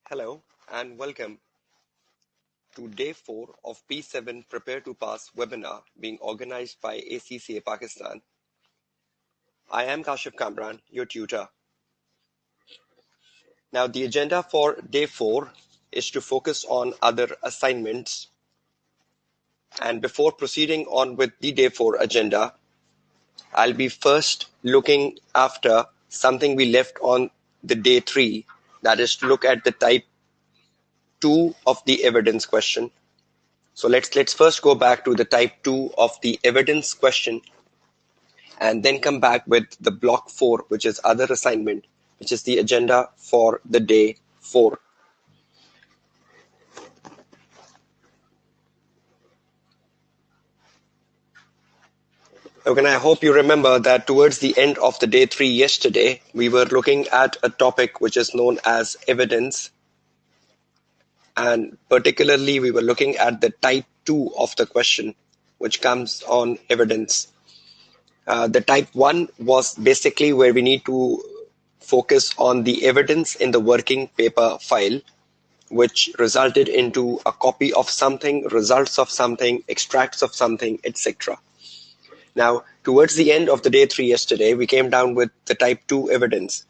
Hello and welcome to day 4 of P7 Prepare to Pass webinar being organized by ACCA Pakistan. I am Kashif Kamran, your tutor. Now the agenda for day 4 is to focus on other assignments. And before proceeding on with the day 4 agenda, I'll be first looking after something we left on the day 3, that is to look at the type 2 of the evidence question. So let's first go back to the type 2 of the evidence question and then come back with the block 4, which is other assignment, which is the agenda for the day 4. Okay, and I hope you remember that towards the end of the day 3 yesterday, we were looking at a topic which is known as evidence. And particularly, we were looking at the type 2 of the question, which comes on evidence. The type 1 was basically where we need to focus on the evidence in the working paper file, which resulted into a copy of something, results of something, extracts of something, etc. Now, towards the end of the day 3 yesterday, we came down with the type 2 evidence.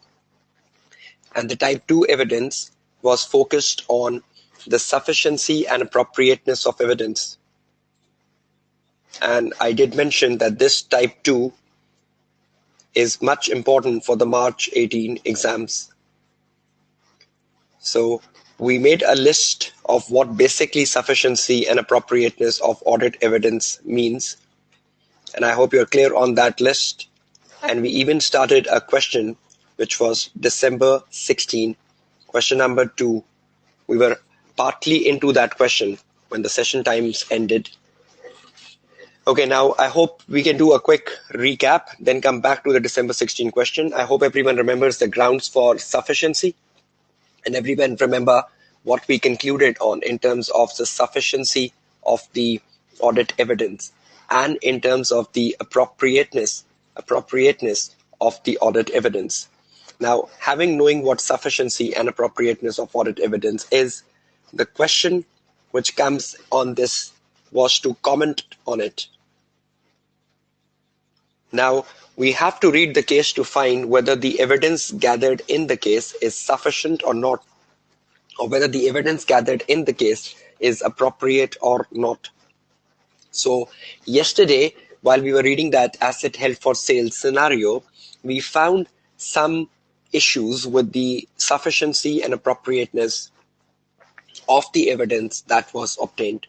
And the type 2 evidence was focused on the sufficiency and appropriateness of evidence. And I did mention that this type 2 is much important for the March 18 exams. So we made a list of what basically sufficiency and appropriateness of audit evidence means. And I hope you're clear on that list. And we even started a question, which was December 16, question number 2. We were partly into that question when the session times ended. Okay, now I hope we can do a quick recap, then come back to the December 16 question. I hope everyone remembers the grounds for sufficiency and everyone remember what we concluded on in terms of the sufficiency of the audit evidence and in terms of the appropriateness of the audit evidence. Now, knowing what sufficiency and appropriateness of audit evidence is, the question which comes on this was to comment on it. Now, we have to read the case to find whether the evidence gathered in the case is sufficient or not, or whether the evidence gathered in the case is appropriate or not. So yesterday, while we were reading that asset held for sale scenario, we found some issues with the sufficiency and appropriateness of the evidence that was obtained.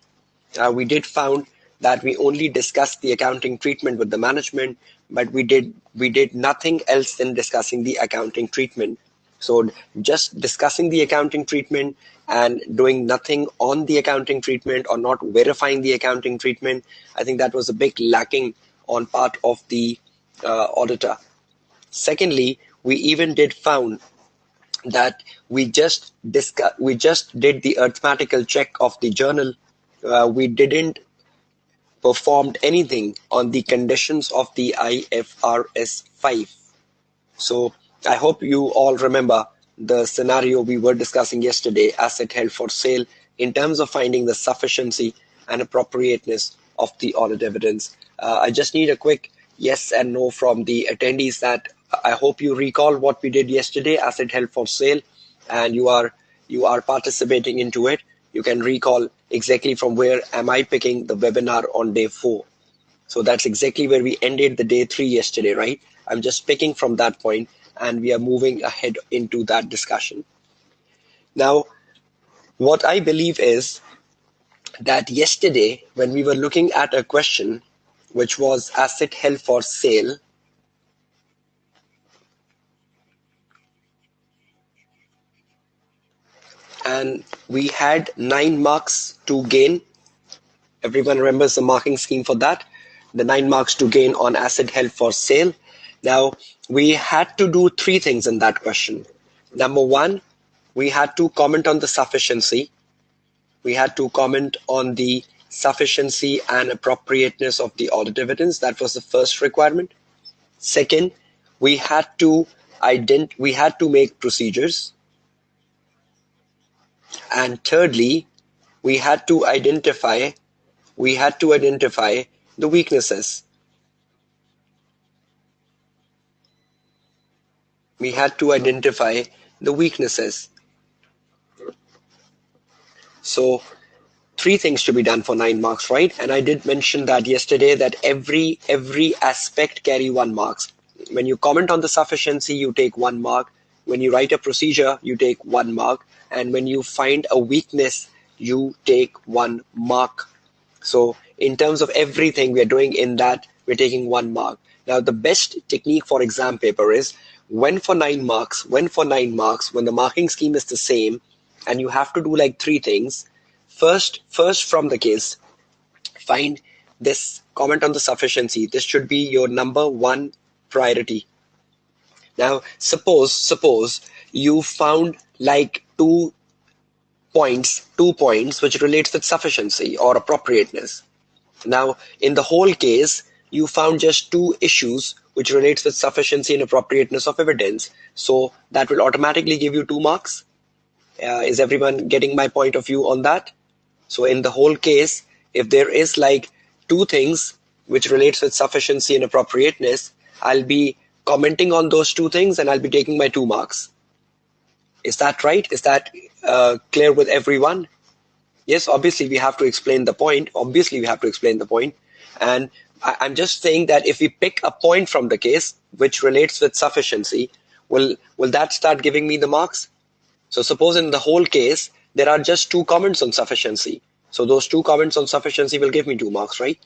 We did found that we only discussed the accounting treatment with the management, but we did nothing else than discussing the accounting treatment. So just discussing the accounting treatment and doing nothing on the accounting treatment or not verifying the accounting treatment, I think that was a big lacking on part of the auditor. Secondly, we even did found that we just did the arithmetical check of the journal. We didn't performed anything on the conditions of the IFRS 5. So I hope you all remember the scenario we were discussing yesterday, asset held for sale, in terms of finding the sufficiency and appropriateness of the audit evidence. I just need a quick yes and no from the attendees that I hope you recall what we did yesterday, asset held for sale, and you are participating into it. You can recall exactly from where am I picking the webinar on day 4. So that's exactly where we ended the day 3 yesterday, right? I'm just picking from that point and we are moving ahead into that discussion. Now, what I believe is that yesterday when we were looking at a question which was asset held for sale, and we had 9 marks to gain. Everyone remembers the marking scheme for that. The 9 marks to gain on asset held for sale. Now, we had to do 3 things in that question. Number 1, we had to comment on the sufficiency. We had to comment on the sufficiency and appropriateness of the audit evidence. That was the first requirement. Second, we had to make procedures. And thirdly, we had to identify the weaknesses. We had to identify the weaknesses. So three things to be done for 9 marks, right? And I did mention that yesterday, that every aspect carry 1 marks. When you comment on the sufficiency, you take 1 mark. When you write a procedure, you take 1 mark. And when you find a weakness, you take 1 mark. So in terms of everything we're doing in that, we're taking 1 mark. Now the best technique for exam paper is when for 9 marks, when the marking scheme is the same, and you have to do like 3 things. First from the case, find this comment on the sufficiency. This should be your number 1 priority. Now suppose you found like two points which relates with sufficiency or appropriateness. Now in the whole case, you found just 2 issues which relates with sufficiency and appropriateness of evidence. So that will automatically give you 2 marks. Is everyone getting my point of view on that? So in the whole case, if there is like 2 things which relates with sufficiency and appropriateness, I'll be commenting on those 2 things and I'll be taking my 2 marks. Is that right? Is that clear with everyone? Yes, obviously we have to explain the point. And I'm just saying that if we pick a point from the case which relates with sufficiency, will that start giving me the marks? So suppose in the whole case, there are just 2 comments on sufficiency. So those 2 comments on sufficiency will give me 2 marks, right?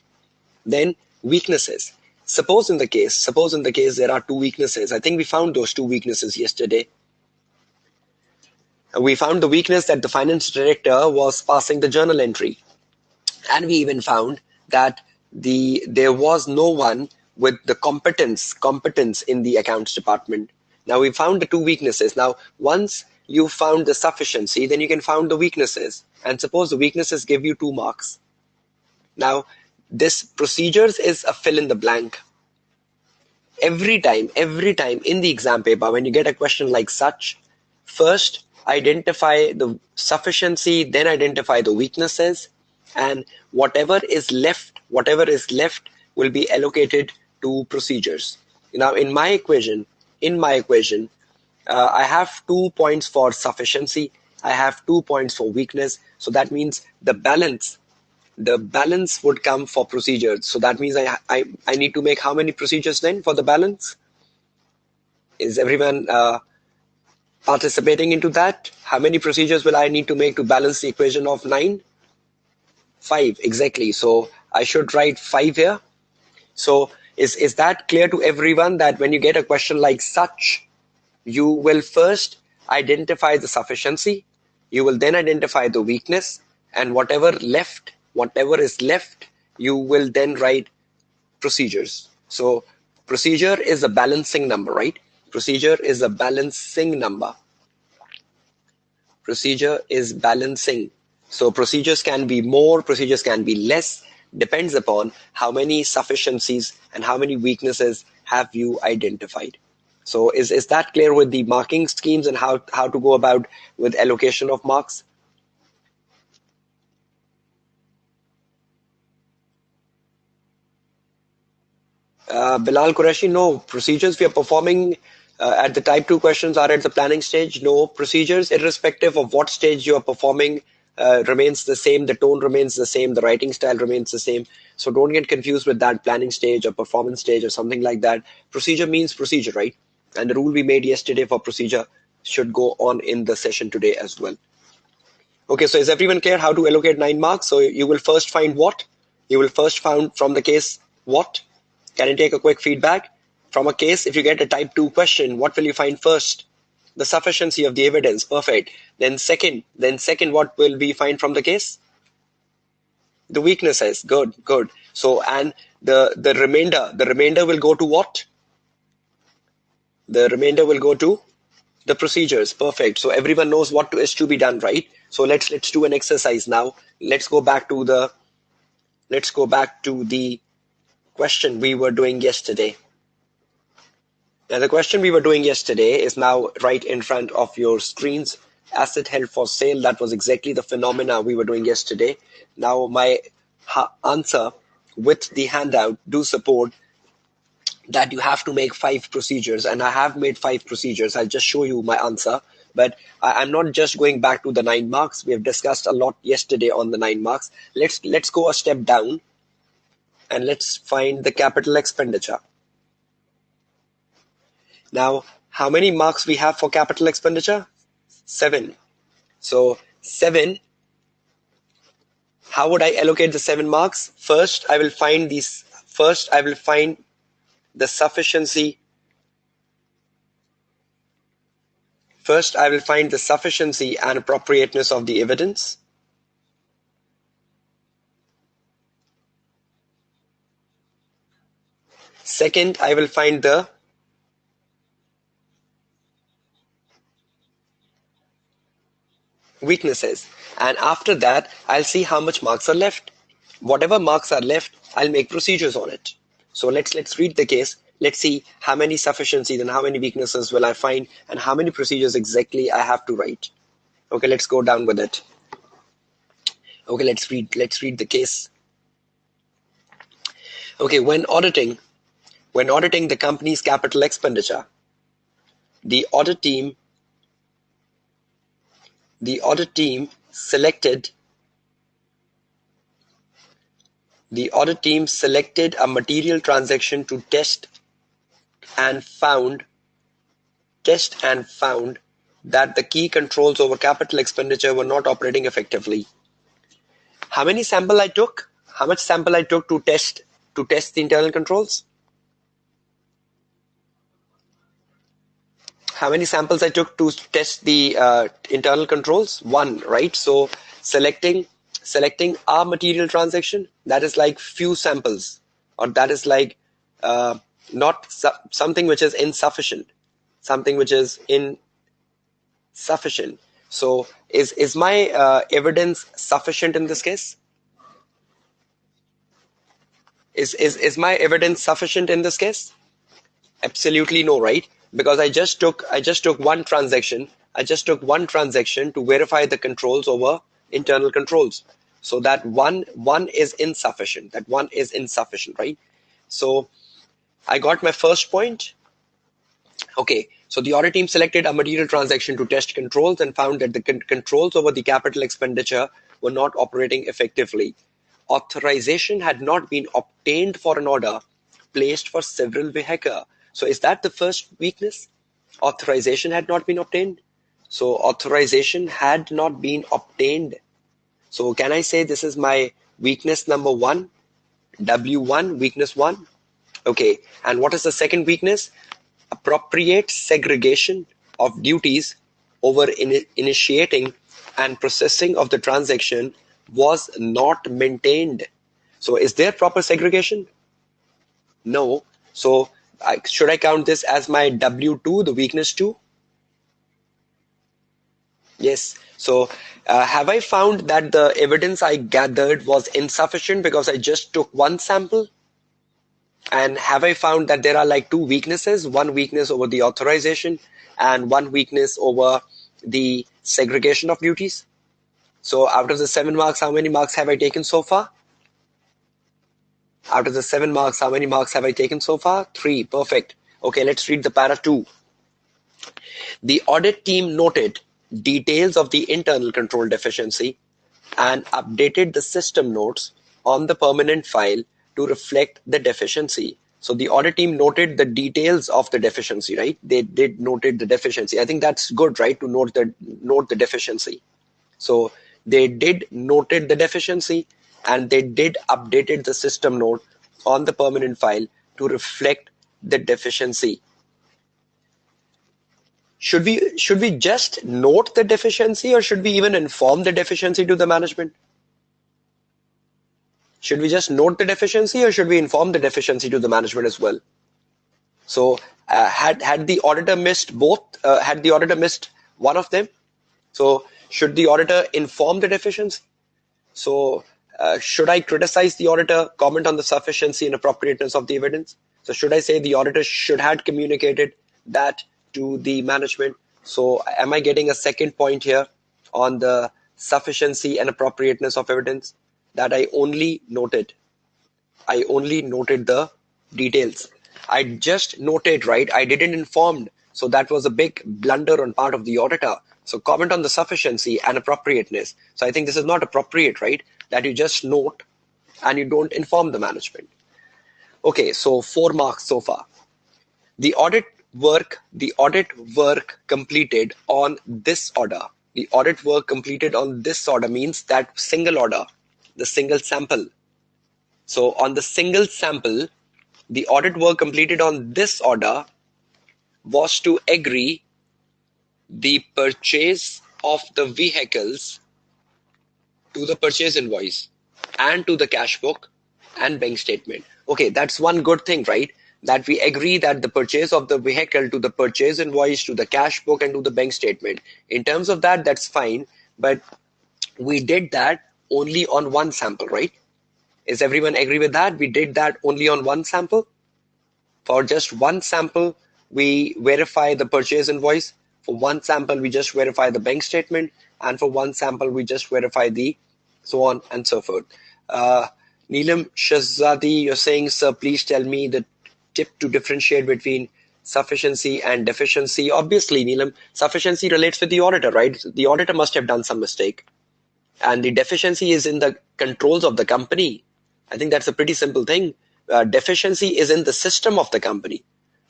Then weaknesses. Suppose in the case there are 2 weaknesses. I think we found those 2 weaknesses yesterday. We found the weakness that the finance director was passing the journal entry. And we even found that there was no one with the competence in the accounts department. Now we found the 2 weaknesses. Now once you found the sufficiency, then you can find the weaknesses. And suppose the weaknesses give you 2 marks. Now this procedures is a fill in the blank. Every time in the exam paper, when you get a question like such, first identify the sufficiency, then identify the weaknesses, and whatever is left will be allocated to procedures. Now in my equation, I have 2 points for sufficiency, I have 2 points for weakness. So that means the balance would come for procedures. So that means I need to make how many procedures then for the balance? Is everyone participating into that? How many procedures will I need to make to balance the equation of 9? 5, exactly. So I should write 5 here. So is that clear to everyone, that when you get a question like such, you will first identify the sufficiency, you will then identify the weakness, and whatever is left, you will then write procedures. So procedure is a balancing number, right? Procedure is a balancing number. Procedure is balancing. So procedures can be more, procedures can be less, depends upon how many sufficiencies and how many weaknesses have you identified. So is that clear with the marking schemes and how to go about with allocation of marks? Bilal Qureshi, no. Procedures we are performing at the type 2 questions are at the planning stage. No, procedures, irrespective of what stage you are performing, remains the same. The tone remains the same. The writing style remains the same. So don't get confused with that planning stage or performance stage or something like that. Procedure means procedure, right? And the rule we made yesterday for procedure should go on in the session today as well. Okay, so is everyone clear how to allocate 9 marks? So you will first find what? You will first find from the case what? Can I take a quick feedback? From a case, if you get a type 2 question, what will you find first? The sufficiency of the evidence. Perfect. Then second, what will we find from the case? The weaknesses. Good. So, and the remainder will go to what? The remainder will go to the procedures. Perfect. So everyone knows what is to be done, right? So let's do an exercise now. Let's go back to the question we were doing yesterday. Now the question we were doing yesterday is now right in front of your screens, asset held for sale. That was exactly the phenomena we were doing yesterday. Now my answer with the handout do support that you have to make 5 procedures, and I have made 5 procedures. I'll just show you my answer, but I'm not just going back to the 9 marks. We have discussed a lot yesterday on the 9 marks. Let's go a step down and let's find the capital expenditure. Now, how many marks we have for capital expenditure? 7. So 7, how would I allocate the 7 marks? First, I will find the sufficiency. First, I will find the sufficiency and appropriateness of the evidence. Second, I will find the weaknesses. And after that, I'll see how much marks are left. Whatever marks are left, I'll make procedures on it. So let's read the case. Let's see how many sufficiencies and how many weaknesses will I find and how many procedures exactly I have to write. Okay, let's go down with it. Okay, let's read the case. Okay, when auditing the company's capital expenditure, the audit team selected a material transaction to test and found that the key controls over capital expenditure were not operating effectively. How many sample I took? How much sample I took to test the internal controls? How many samples I took to test the internal controls? 1, right? So selecting a material transaction, that is like few samples, or that is like not something which is insufficient, something which is insufficient. So is my evidence sufficient in this case? Is my evidence sufficient in this case? Absolutely no, right? Because I just took one transaction. I just took one transaction to verify the controls over internal controls. So that one is insufficient. That one is insufficient, right? So I got my first point. Okay, so the audit team selected a material transaction to test controls and found that the controls over the capital expenditure were not operating effectively. Authorization had not been obtained for an order placed for several vehicles. So is that the first weakness? Authorization had not been obtained. So authorization had not been obtained. So can I say this is my weakness number 1? W1, weakness 1. Okay, and what is the second weakness? Appropriate segregation of duties over initiating and processing of the transaction was not maintained. So is there proper segregation? No. So should I count this as my W2, the weakness 2? Yes. So have I found that the evidence I gathered was insufficient because I just took one sample? And have I found that there are like 2 weaknesses, one weakness over the authorization and one weakness over the segregation of duties? So out of the 7 marks, how many marks have I taken so far? Out of the 7 marks, how many marks have I taken so far? 3. Perfect. Okay, let's read the para 2. The audit team noted details of the internal control deficiency and updated the system notes on the permanent file to reflect the deficiency. So the audit team noted the details of the deficiency, right? They did noted the deficiency. I think that's good, right? To note the deficiency. So they did noted the deficiency and they did updated the system note on the permanent file to reflect the deficiency. Should we just note the deficiency, or should we even inform the deficiency to the management? Should we just note the deficiency, or should we inform the deficiency to the management as well? So had the auditor missed both? Had the auditor missed one of them? So should the auditor inform the deficiency? So should I criticize the auditor, comment on the sufficiency and appropriateness of the evidence? So should I say the auditor should have communicated that to the management? So am I getting a second point here on the sufficiency and appropriateness of evidence? That I only noted the details. I just noted, right? I didn't inform. So that was a big blunder on part of the auditor. So comment on the sufficiency and appropriateness. So I think this is not appropriate, right? That you just note and you don't inform the management. Okay, so 4 marks so far. The audit work completed on this order. The audit work completed on this order means that single order, the single sample. So on the single sample, the audit work completed on this order was to agree the purchase of the vehicles to the purchase invoice and to the cash book and bank statement. Okay, that's one good thing, right? That we agree that the purchase of the vehicle to the purchase invoice, to the cash book and to the bank statement. In terms of that, that's fine. But we did that only on one sample, right? Is everyone agree with that? We did that only on one sample. For just one sample, we verify the purchase invoice. For one sample, we just verify the bank statement. And for one sample, we just verify the so on and so forth. Neelam Shahzadi, you're saying, sir, please tell me the tip to differentiate between sufficiency and deficiency. Obviously, Neelam, sufficiency relates with the auditor, right? The auditor must have done some mistake. And the deficiency is in the controls of the company. I think that's a pretty simple thing. Deficiency is in the system of the company.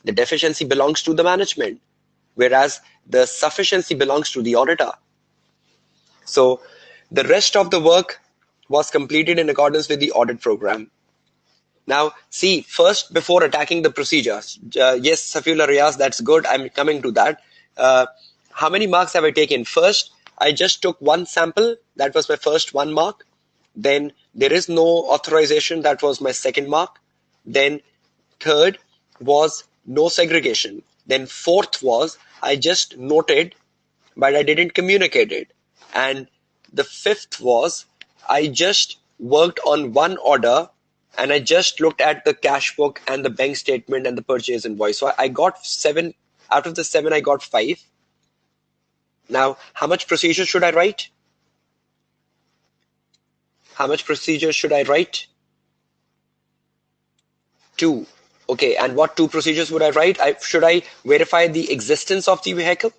The deficiency belongs to the management, whereas the sufficiency belongs to the auditor. So the rest of the work was completed in accordance with the audit program. Now, see, first, before attacking the procedures, yes, Safiullah Riyaz, that's good. I'm coming to that. How many marks have I taken? First, I just took one sample. That was my first 1 mark. Then there is no authorization. That was my second mark. Then third was no segregation. Then fourth was I just noted, but I didn't communicate it. And the fifth was I just worked on one order and I just looked at the cash book and the bank statement and the purchase invoice. So I got 7 out of the 7. I got 5. Now, how much procedure should I write? How much procedure should I write? 2. Okay, and what 2 procedures would I write? Should I verify the existence of the vehicle?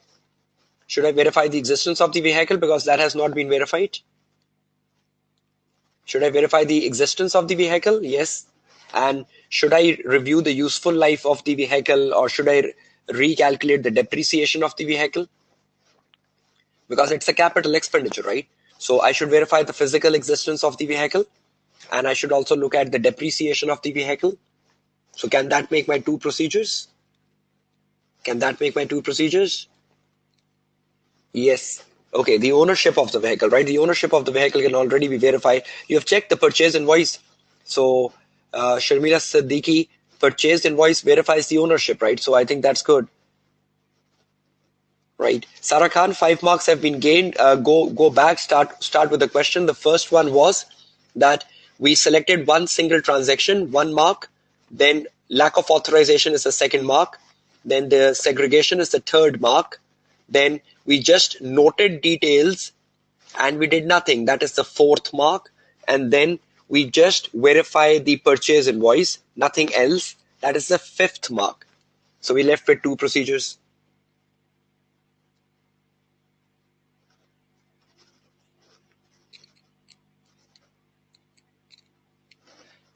Should I verify the existence of the vehicle because that has not been verified? Should I verify the existence of the vehicle? Yes. And should I review the useful life of the vehicle, or should I recalculate the depreciation of the vehicle? Because it's a capital expenditure, right? So I should verify the physical existence of the vehicle, and I should also look at the depreciation of the vehicle. So can that make my 2 procedures? Can that make my 2 procedures? Yes. Okay, the ownership of the vehicle, right? The ownership of the vehicle can already be verified. You have checked the purchase invoice. So Sharmila Siddiqui, purchase invoice verifies the ownership, right? So I think that's good. Right. Sarah Khan, 5 marks have been gained. Go back, start with the question. The first one was that we selected one single transaction, 1 mark. Then lack of authorization is the 2nd mark. Then the segregation is the 3rd mark. Then we just noted details and we did nothing. That is the 4th mark. And then we just verify the purchase invoice, nothing else. That is the 5th mark. So we left with 2 procedures.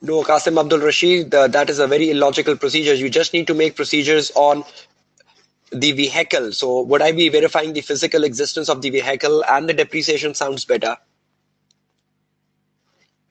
No, Qasim Abdul Rashid, that is a very illogical procedure. You just need to make procedures on the vehicle. So would I be verifying the physical existence of the vehicle and the depreciation? Sounds better.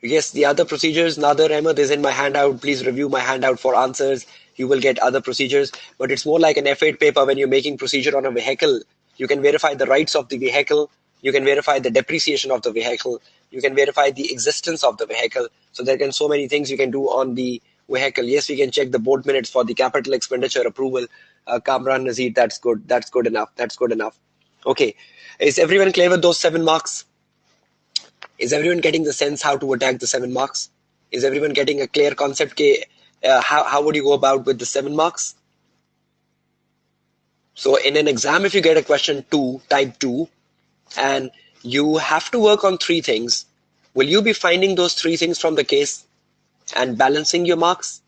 Yes, the other procedures, Nader Ahmed, is in my handout. Please review my handout for answers. You will get other procedures, but it's more like an F8 paper when you're making procedure on a vehicle. You can verify the rights of the vehicle. You can verify the depreciation of the vehicle. You can verify the existence of the vehicle. So there can so many things you can do on the vehicle. Yes, we can check the board minutes for the capital expenditure approval. Kamran Nazir, that's good. That's good enough. That's good enough. Okay. Is everyone clear with those 7 marks? Is everyone getting the sense how to attack the 7 marks? Is everyone getting a clear concept? How would you go about with the 7 marks? So in an exam, if you get a question 2, type 2, and you have to work on 3 things, will you be finding those 3 things from the case and balancing your marks?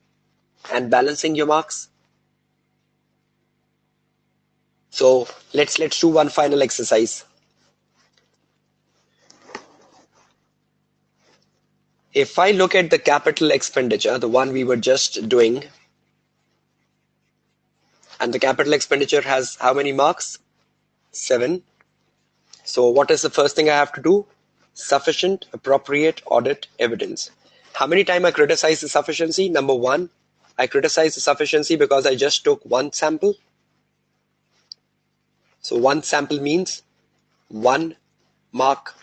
So let's do one final exercise. If I look at the capital expenditure, the one we were just doing, and the capital expenditure has how many marks? 7. So what is the first thing I have to do? Sufficient, appropriate, audit, evidence. How many times I criticize the sufficiency? Number 1, I criticize the sufficiency because I just took 1 sample. So 1 sample means 1 mark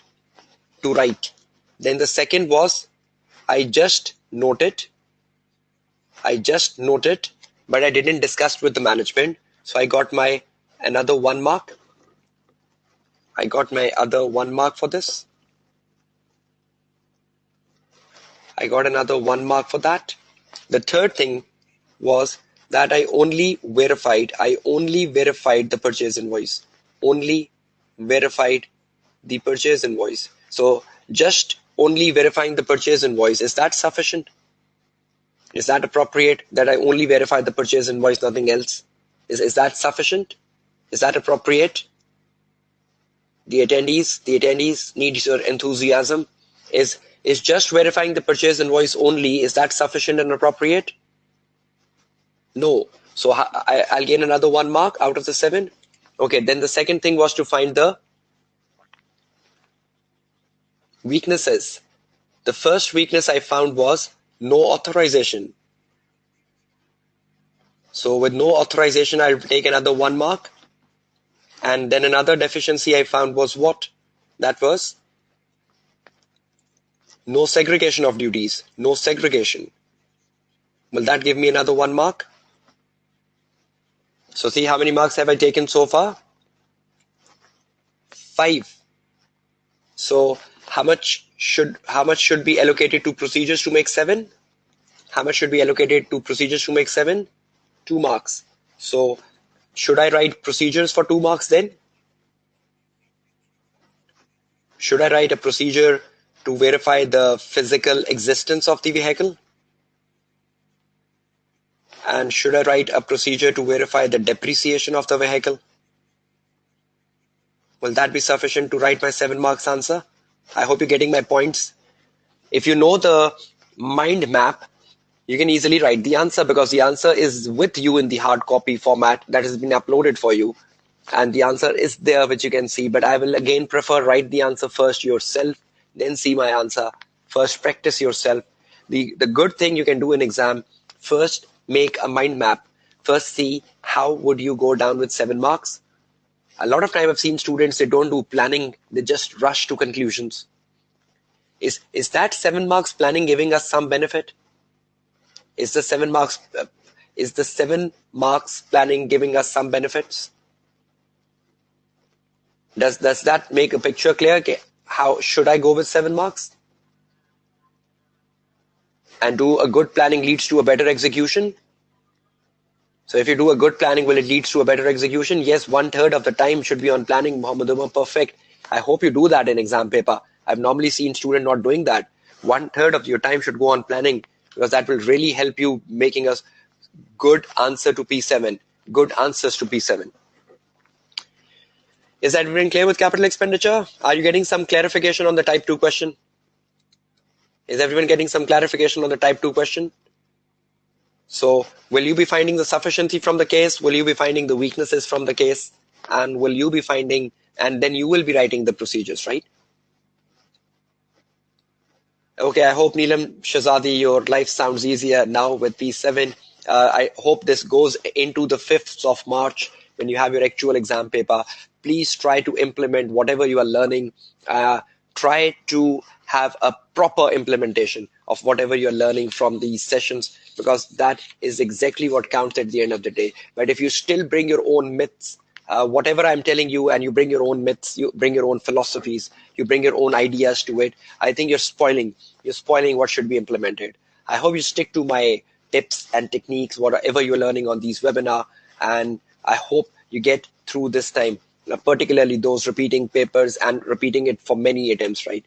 to write. Then the second was I just noted, but I didn't discuss with the management. So I got my another 1 mark. I got my other 1 mark for this. I got another 1 mark for that. The third thing was that I only verified the purchase invoice. Only verified the purchase invoice. So just only verifying the purchase invoice, is that sufficient? Is that appropriate that I only verify the purchase invoice, nothing else? Is that sufficient? Is that appropriate? The attendees need your enthusiasm. Is just verifying the purchase invoice only, is that sufficient and appropriate? No. So I'll gain another 1 mark out of the 7. Okay, then the second thing was to find the weaknesses. The first weakness I found was no authorization. So with no authorization, I'll take another 1 mark. And then another deficiency I found was what? That was no segregation of duties. No segregation. Will that give me another 1 mark? So see how many marks have I taken so far? 5. So how much should be allocated to procedures to make 7? How much should be allocated to procedures to make 7? 2 marks. So should I write procedures for 2 marks then? Should I write a procedure to verify the physical existence of the vehicle? And should I write a procedure to verify the depreciation of the vehicle? Will that be sufficient to write my 7 marks answer? I hope you're getting my points. If you know the mind map, you can easily write the answer because the answer is with you in the hard copy format that has been uploaded for you. And the answer is there, which you can see. But I will again prefer write the answer first yourself, then see my answer. First practice yourself. The good thing you can do in exam, first make a mind map. First see how would you go down with 7 marks. A lot of time I've seen students, they don't do planning, they just rush to conclusions. Is that 7 marks planning giving us some benefit? Is the 7 marks planning giving us some benefits? Does that make a picture clear? Okay, how should I go with 7 marks? And do a good planning leads to a better execution? So if you do a good planning, will it lead to a better execution? Yes, 1/3 of the time should be on planning, Muhammad Umar, perfect. I hope you do that in exam paper. I've normally seen students not doing that. 1/3 of your time should go on planning because that will really help you making a good answer to P7, good answers to P7. Is that everything clear with capital expenditure? Are you getting some clarification on the type 2 question? Is everyone getting some clarification on the type 2 question? So will you be finding the sufficiency from the case? Will you be finding the weaknesses from the case? And will you be finding, and then you will be writing the procedures, right? Okay, I hope Neelam Shazadi, your life sounds easier now with P7. I hope this goes into the 5th of March when you have your actual exam paper. Please try to implement whatever you are learning. Try to have a proper implementation of whatever you're learning from these sessions, because that is exactly what counts at the end of the day. But if you still bring your own myths, whatever I'm telling you, and you bring your own myths, you bring your own philosophies, you bring your own ideas to it, I think you're spoiling what should be implemented. I hope you stick to my tips and techniques, whatever you're learning on these webinars, and I hope you get through this time, particularly those repeating papers and repeating it for many attempts, right?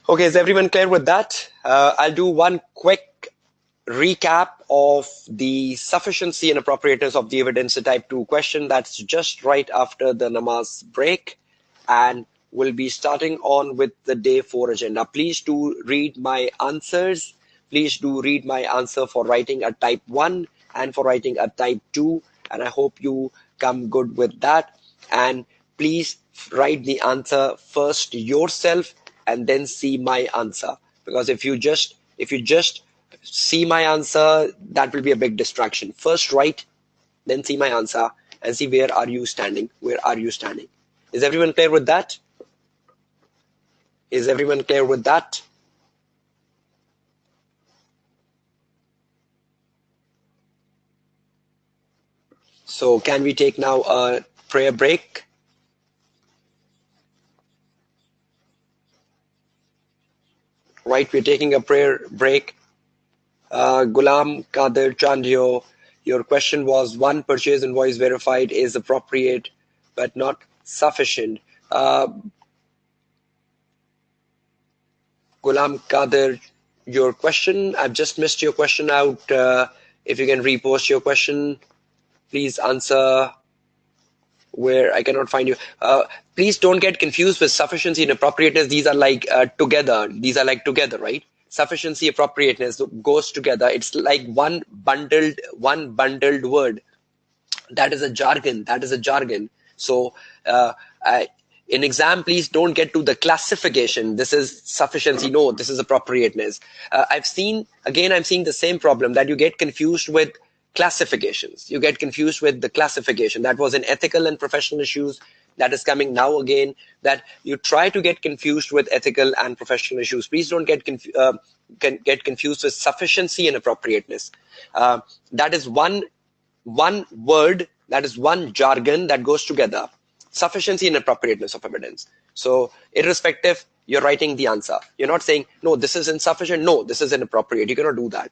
Okay, is everyone clear with that? I'll do one quick recap of the sufficiency and appropriateness of the evidence, a type 2 question that's just right after the namaz break, and we'll be starting on with the day 4 agenda. Please do read my answers. Please do read my answer for writing a type 1 and for writing a type 2, and I hope you come good with that. And please write the answer first yourself and then see my answer, because if you just see my answer, that will be a big distraction. First write, then see my answer and see where are you standing. Where are you standing? Is everyone clear with that? Is everyone clear with that? So can we take now a prayer break? Right, we're taking a prayer break. Gulam Kadir Chandio, your question was, one purchase invoice verified is appropriate but not sufficient. Gulam Kadir, your question, I've just missed your question out. If you can repost your question, please answer where I cannot find you. Please don't get confused with sufficiency and appropriateness. These are like together. These are like together, right? Sufficiency, appropriateness goes together. It's like one bundled word. That is a jargon. That is a jargon. So I, in exam, please don't get to the classification. This is sufficiency. No, this is appropriateness. I'm seeing the same problem, that you get confused with classifications. You get confused with the classification. That was in ethical and professional issues. That is coming now again, that you try to get confused with ethical and professional issues. Please don't get confused with sufficiency and appropriateness. That is one word, that is one jargon that goes together. Sufficiency and appropriateness of evidence. So irrespective, you're writing the answer. You're not saying, no, this is insufficient, no, this is inappropriate. You cannot do that.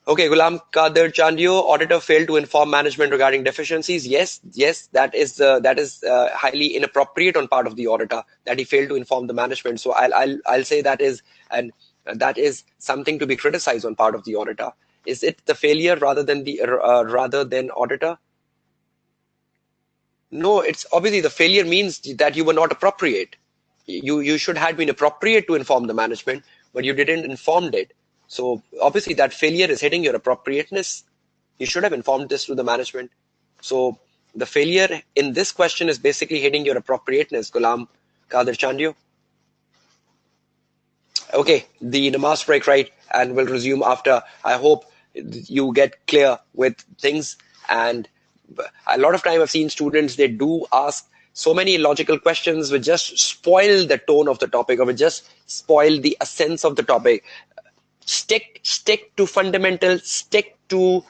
Okay, Gulam Kadir Chandio, auditor failed to inform management regarding deficiencies. Yes, that is highly inappropriate on part of the auditor, that he failed to inform the management. So I'll say that is something to be criticized on part of the auditor. Is it the failure rather than auditor? No, it's obviously the failure means that you were not appropriate. You should have been appropriate to inform the management, but you didn't inform it. So obviously that failure is hitting your appropriateness. You should have informed this to the management. So the failure in this question is basically hitting your appropriateness, Gulam Kadir Chandio. Okay, the namaz break, right? And we'll resume after. I hope you get clear with things. And a lot of time I've seen students, they do ask so many logical questions which just spoil the tone of the topic, or which just spoil the essence of the topic. Stick to fundamentals, stick to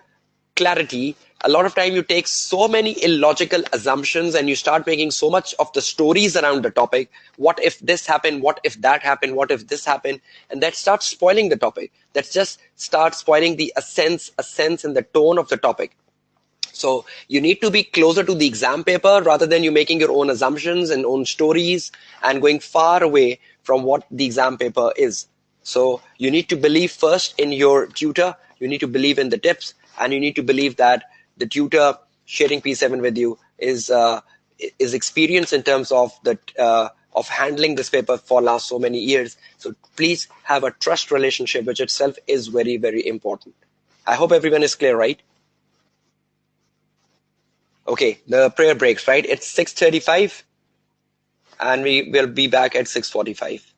clarity. A lot of time you take so many illogical assumptions and you start making so much of the stories around the topic. What if this happened? What if that happened? What if this happened? And that starts spoiling the topic. That just starts spoiling the essence and the tone of the topic. So you need to be closer to the exam paper rather than you making your own assumptions and own stories and going far away from what the exam paper is. So you need to believe first in your tutor, you need to believe in the tips, and you need to believe that the tutor sharing P7 with you is experienced in terms of of handling this paper for last so many years. So please have a trust relationship, which itself is very, very important. I hope everyone is clear, right? Okay, the prayer breaks, right? It's 6:35 and we will be back at 6:45.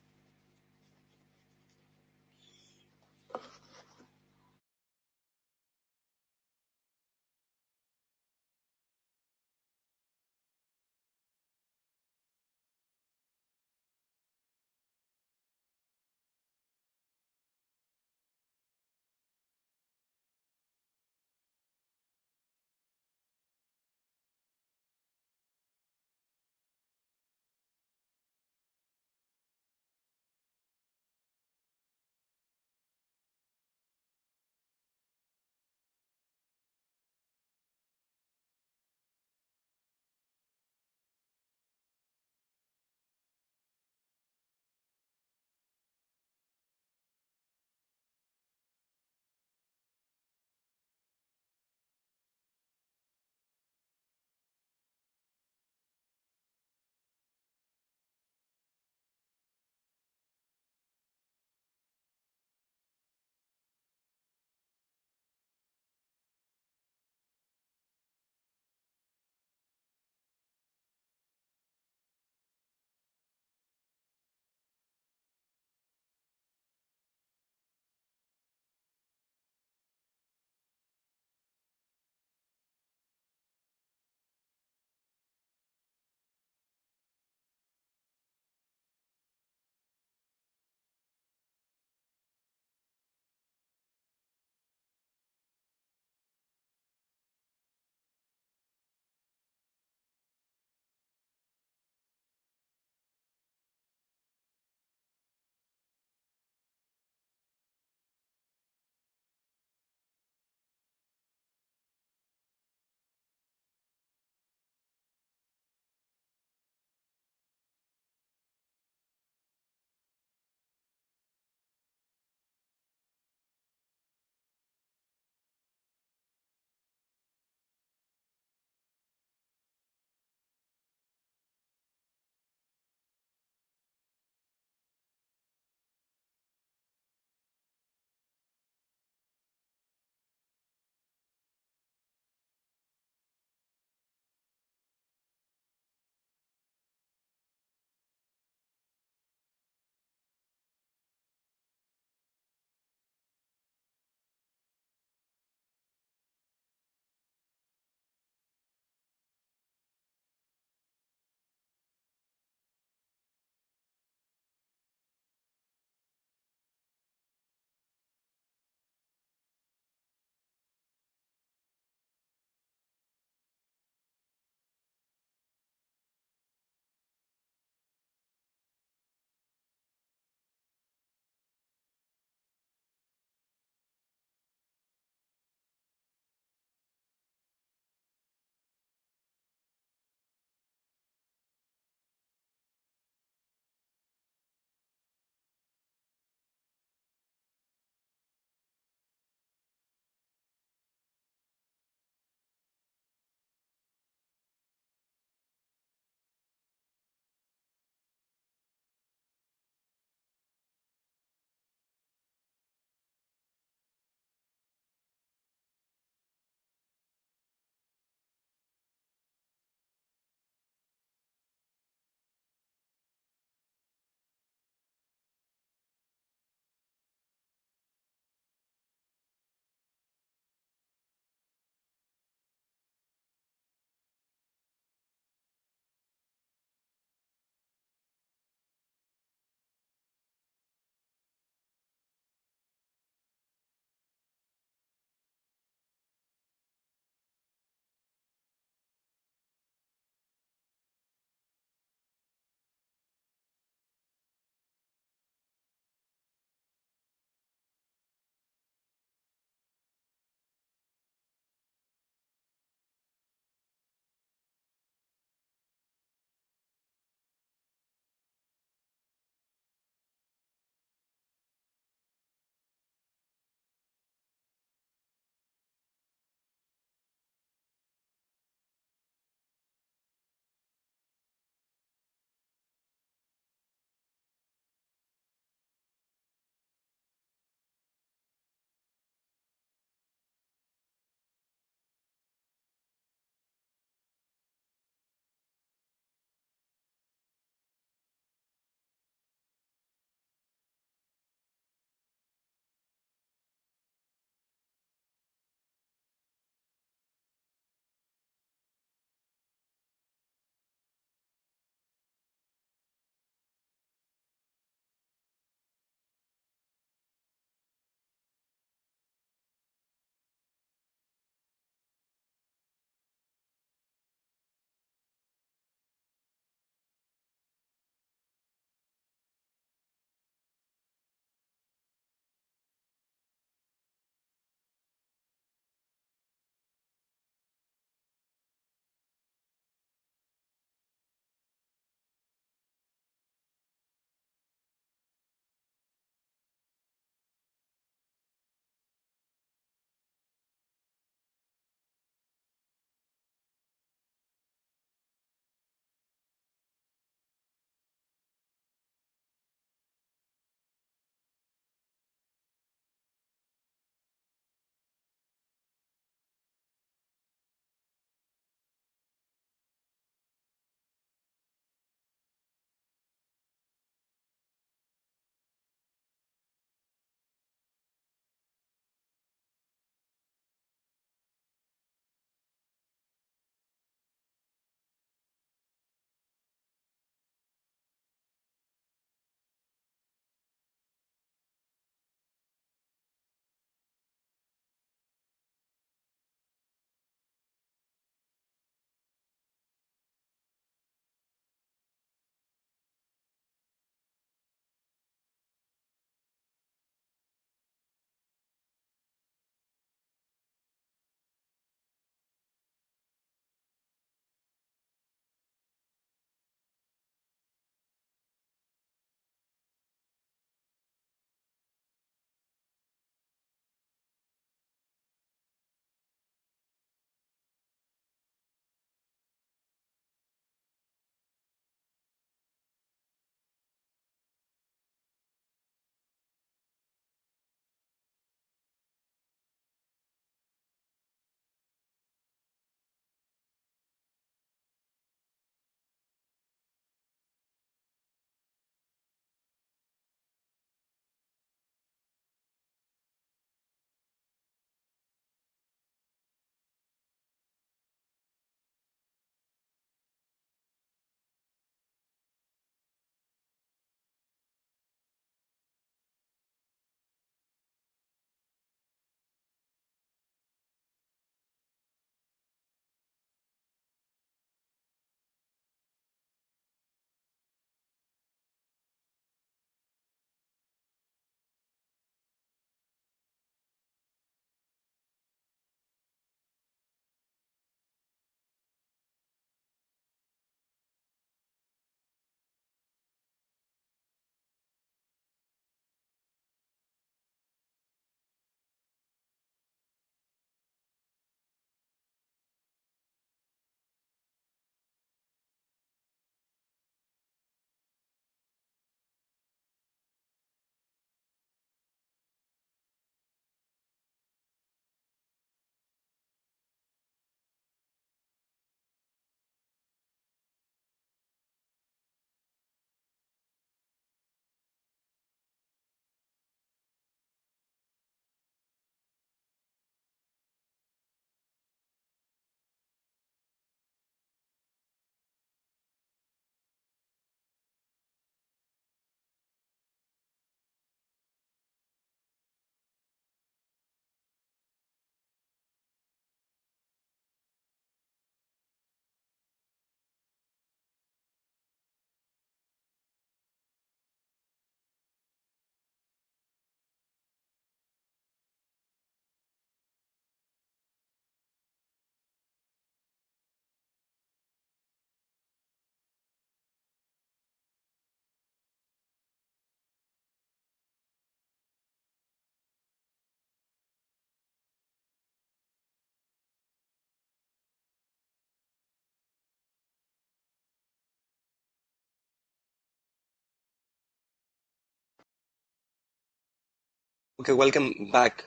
Okay, welcome back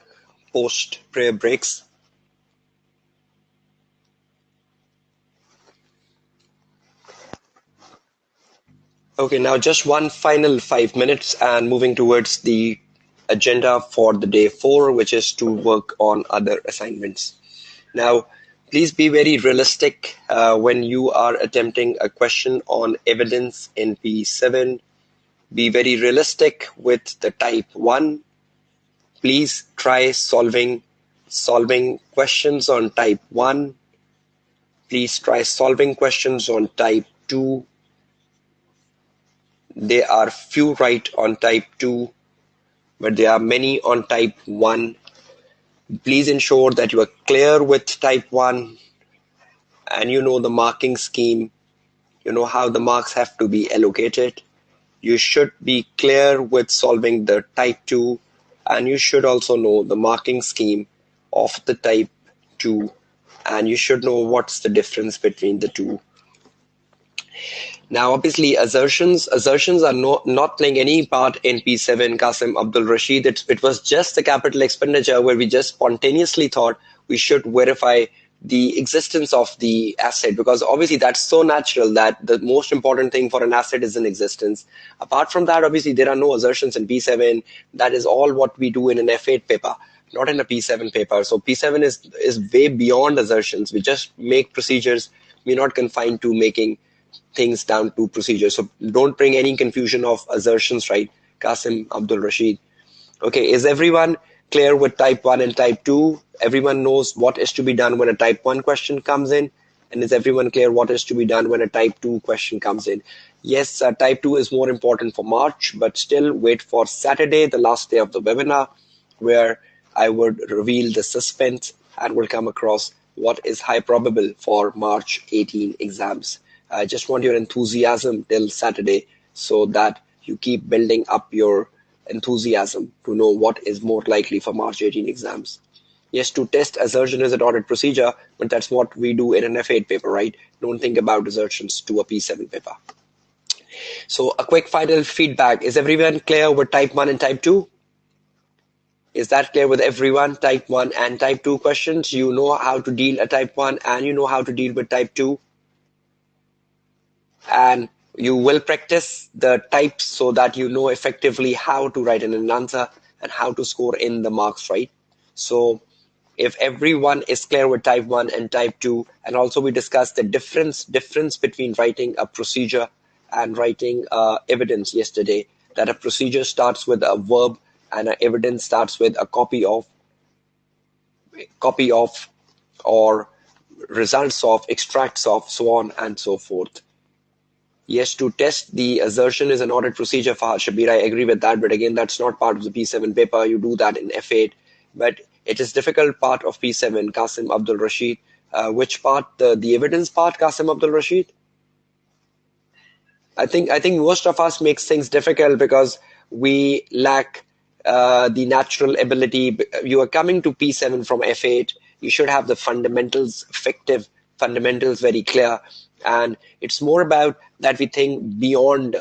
post prayer breaks. Okay, now just one final 5 minutes and moving towards the agenda for the day 4, which is to work on other assignments. Now, please be very realistic when you are attempting a question on evidence in P7. Be very realistic with the type 1. Please try solving questions on type 1. Please try solving questions on type 2. There are few right on type 2, but there are many on type 1. Please ensure that you are clear with type 1 and you know the marking scheme. You know how the marks have to be allocated. You should be clear with solving the type 2, and you should also know the marking scheme of the type 2, and you should know what's the difference between the two. Now, obviously, assertions are not playing any part in P7, Qasim Abdul Rashid. It was just the capital expenditure where we just spontaneously thought we should verify the existence of the asset, because obviously that's so natural that the most important thing for an asset is in existence. Apart from that, obviously, there are no assertions in P7. That is all what we do in an F8 paper, not in a P7 paper. So P7 is way beyond assertions. We just make procedures. We're not confined to making things down to procedures. So don't bring any confusion of assertions, right? Qasim Abdul Rashid. Okay, is everyone clear with type 1 and type 2? Everyone knows what is to be done when a type 1 question comes in? And is everyone clear what is to be done when a type 2 question comes in? Yes, type 2 is more important for March, but still wait for Saturday, the last day of the webinar, where I would reveal the suspense and will come across what is high probable for March 18 exams. I just want your enthusiasm till Saturday so that you keep building up your enthusiasm to know what is more likely for March 18 exams. Yes, to test assertion is an audit procedure, but that's what we do in an F8 paper, right? Don't think about assertions to a P7 paper. So a quick final feedback. Is everyone clear with type 1 and type 2? Is that clear with everyone? Type 1 and type 2 questions. You know how to deal a type 1 and you know how to deal with type 2. And you will practice the types so that you know effectively how to write an answer and how to score in the marks, right? So if everyone is clear with type 1 and type 2, and also we discussed the difference between writing a procedure and writing evidence yesterday, that a procedure starts with a verb and an evidence starts with a copy of or results of, extracts of, so on and so forth. Yes, to test the assertion is an audit procedure, Fahad Shabir. I agree with that, but again, that's not part of the P7 paper. You do that in F8, but it is difficult part of P7, Qasim Abdul Rashid. Which part? The evidence part, Qasim Abdul Rashid? I think most of us makes things difficult because we lack the natural ability. You are coming to P7 from F8. You should have the fundamentals, effective fundamentals very clear. And it's more about that we think beyond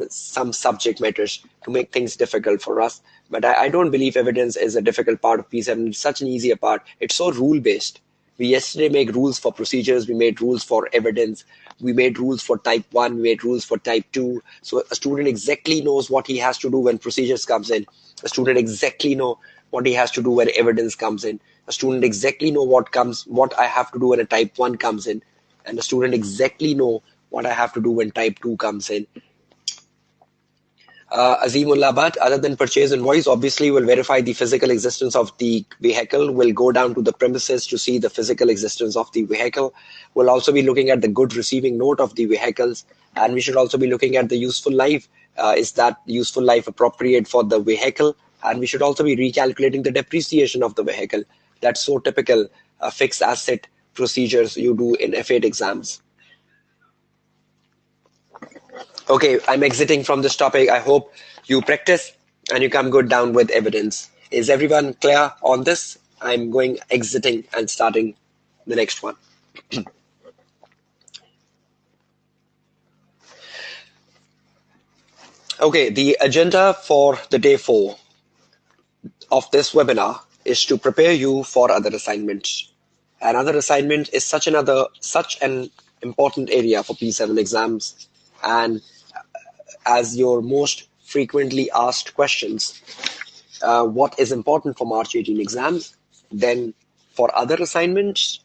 some subject matters to make things difficult for us. But I don't believe evidence is a difficult part of P7. It's such an easier part. It's so rule-based. We yesterday made rules for procedures, we made rules for evidence, we made rules for type 1, we made rules for type 2. So a student exactly knows what he has to do when procedures comes in. A student exactly know what he has to do when evidence comes in. A student exactly know what I have to do when a type 1 comes in. And the student exactly know what I have to do when type 2 comes in. Azimullah Bhatt, other than purchase invoice, obviously will verify the physical existence of the vehicle, will go down to the premises to see the physical existence of the vehicle. We'll also be looking at the good receiving note of the vehicles, and we should also be looking at the useful life. Is that useful life appropriate for the vehicle? And we should also be recalculating the depreciation of the vehicle. That's so typical fixed asset procedures you do in F8 exams. Okay, I'm exiting from this topic. I hope you practice and you come good down with evidence. Is everyone clear on this? I'm going exiting and starting the next one. Okay, the agenda for the day 4. of this webinar is to prepare you for other assignments. And other assignment is such an important area for P7 exams. And as your most frequently asked questions, what is important for March 18 exams? Then for other assignments,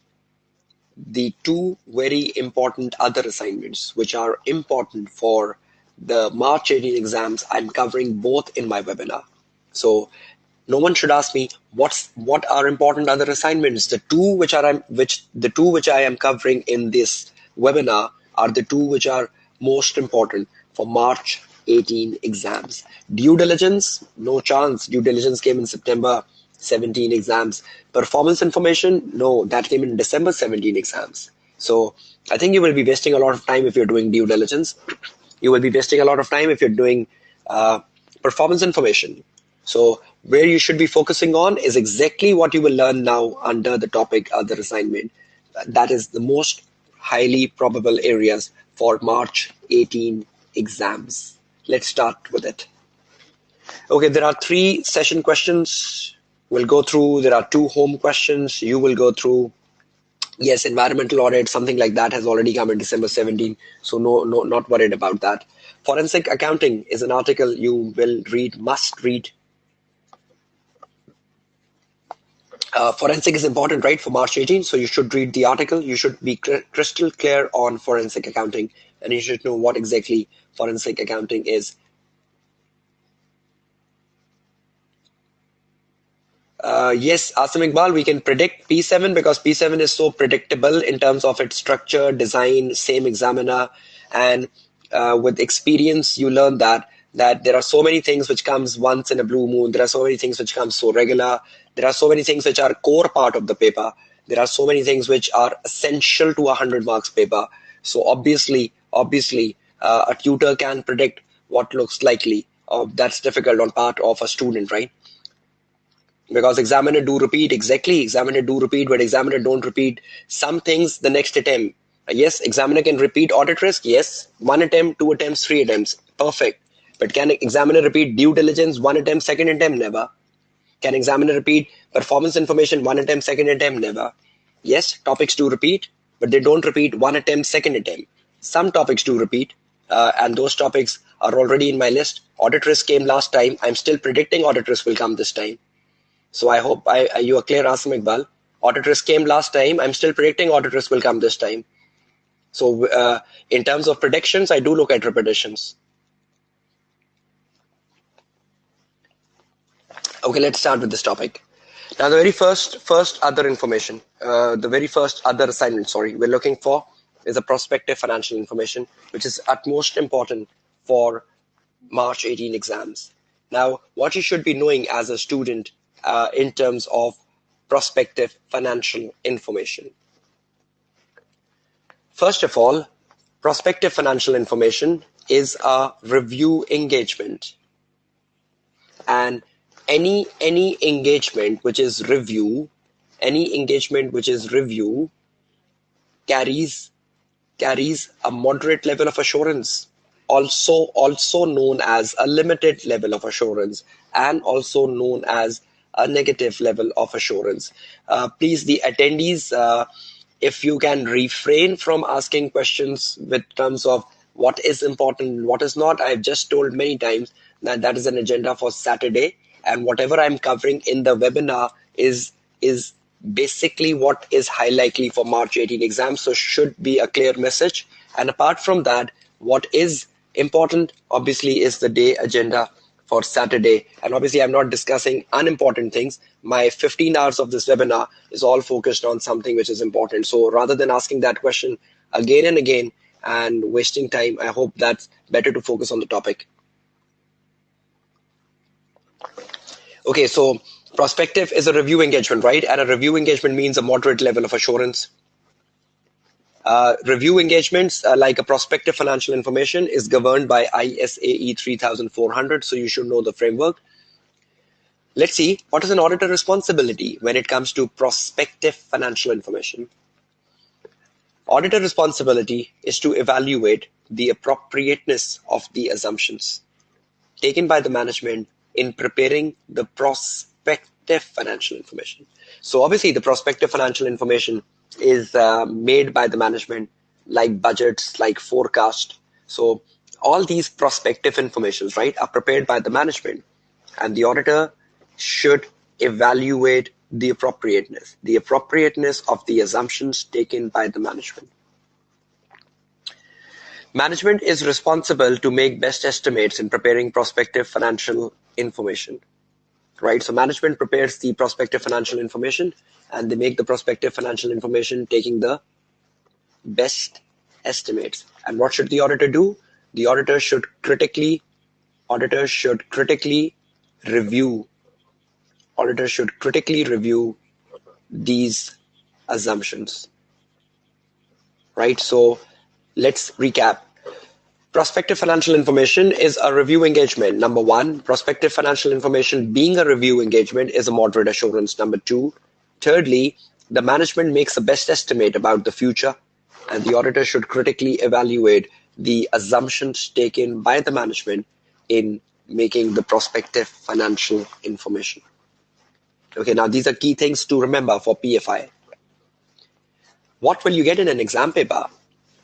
the two very important other assignments which are important for the March 18 exams, I'm covering both in my webinar. So no one should ask me what are important other assignments. The two which I am covering in this webinar are the two which are most important for March 18 exams. Due diligence, no chance. Due diligence came in September 17 exams. Performance information, no, that came in December 17 exams. So I think you will be wasting a lot of time if you're doing due diligence. You will be wasting a lot of time if you're doing performance information. So where you should be focusing on is exactly what you will learn now under the topic other assignment. That is the most highly probable areas for March 18 exams. Let's start with it. Okay, there are 3 session questions we'll go through. There are 2 home questions you will go through. Yes, environmental audit, something like that has already come in December 17, so not worried about that. Forensic accounting is an article you will read, must read. Forensic is important, right, for March 18, so you should read the article. You should be crystal clear on forensic accounting, and you should know what exactly forensic accounting is. Yes, Asim Iqbal, we can predict P7 because P7 is so predictable in terms of its structure, design, same examiner, and with experience, you learn that there are so many things which comes once in a blue moon. There are so many things which come so regular. There are so many things which are core part of the paper. There are so many things which are essential to a 100 marks paper. So obviously, a tutor can predict what looks likely. That's difficult on part of a student, right? Because examiner do repeat, exactly, examiner do repeat, but examiner don't repeat some things the next attempt. Yes, examiner can repeat audit risk, yes, 1 attempt, 2 attempts, 3 attempts, perfect. But can examiner repeat due diligence, 1 attempt, 2nd attempt? Never. Can examiner repeat performance information, 1 attempt, 2nd attempt? Never. Yes, topics do repeat, but they don't repeat 1 attempt, 2nd attempt. Some topics do repeat, and those topics are already in my list. Audit risk came last time, I'm still predicting audit risk will come this time. So I hope you are clear, Asim Iqbal. Audit risk came last time. I'm still predicting audit risk will come this time. So in terms of predictions, I do look at repetitions. Okay, let's start with this topic. Now, the very first other information, the very first other assignment, we're looking for is a prospective financial information, which is utmost important for March 18 exams. Now, what you should be knowing as a student in terms of prospective financial information. First of all, prospective financial information is a review engagement. And any engagement which is review, carries a moderate level of assurance, also known as a limited level of assurance, and also known as a negative level of assurance. Please, the attendees, if you can refrain from asking questions with terms of what is important, what is not. I've just told many times that is an agenda for Saturday, and whatever I'm covering in the webinar is basically what is high likely for March 18 exams, so should be a clear message. And apart from that, what is important obviously is the day agenda for Saturday, and obviously I'm not discussing unimportant things. My 15 hours of this webinar is all focused on something which is important. So rather than asking that question again and again and wasting time, I hope that's better to focus on the topic. Okay, so prospective is a review engagement, right? And a review engagement means a moderate level of assurance. Review engagements, like a prospective financial information, is governed by ISAE 3400, so you should know the framework. Let's see, what is an auditor responsibility when it comes to prospective financial information? Auditor responsibility is to evaluate the appropriateness of the assumptions taken by the management in preparing the prospective financial information. So obviously the prospective financial information is made by the management, like budgets, like forecast. So all these prospective informations, right, are prepared by the management, and the auditor should evaluate the appropriateness of the assumptions taken by the management. Management is responsible to make best estimates in preparing prospective financial information, right? So management prepares the prospective financial information, and they make the prospective financial information taking the best estimates. And what should the auditor do? The auditor should critically review these assumptions, right? So let's recap. Prospective financial information is a review engagement. Number one, prospective financial information being a review engagement is a moderate assurance. Number two, thirdly, the management makes a best estimate about the future, and the auditor should critically evaluate the assumptions taken by the management in making the prospective financial information. Okay, now these are key things to remember for PFI. What will you get in an exam paper?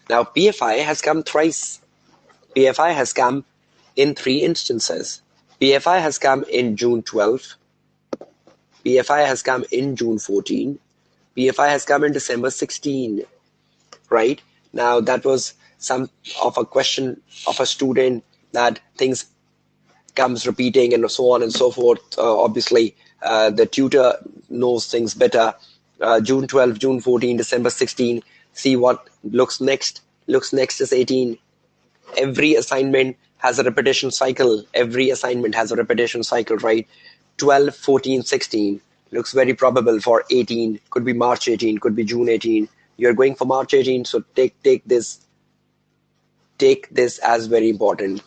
Now, PFI has come thrice. PFI has come in 3 instances. PFI has come in June 12. PFI has come in June 14. PFI has come in December 16. Right? Now, that was some of a question of a student that things comes repeating and so on and so forth. Obviously, the tutor knows things better. June 12, June 14, December 16. See what looks next. Looks next is 18. Every assignment has a repetition cycle. Right? 12, 14, 16 looks very probable for 18. Could be March 18, could be June 18. You're going for March 18, so take this as very important.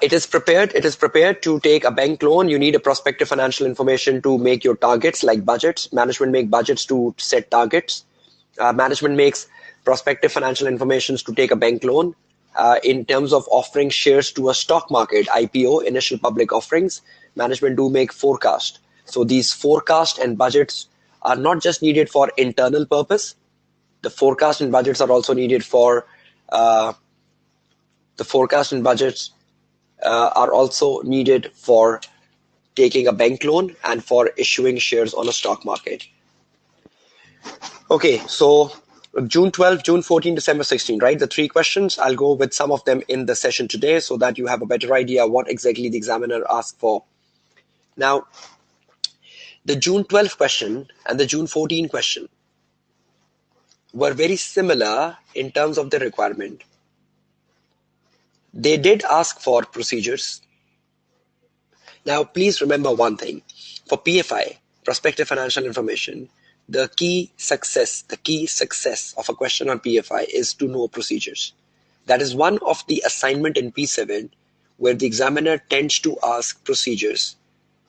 It is prepared to take a bank loan. You need a prospective financial information to make your targets, like budgets. Management make budgets to set targets. Management makes prospective financial information to take a bank loan. In terms of offering shares to a stock market, IPO, initial public offerings, management do make forecast. So these forecast and budgets are not just needed for internal purpose. The forecast and budgets are also needed for taking a bank loan and for issuing shares on a stock market. Okay, so June 12, June 14, December 16, right? The 3 questions, I'll go with some of them in the session today so that you have a better idea what exactly the examiner asked for. Now, the June 12 question and the June 14 question were very similar in terms of the requirement. They did ask for procedures. Now, please remember one thing. For PFI, prospective financial information, the key success of a question on PFI is to know procedures. That is one of the assignment in P7 where the examiner tends to ask procedures.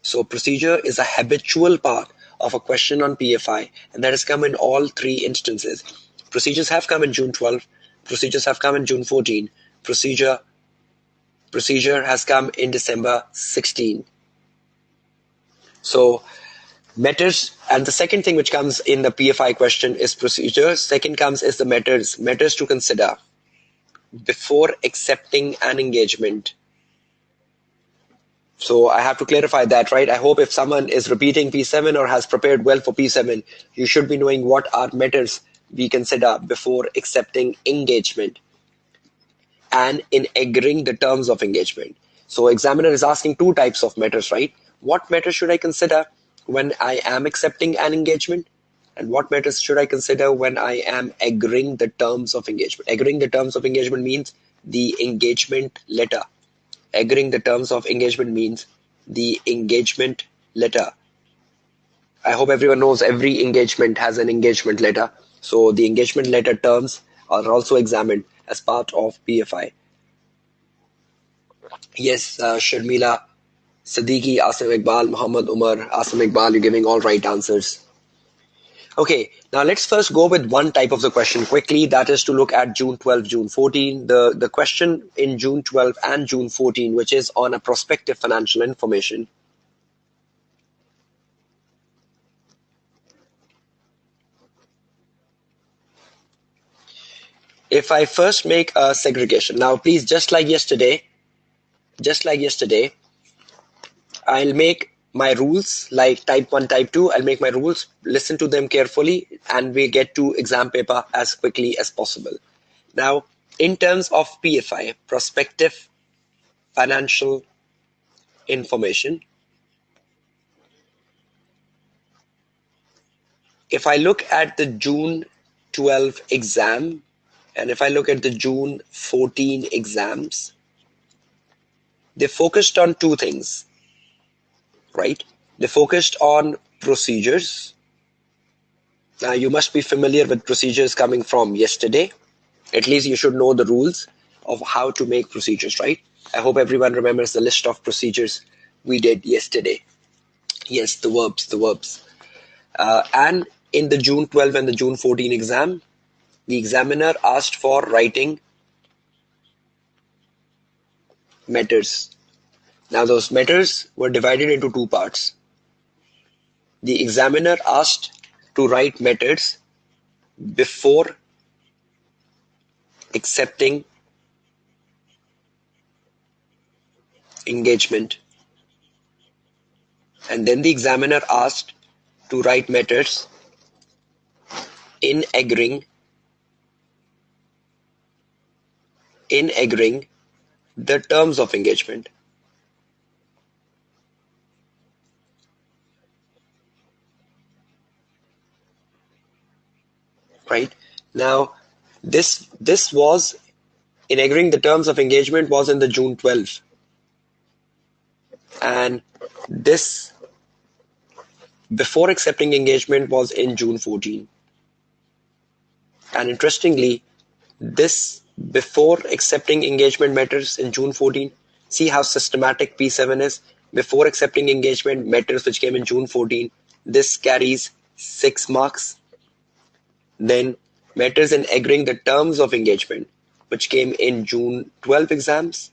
So procedure is a habitual part of a question on PFI, and that has come in all 3 instances. Procedures have come in June 12, procedures have come in June 14, procedure has come in December 16. So matters, and the second thing which comes in the PFI question is procedures. Second comes is the matters to consider before accepting an engagement. So I have to clarify that, right? I hope if someone is repeating P7 or has prepared well for P7, you should be knowing what are matters we consider before accepting engagement and in agreeing the terms of engagement. So examiner is asking 2 types of matters, right? What matters should I consider when I am accepting an engagement? And what matters should I consider when I am agreeing the terms of engagement? Agreeing the terms of engagement means the engagement letter. Agreeing the terms of engagement means the engagement letter. I hope everyone knows every engagement has an engagement letter. So the engagement letter terms are also examined as part of PFI. Yes, Sharmila, Siddiqui, Asim Iqbal, Muhammad Umar, Asim Iqbal, you're giving all right answers. Okay, now let's first go with one type of the question quickly. That is to look at June 12, June 14. The question in June 12 and June 14, which is on a prospective financial information. if I first make a segregation, now please, just like yesterday, I'll make my rules like type 1, type 2. I'll make my rules, listen to them carefully, and we get to exam paper as quickly as possible. Now, in terms of PFI, prospective financial information, if I look at the June 12 exam and if I look at the June 14 exams, they focused on two things, right? They focused on procedures. Now, you must be familiar with procedures coming from yesterday. At least you should know the rules of how to make procedures, right? I hope everyone remembers the list of procedures we did yesterday. Yes, the verbs. And in the June 12 and the June 14 exam, the examiner asked for writing matters. Now, those matters were divided into two parts. The examiner asked to write matters before accepting engagement. And then the examiner asked to write matters in agreeing the terms of engagement. Right? Now, this was in agreeing the terms of engagement was in the June 12th. And this before accepting engagement was in June 14. And interestingly, this before accepting engagement matters in June 14. See how systematic P7 is. Before accepting engagement matters, which came in June 14. This carries 6 marks. Then matters in agreeing the terms of engagement, which came in June 12 exams.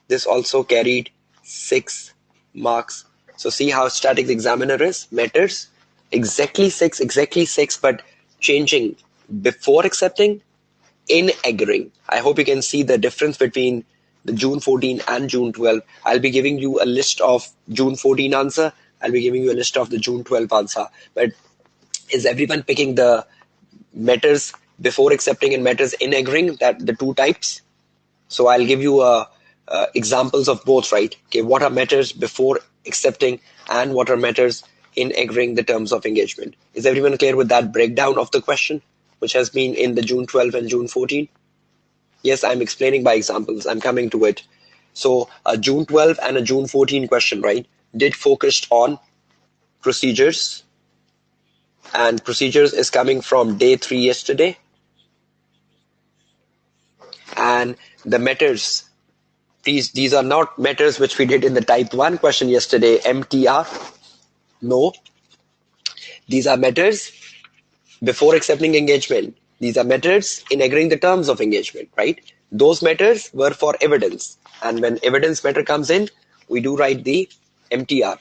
This also carried 6 marks. So see how static the examiner is. Matters exactly 6, but changing before accepting, in agreeing. I hope you can see the difference between the June 14 and June 12. I'll be giving you a list of June 14 answer. I'll be giving you a list of the June 12 answer. But is everyone picking the matters before accepting and matters in agreeing, that the two types? So I'll give you examples of both, right? Okay, what are matters before accepting and what are matters in agreeing the terms of engagement? Is everyone clear with that breakdown of the question, which has been in the June 12 and June 14? Yes, I'm explaining by examples. I'm coming to it. So a June 12 and a June 14 question, right, did focused on procedures, and procedures is coming from day 3 yesterday. And the matters, these are not matters which we did in the type 1 question yesterday, MTR. No, these are matters before accepting engagement. These are matters in agreeing the terms of engagement, right? Those matters were for evidence. And when evidence matter comes in, we do write the MTR.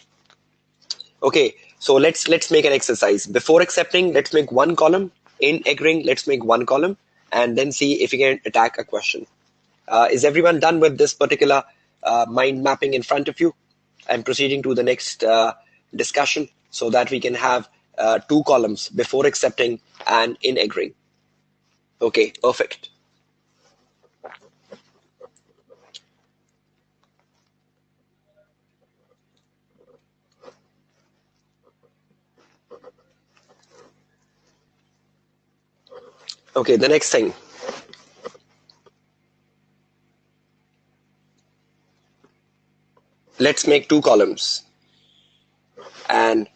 Okay, so let's make an exercise. Before accepting, let's make one column. In agreeing, let's make one column, and then see if we can attack a question. Is everyone done with this particular mind mapping in front of you? I'm proceeding to the next discussion so that we can have two columns, before accepting and in agreeing. Okay, perfect. Okay, the next thing. Let's make two columns. And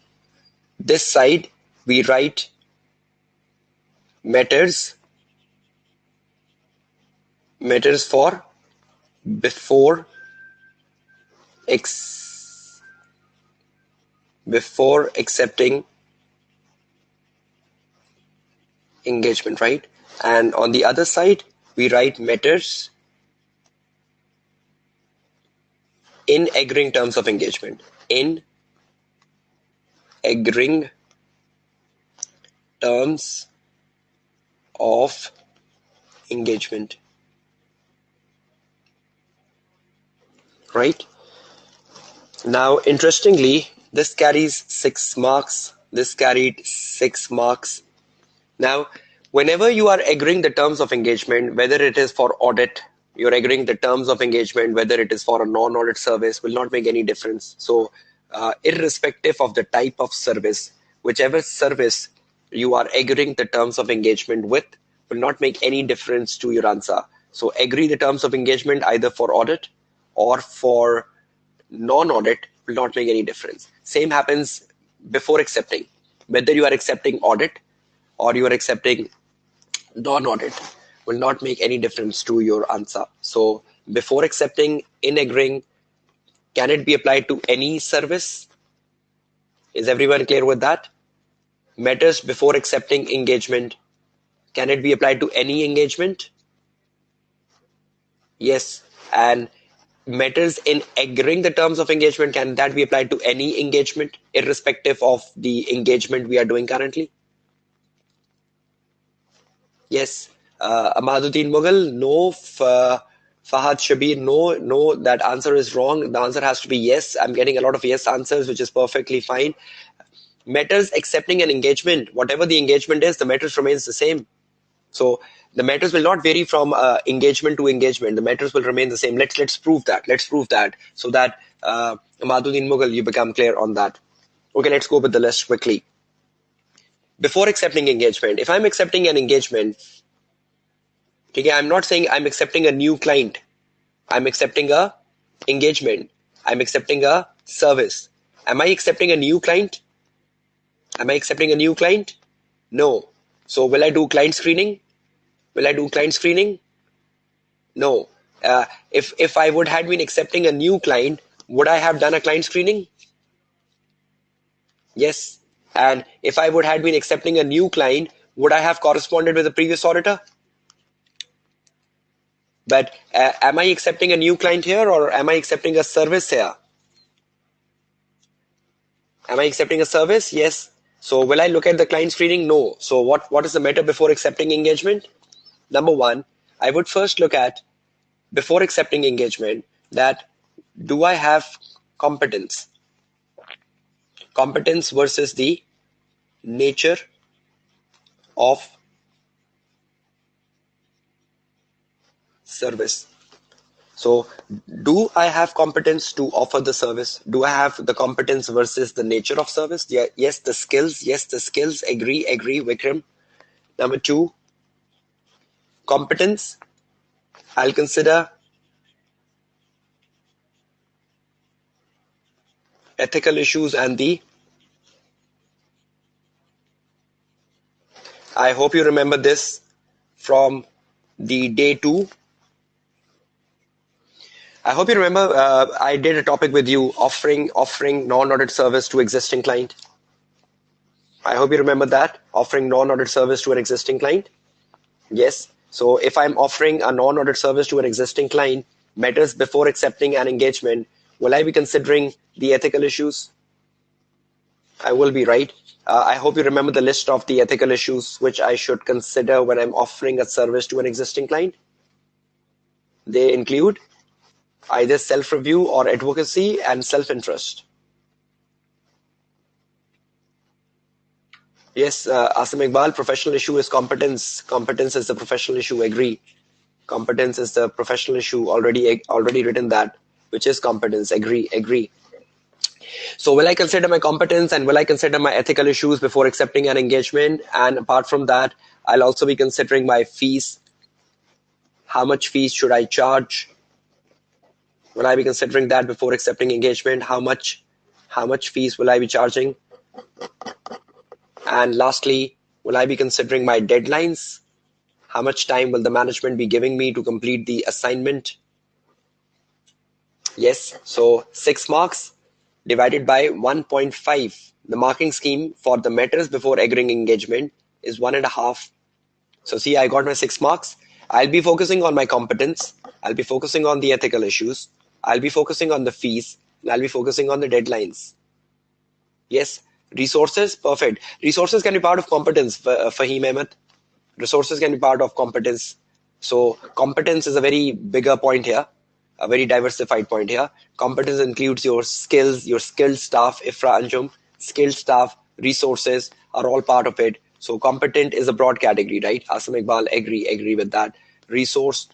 this side, we write matters for before accepting engagement, right? And on the other side, we write matters in agreeing terms of engagement. In agreeing terms of engagement. Right? Now, interestingly, this carries 6 marks. This carried 6 marks. Now, whenever you are agreeing the terms of engagement, whether it is for audit, you're agreeing the terms of engagement, whether it is for a non-audit service, will not make any difference. So, irrespective of the type of service, whichever service you are agreeing the terms of engagement with, will not make any difference to your answer. So, agree the terms of engagement either for audit or for non-audit will not make any difference. Same happens before accepting. Whether you are accepting audit or you are accepting non-audit will not make any difference to your answer. So before accepting, in agreeing, can it be applied to any service? Is everyone clear with that? Matters before accepting engagement. Can it be applied to any engagement? Yes. And matters in agreeing the terms of engagement, can that be applied to any engagement, irrespective of the engagement we are doing currently? Yes. Amaduddin Mughal, no. Fahad Shabir, no. No, that answer is wrong. The answer has to be yes. I'm getting a lot of yes answers, which is perfectly fine. Matters accepting an engagement, whatever the engagement is, the matters remains the same. So the matters will not vary from engagement to engagement. The matters will remain the same. Let's prove that. Let's prove that so that Amaduddin Mughal, you become clear on that. Okay, let's go with the list quickly. Before accepting engagement, if I'm accepting an engagement, okay, I'm not saying I'm accepting a new client. I'm accepting a engagement. I'm accepting a service. Am I accepting a new client? Am I accepting a new client? No. So will I do client screening? Will I do client screening? No. If I would have been accepting a new client, would I have done a client screening? Yes. And if I would have been accepting a new client, would I have corresponded with the previous auditor? But am I accepting a new client here, or am I accepting a service here? Am I accepting a service? Yes. So will I look at the client screening? No. So what is the matter before accepting engagement? Number one, I would first look at, before accepting engagement, that do I have competence? Competence versus the nature of service. So do I have competence to offer the service? Do I have the competence versus the nature of service? Yeah, yes, the skills. Yes, the skills. Agree, Vikram. Number two, competence. I'll consider ethical issues and the, I hope you remember this from the day 2. I hope you remember I did a topic with you, offering non-audit service to existing client. I hope you remember that, offering non-audit service to an existing client. Yes. So if I'm offering a non-audit service to an existing client, matters before accepting an engagement, will I be considering the ethical issues? I will be, right? I hope you remember the list of the ethical issues which I should consider when I'm offering a service to an existing client. They include either self-review or advocacy and self-interest. Yes, Asim Iqbal, professional issue is competence. Competence is the professional issue, agree. Competence is the professional issue, already written that, which is competence, agree. So will I consider my competence and will I consider my ethical issues before accepting an engagement? And apart from that, I'll also be considering my fees. How much fees should I charge? Will I be considering that before accepting engagement? How much fees will I be charging? And lastly, will I be considering my deadlines? How much time will the management be giving me to complete the assignment? Yes, so 6 marks divided by 1.5. The marking scheme for the matters before agreeing engagement is 1.5. So see, I got my 6 marks. I'll be focusing on my competence. I'll be focusing on the ethical issues. I'll be focusing on the fees. And I'll be focusing on the deadlines. Yes, resources, perfect. Resources can be part of competence, Fahim Ahmed. Resources can be part of competence. So competence is a very bigger point here, a very diversified point here. Competence includes your skills, your skilled staff, Ifra Anjum, skilled staff, resources are all part of it. So competent is a broad category, right? Asim Iqbal, agree with that. Resource.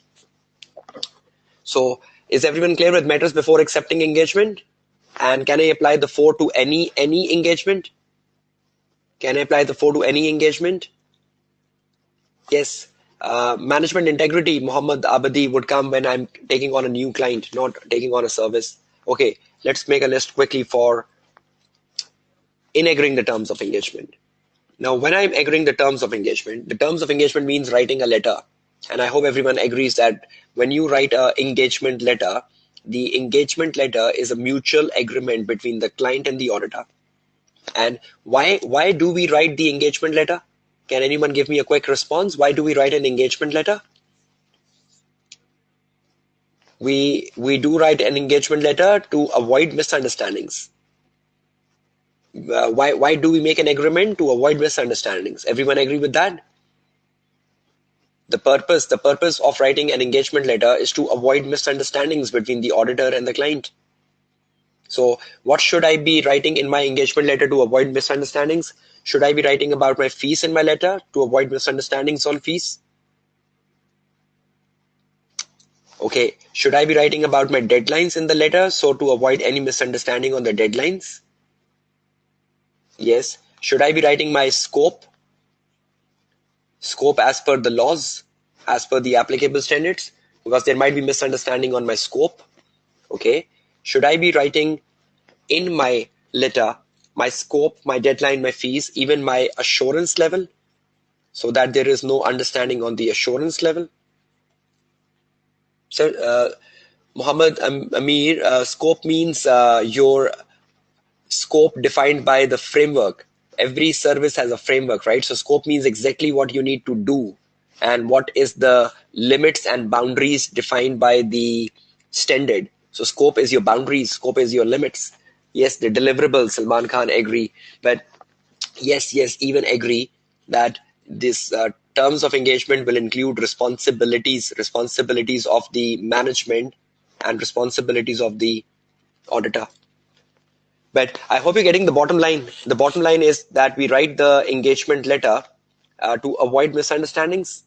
So is everyone clear with matters before accepting engagement? And can I apply the 4 to any engagement? Can I apply the 4 to any engagement? Yes. Management integrity, Muhammad Abadi, would come when I'm taking on a new client, not taking on a service. Okay, let's make a list quickly for in agreeing the terms of engagement. Now, when I'm agreeing the terms of engagement means writing a letter. And I hope everyone agrees that when you write a engagement letter, the engagement letter is a mutual agreement between the client and the auditor. And why do we write the engagement letter? Can anyone give me a quick response? Why do we write an engagement letter? We do write an engagement letter to avoid misunderstandings. Why do we make an agreement? To avoid misunderstandings. Everyone agree with that? The purpose of writing an engagement letter is to avoid misunderstandings between the auditor and the client. So what should I be writing in my engagement letter to avoid misunderstandings? Should I be writing about my fees in my letter to avoid misunderstandings on fees? Okay, should I be writing about my deadlines in the letter so to avoid any misunderstanding on the deadlines? Yes. Should I be writing my scope? Scope as per the laws, as per the applicable standards, because there might be misunderstanding on my scope. Okay. Should I be writing in my letter my scope, my deadline, my fees, even my assurance level, so that there is no understanding on the assurance level? So, Muhammad Amir, scope means your scope defined by the framework. Every service has a framework, right? So scope means exactly what you need to do and what is the limits and boundaries defined by the standard. So scope is your boundaries, scope is your limits. Yes, the deliverables, Salman Khan, agree. But yes, even agree that this terms of engagement will include responsibilities of the management and responsibilities of the auditor. But I hope you're getting the bottom line. The bottom line is that we write the engagement letter to avoid misunderstandings.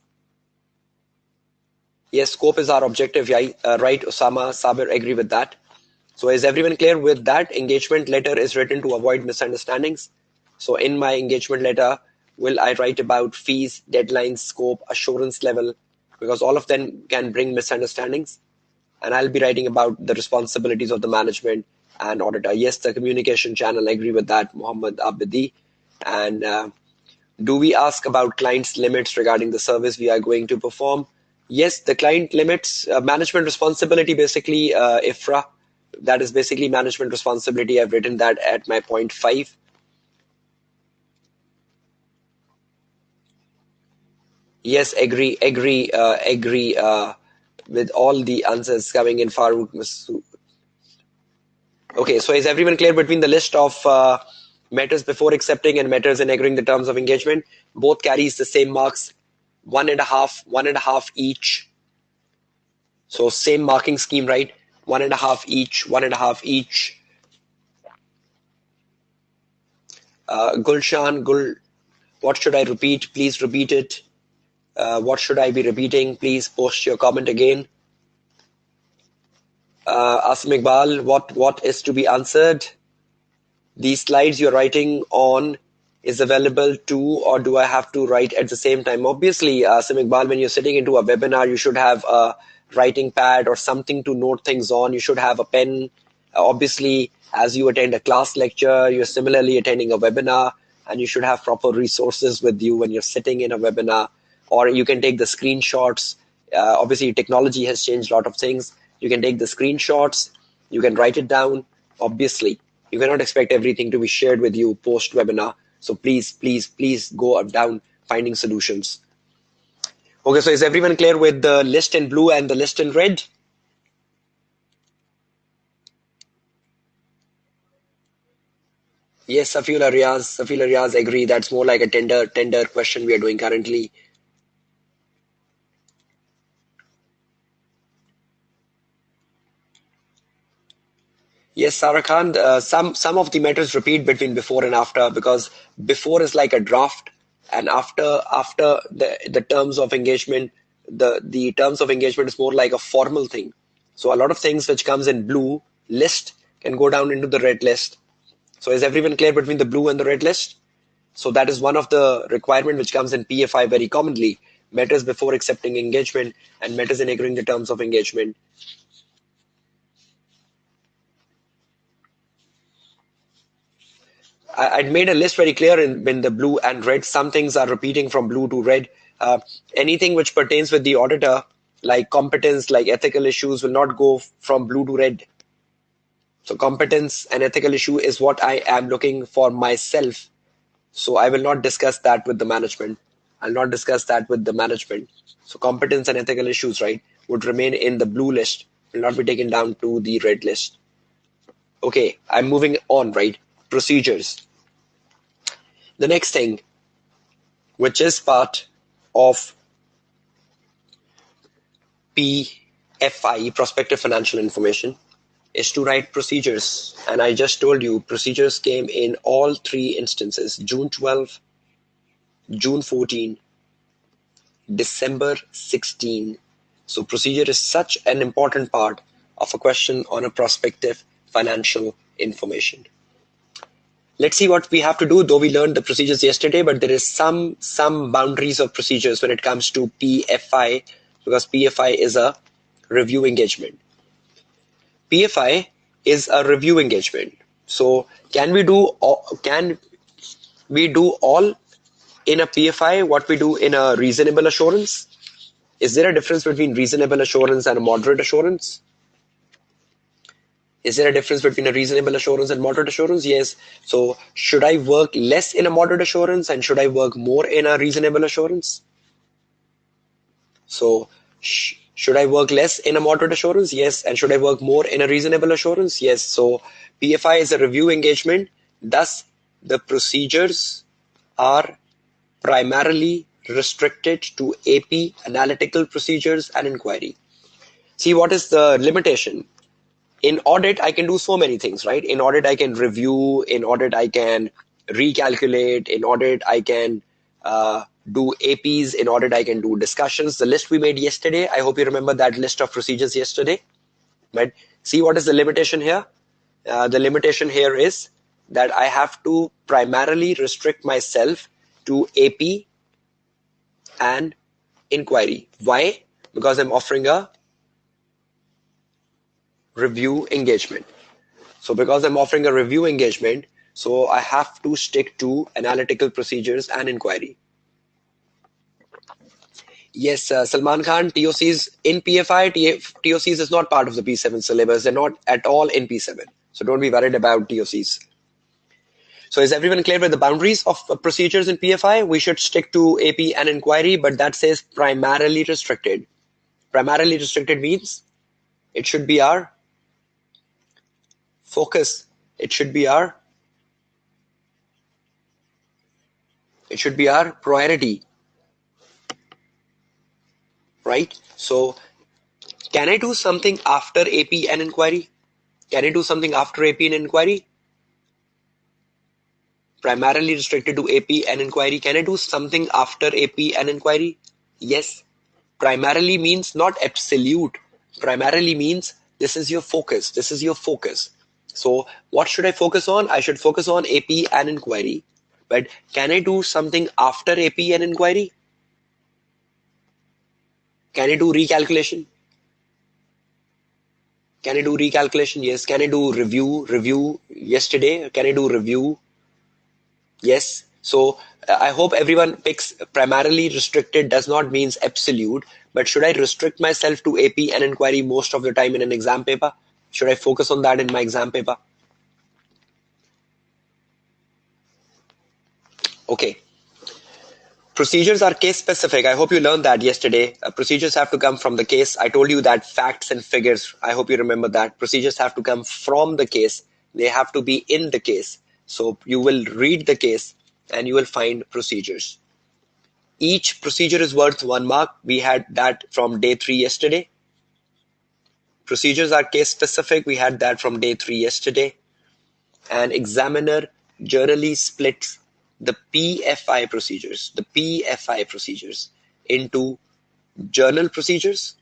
Yes, scope is our objective, yeah, right? Osama, Sabir, agree with that. So is everyone clear with that? Engagement letter is written to avoid misunderstandings. So in my engagement letter, will I write about fees, deadlines, scope, assurance level? Because all of them can bring misunderstandings. And I'll be writing about the responsibilities of the management and auditor. Yes, the communication channel, I agree with that, Muhammad Abdi. And do we ask about clients' limits regarding the service we are going to perform? Yes, the client limits, management responsibility, basically, IFRA, that is basically management responsibility. I've written that at my point 5. Yes, agree with all the answers coming in, Farooq. Okay, so is everyone clear between the list of matters before accepting and matters in agreeing the terms of engagement? Both carries the same marks, 1.5 each. So same marking scheme, right? 1.5 each, 1.5 each. Gulshan, what should I repeat? Please repeat it. What should I be repeating? Please post your comment again. Asim Iqbal, what is to be answered? The slides you're writing on is available too, or do I have to write at the same time? Obviously, Asim Iqbal, when you're sitting into a webinar, you should have a writing pad or something to note things on. You should have a pen. Obviously, as you attend a class lecture, you're similarly attending a webinar, and you should have proper resources with you when you're sitting in a webinar, or you can take the screenshots. Obviously, technology has changed a lot of things. You can take the screenshots, you can write it down. Obviously, you cannot expect everything to be shared with you post webinar. So please go down finding solutions. Okay, so is everyone clear with the list in blue and the list in red? Yes, Safila Riaz agree. That's more like a tender question we are doing currently. Yes, Sarah Khan, some of the matters repeat between before and after, because before is like a draft, and after the terms of engagement, the terms of engagement is more like a formal thing. So a lot of things which comes in blue list can go down into the red list. So is everyone clear between the blue and the red list? So that is one of the requirement which comes in PFI very commonly. Matters before accepting engagement and matters in agreeing the terms of engagement. I'd made a list very clear in the blue and red. Some things are repeating from blue to red. Anything which pertains with the auditor, like competence, like ethical issues, will not go from blue to red. So competence and ethical issue is what I am looking for myself. So I will not discuss that with the management. I'll not discuss that with the management. So competence and ethical issues, right, would remain in the blue list, will not be taken down to the red list. Okay, I'm moving on, right? Procedures. The next thing, which is part of PFI, prospective financial information, is to write procedures. And I just told you procedures came in all three instances: June 12, June 14, December 16. So procedure is such an important part of a question on a prospective financial information. Let's see what we have to do, though we learned the procedures yesterday, but there is some boundaries of procedures when it comes to PFI, because PFI is a review engagement. PFI is a review engagement. So can we do all in a PFI what we do in a reasonable assurance? Is there a difference between reasonable assurance and a moderate assurance? Is there a difference between a reasonable assurance and moderate assurance? Yes. So should I work less in a moderate assurance and should I work more in a reasonable assurance? So should I work less in a moderate assurance? Yes. And should I work more in a reasonable assurance? Yes. So PFI is a review engagement. Thus, the procedures are primarily restricted to AP, analytical procedures, and inquiry. See, what is the limitation? In audit, I can do so many things, right? In audit, I can review. In audit, I can recalculate. In audit, I can do APs. In audit, I can do discussions. The list we made yesterday, I hope you remember that list of procedures yesterday. But see, what is the limitation here? The limitation here is that I have to primarily restrict myself to AP and inquiry. Why? Because I'm offering a review engagement. So because I'm offering a review engagement, so I have to stick to analytical procedures and inquiry. Yes, Salman Khan, TOCs in PFI, TOCs is not part of the P7 syllabus. They're not at all in P7. So don't be worried about TOCs. So is everyone clear with the boundaries of procedures in PFI? We should stick to AP and inquiry, but that says primarily restricted. Primarily restricted means it should be our focus. It should be our priority, right? So can I do something after AP and inquiry? Can I do something after AP and inquiry? Primarily restricted to AP and inquiry. Can I do something after AP and inquiry? Yes. Primarily means not absolute. Primarily means this is your focus. This is your focus. So what should I focus on? I should focus on AP and inquiry. But can I do something after AP and inquiry? Can I do recalculation? Can I do recalculation? Yes. Can I do review yesterday? Can I do review? Yes. So I hope everyone picks primarily restricted does not means absolute, but should I restrict myself to AP and inquiry most of the time in an exam paper? Should I focus on that in my exam paper? Okay. Procedures are case specific. I hope you learned that yesterday. Procedures have to come from the case. I told you that facts and figures. I hope you remember that. Procedures have to come from the case. They have to be in the case. So you will read the case and you will find procedures. Each procedure is worth 1 mark. We had that from day 3 yesterday. Procedures are case specific. We had that from day 3 yesterday. An examiner generally splits the PFI procedures, into journal procedures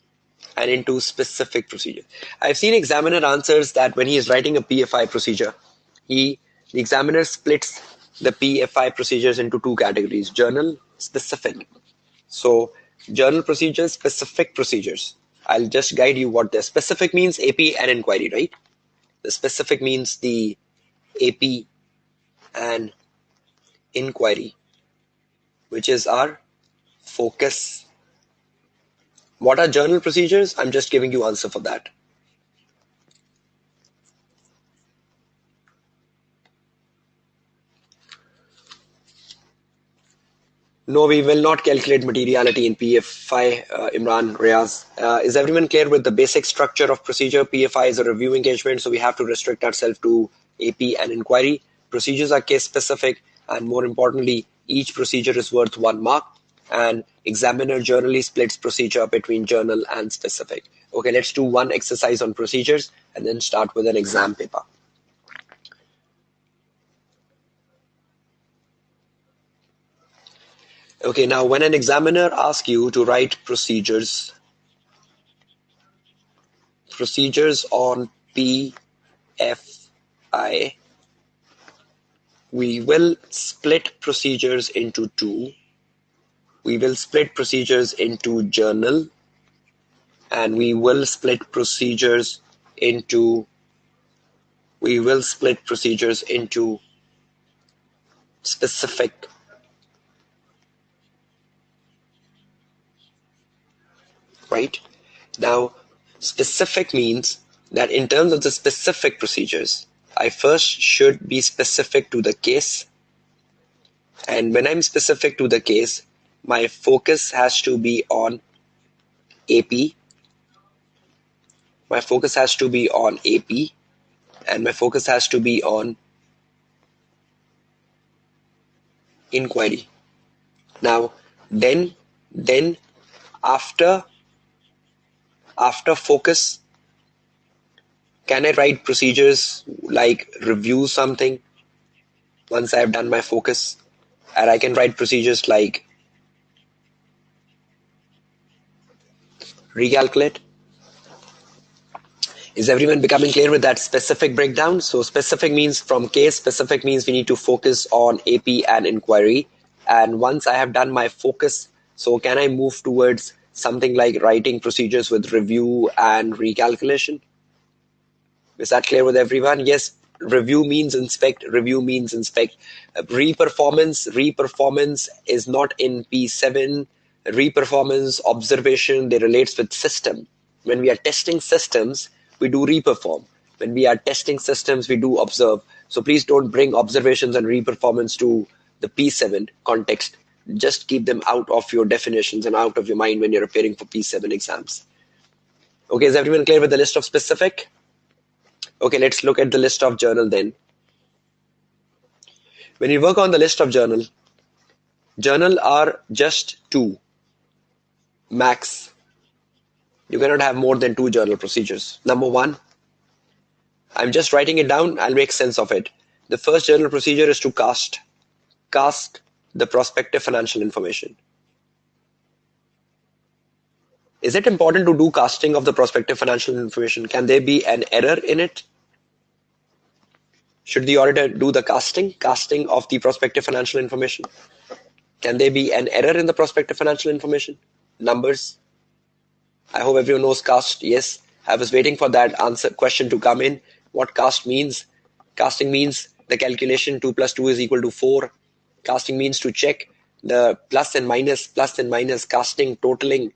and into specific procedures. I've seen examiner answers that when he is writing a PFI procedure, the examiner splits the PFI procedures into 2 categories, journal, specific. So journal procedures, specific procedures. I'll just guide you what the specific means, AP and inquiry, right? The specific means the AP and inquiry, which is our focus. What are journal procedures? I'm just giving you answer for that. No, we will not calculate materiality in PFI, Imran, Riaz. Is everyone clear with the basic structure of procedure? PFI is a review engagement, so we have to restrict ourselves to AP and inquiry. Procedures are case specific, and more importantly, each procedure is worth 1 mark, and examiner generally splits procedure between journal and specific. Okay, let's do one exercise on procedures and then start with an exam paper. Okay, now when an examiner asks you to write procedures on PFI, we will split procedures into 2. We will split procedures into journal, and we will split procedures into specific. Right? Now, specific means that in terms of the specific procedures, I first should be specific to the case. And when I'm specific to the case, my focus has to be on AP. My focus has to be on AP. And my focus has to be on inquiry. Now, then after focus, can I write procedures like review something once I have done my focus? And I can write procedures like recalculate. Is everyone becoming clear with that specific breakdown? So specific means from case, specific means we need to focus on AP and inquiry. And once I have done my focus, so can I move towards something like writing procedures with review and recalculation? Is that clear with everyone? Yes, review means inspect. Reperformance is not in P7. Reperformance, observation, they relates with system. When we are testing systems, we do reperform. When we are testing systems, we do observe. So please don't bring observations and reperformance to the P7 context. Just keep them out of your definitions and out of your mind when you're preparing for P7 exams. Okay, is everyone clear with the list of specific? Okay, let's look at the list of journal then. When you work on the list of journal are just 2 max. You cannot have more than 2 journal procedures. Number 1, I'm just writing it down, I'll make sense of it. The first journal procedure is to cast the prospective financial information. Is it important to do casting of the prospective financial information? Can there be an error in it? Should the auditor do the casting of the prospective financial information? Can there be an error in the prospective financial information? Numbers. I hope everyone knows cast. Yes, I was waiting for that question to come in. What cast means? Casting means the calculation 2 plus 2 is equal to 4. Casting means to check the plus and minus, casting, totaling.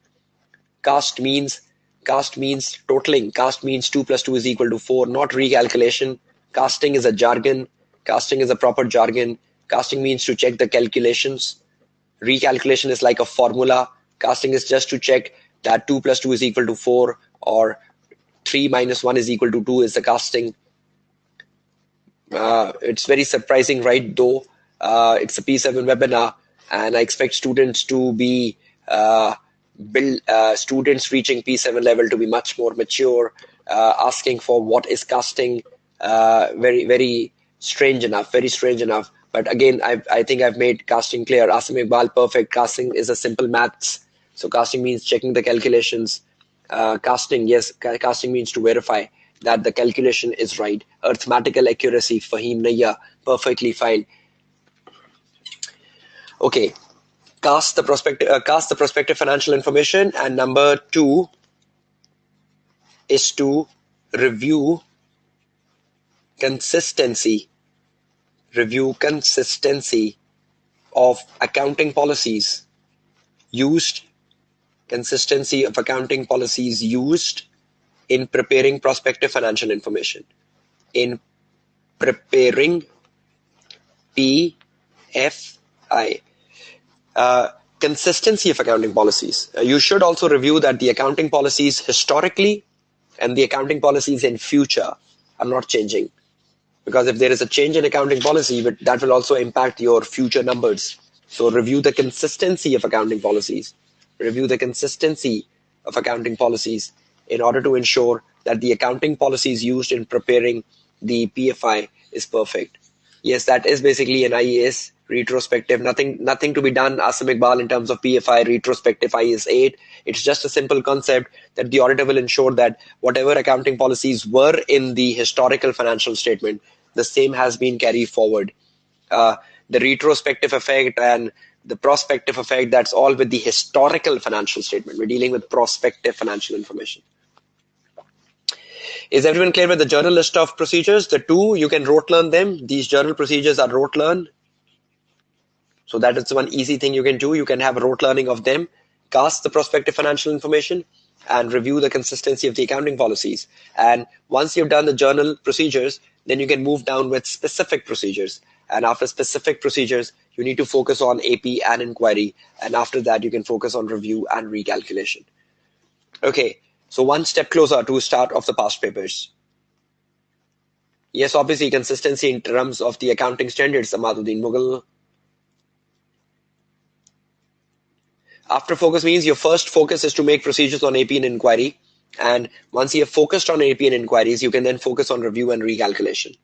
Cast means totaling. Cast means 2 plus 2 is equal to 4, not recalculation. Casting is a jargon. Casting is a proper jargon. Casting means to check the calculations. Recalculation is like a formula. Casting is just to check that 2 plus 2 is equal to 4 or 3 minus 1 is equal to 2 is the casting. It's very surprising, right? Though it's a P7 webinar and I expect students to be students reaching P7 level to be much more mature asking for what is casting. Very strange enough, but again, I think I've made casting clear. Asim Iqbal, perfect. Casting is a simple maths, so casting means checking the calculations. Casting, yes, casting means to verify that the calculation is right. Arithmetical accuracy, Fahim Nayya, perfectly fine. Okay, cast the prospective financial information, and number 2 is to review consistency of accounting policies used in preparing prospective financial information. In preparing PFI. Consistency of accounting policies. You should also review that the accounting policies historically and the accounting policies in future are not changing. Because if there is a change in accounting policy, that will also impact your future numbers. So review the consistency of accounting policies. Review the consistency of accounting policies in order to ensure that the accounting policies used in preparing the PFI is perfect. Yes, that is basically an IAS retrospective. Nothing to be done, Asim Iqbal, in terms of PFI retrospective IAS 8. It's just a simple concept that the auditor will ensure that whatever accounting policies were in the historical financial statement, the same has been carried forward. The retrospective effect and the prospective effect, that's all with the historical financial statement. We're dealing with prospective financial information. Is everyone clear with the journal list of procedures? The 2, you can rote learn them. These journal procedures are rote learn. So that is one easy thing you can do. You can have rote learning of them, cast the prospective financial information, and review the consistency of the accounting policies. And once you've done the journal procedures, then you can move down with specific procedures. And after specific procedures, you need to focus on AP and inquiry. And after that, you can focus on review and recalculation. Okay, so one step closer to start of the past papers. Yes, obviously consistency in terms of the accounting standards, Amaduddin Mughal. After focus means your first focus is to make procedures on AP and inquiry. And once you have focused on AP and inquiries, you can then focus on review and recalculation.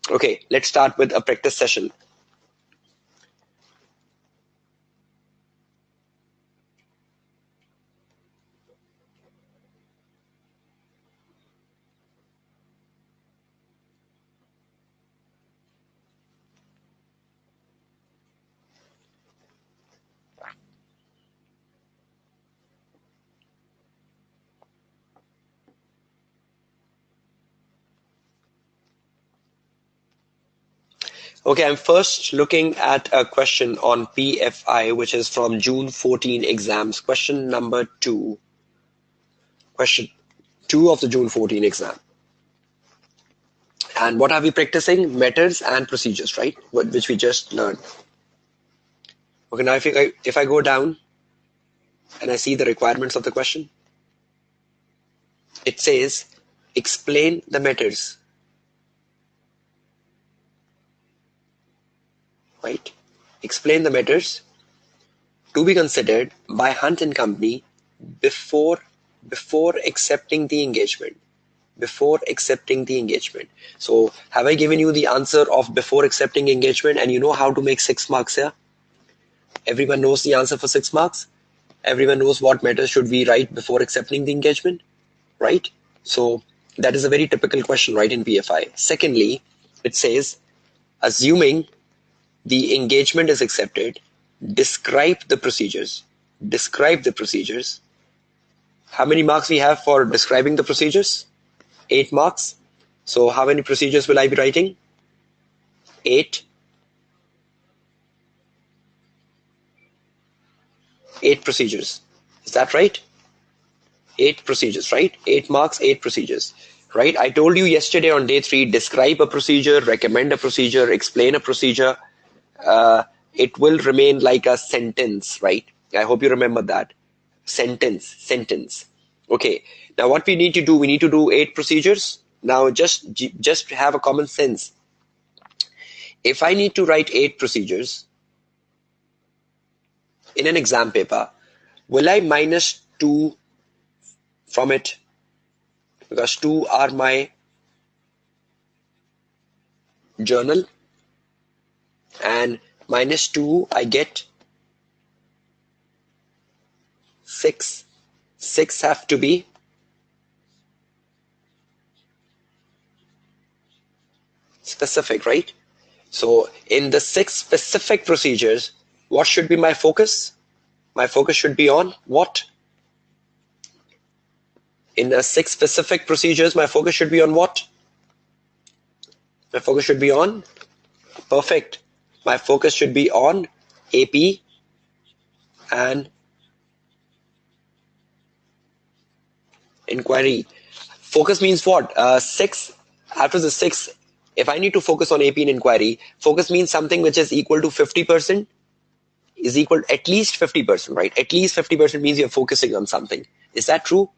Okay, let's start with a practice session. Okay, I'm first looking at a question on PFI, which is from June 14 exams. Question number 2. Question 2 of the June 14 exam. And what are we practicing? Methods and procedures, right? Which we just learned. Okay, now if I go down and I see the requirements of the question, it says, explain the methods. Right? Explain the matters to be considered by Hunt and Company before accepting the engagement. Before accepting the engagement. So have I given you the answer of before accepting engagement, and you know how to make 6 marks here? Everyone knows the answer for 6 marks? Everyone knows what matters should we write before accepting the engagement? Right? So that is a very typical question, right, in PFI. Secondly, it says, assuming the engagement is accepted, describe the procedures. Describe the procedures. How many marks we have for describing the procedures? 8 marks. So how many procedures will I be writing? 8. 8 procedures. Is that right? 8 procedures, right? 8 marks, 8 procedures. Right? I told you yesterday on day 3, describe a procedure, recommend a procedure, explain a procedure. It will remain like a sentence, right? I hope you remember that. Sentence. Okay. Now what we need to do, we need to do 8 procedures. Now just have a common sense. If I need to write 8 procedures in an exam paper, will I minus 2 from it? because 2 are my journal, and minus 2 I get 6. 6 have to be specific, right? So in the 6 specific procedures, what should be my focus? My focus should be on what? In the 6 specific procedures, my focus should be on what? My focus should be on, perfect. My focus should be on AP and inquiry. Focus means what? 6, after the 6, if I need to focus on AP and inquiry, focus means something which is equal to 50%, is equal to at least 50%, right? At least 50% means you're focusing on something. Is that true?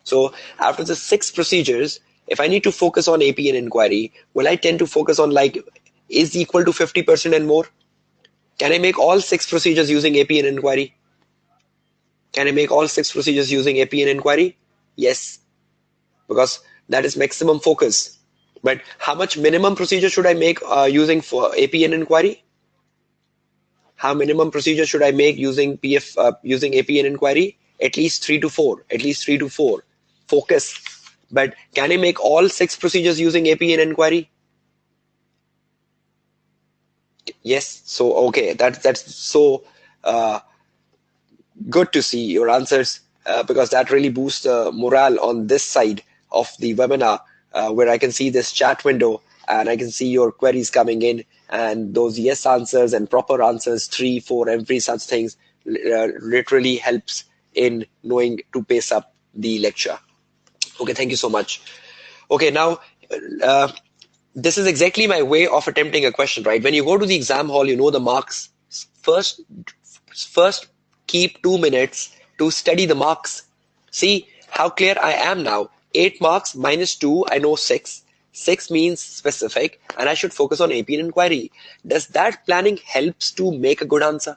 So after the 6 procedures, if I need to focus on AP and inquiry, will I tend to focus on like is equal to 50% and more? Can I make all 6 procedures using AP and inquiry? Can I make all 6 procedures using AP and inquiry? Yes, because that is maximum focus. But how much minimum procedure should I make using for AP and inquiry? How minimum procedure should I make using using AP and inquiry? At least 3 to 4. At least 3 to 4. Focus. But can I make all 6 procedures using AP and inquiry? Yes. So okay, that's so good to see your answers because that really boosts the morale on this side of the webinar where I can see this chat window and I can see your queries coming in and those yes answers and proper answers, 3, 4, every such things literally helps in knowing to pace up the lecture. Okay, thank you so much. Okay, now this is exactly my way of attempting a question, right? When you go to the exam hall, you know the marks. First keep 2 minutes to study the marks. See how clear I am now. 8 marks minus 2, I know 6. 6 means specific and I should focus on AP and inquiry. Does that planning helps to make a good answer?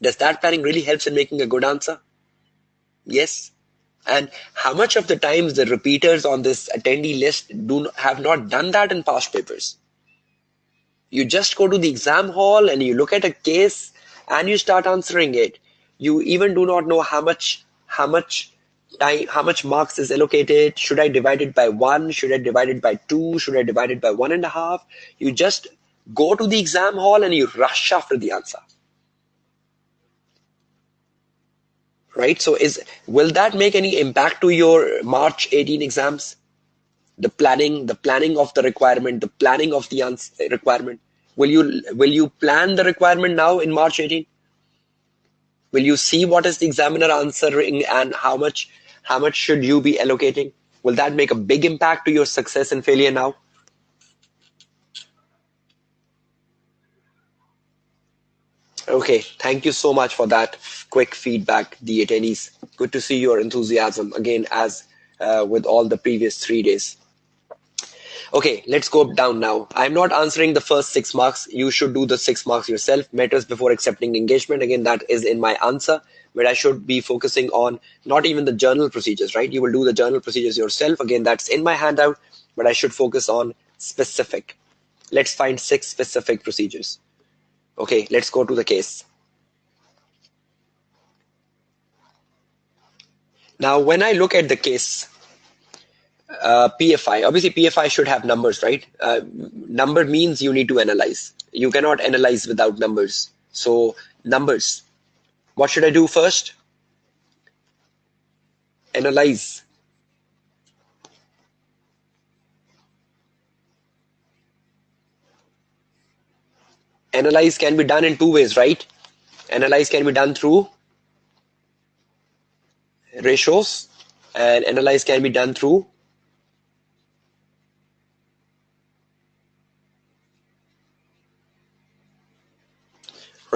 Does that planning really helps in making a good answer? Yes. And how much of the times the repeaters on this attendee list have not done that in past papers? You just go to the exam hall and you look at a case and you start answering it. You even do not know how much marks is allocated. Should I divide it by 1? Should I divide it by 2? Should I divide it by 1.5? You just go to the exam hall and you rush after the answer. Right? So will that make any impact to your March 18 exams? The planning of the requirement, the planning of the requirement. Will you plan the requirement now in March 18? Will you see what is the examiner answering and how much should you be allocating? Will that make a big impact to your success and failure now? Okay, thank you so much for that quick feedback, the attendees. Good to see your enthusiasm again as with all the previous 3 days. Okay, let's go down now. I'm not answering the first 6 marks. You should do the 6 marks yourself. Matters before accepting engagement. Again, that is in my answer, where I should be focusing on not even the journal procedures, right? You will do the journal procedures yourself. Again, that's in my handout, but I should focus on specific. Let's find 6 specific procedures. Okay, let's go to the case. Now, when I look at the case, PFI, obviously PFI should have numbers, right? Number means you need to analyze. You cannot analyze without numbers. So numbers. What should I do first? Analyze. Analyze can be done in 2 ways, right? Analyze can be done through ratios and analyze can be done through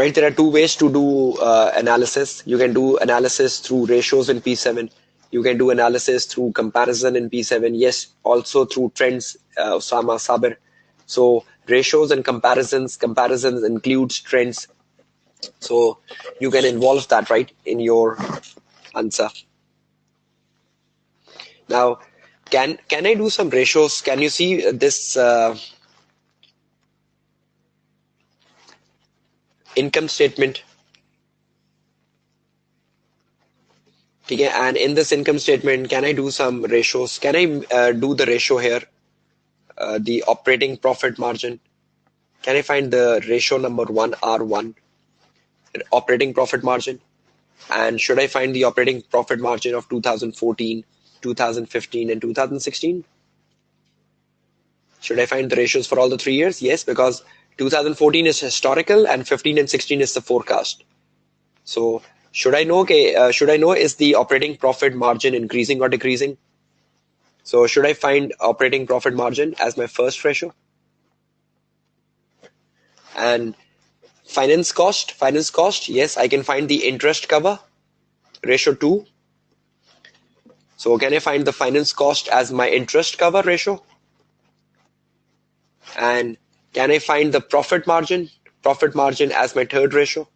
right? There are 2 ways to do analysis. You can do analysis through ratios in P7. You can do analysis through comparison in P7. Yes, also through trends, Osama Sabir. So ratios and comparisons includes trends. So you can involve that, right, in your answer. Now, can I do some ratios? Can you see this income statement? Okay, and in this income statement, can I do some ratios? Can I do the ratio here? The operating profit margin. Can I find the ratio number 1, R1, operating profit margin? And should I find the operating profit margin of 2014, 2015, and 2016? Should I find the ratios for all the 3 years? Yes, because 2014 is historical and 15 and 16 is the forecast. So should I know? Okay, should I know is the operating profit margin increasing or decreasing? So should I find operating profit margin as my first ratio? And finance cost, yes, I can find the interest cover, ratio 2. So can I find the finance cost as my interest cover ratio? And can I find the profit margin as my third ratio?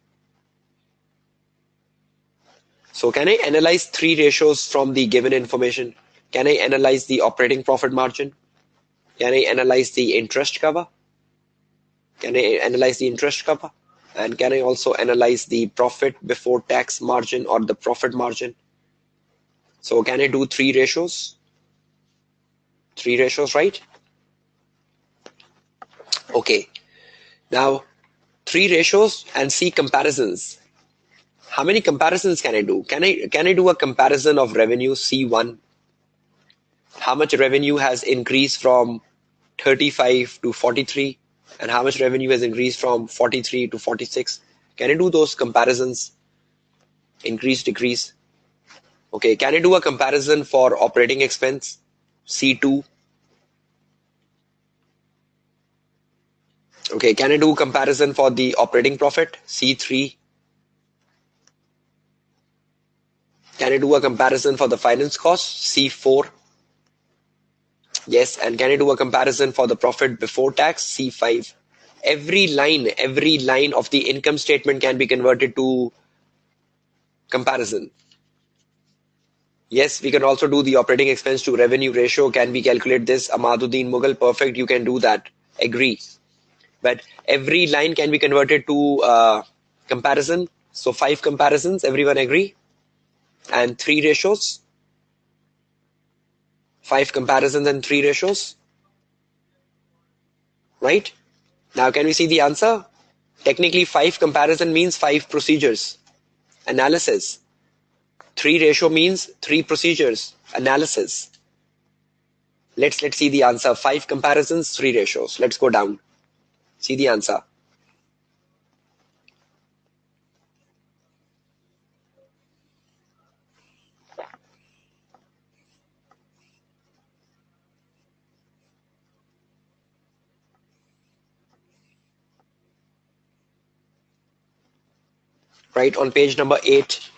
So can I analyze 3 ratios from the given information? Can I analyze the operating profit margin? Can I analyze the interest cover? Can I analyze the interest cover? And can I also analyze the profit before tax margin or the profit margin? So can I do 3 ratios? 3 ratios, right? Okay. Now, 3 ratios and see comparisons. How many comparisons can I do? Can I do a comparison of revenue C1? How much revenue has increased from 35 to 43? And how much revenue has increased from 43 to 46? Can I do those comparisons? Increase, decrease. Okay, can I do a comparison for operating expense? C2. Okay, can I do comparison for the operating profit? C3. Can I do a comparison for the finance cost? C4. Yes, and can I do a comparison for the profit before tax? C5. Every line of the income statement can be converted to comparison. Yes, we can also do the operating expense to revenue ratio. Can we calculate this? Amaduddin Mughal, perfect, you can do that. Agree. But every line can be converted to comparison. So 5 comparisons, everyone agree? And 3 ratios. 5 comparisons and 3 ratios. Right? Now can we see the answer? Technically 5 comparison means 5 procedures. Analysis. 3 ratio means 3 procedures. Analysis. Let's see the answer. 5 comparisons, 3 ratios. Let's go down. See the answer. Right, on page number 8,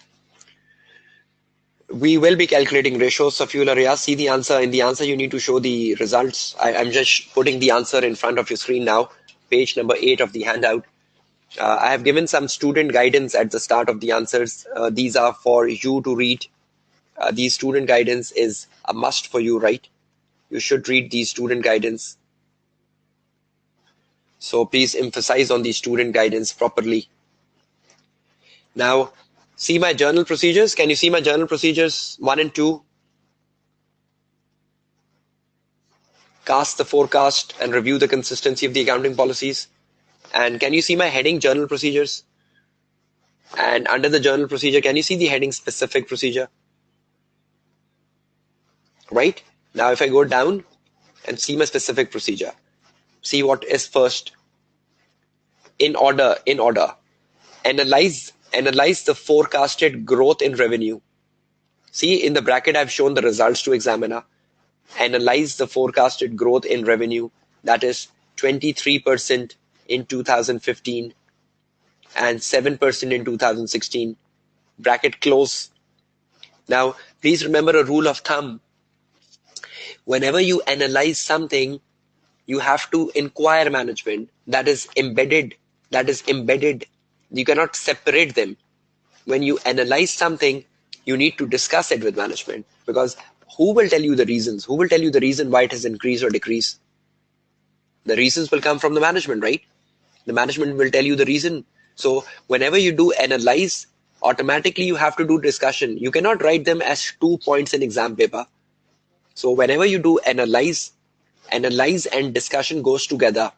we will be calculating ratios. Safiyul Arya, see the answer. In the answer, you need to show the results. I'm just putting the answer in front of your screen now. Page number 8 of the handout. I have given some student guidance at the start of the answers. These are for you to read. These student guidance is a must for you, right? You should read these student guidance. So please emphasize on the student guidance properly. Now, see my journal procedures. Can you see my journal procedures 1 and 2? Cast the forecast and review the consistency of the accounting policies. And can you see my heading journal procedures? And under the journal procedure, can you see the heading specific procedure? Right? Now, if I go down and see my specific procedure, see what is first. In order. Analyze the forecasted growth in revenue. See, in the bracket, I've shown the results to examiner. Analyze the forecasted growth in revenue. That is 23% in 2015 and 7% in 2016. Bracket close. Now, please remember a rule of thumb. Whenever you analyze something, you have to inquire management. That is embedded. You cannot separate them. When you analyze something, you need to discuss it with management, because who will tell you the reasons? Who will tell you the reason why it has increased or decreased? The reasons will come from the management, right? The management will tell you the reason. So whenever you do analyze, automatically you have to do discussion. You cannot write them as 2 points in exam paper. So whenever you do analyze and discussion goes together,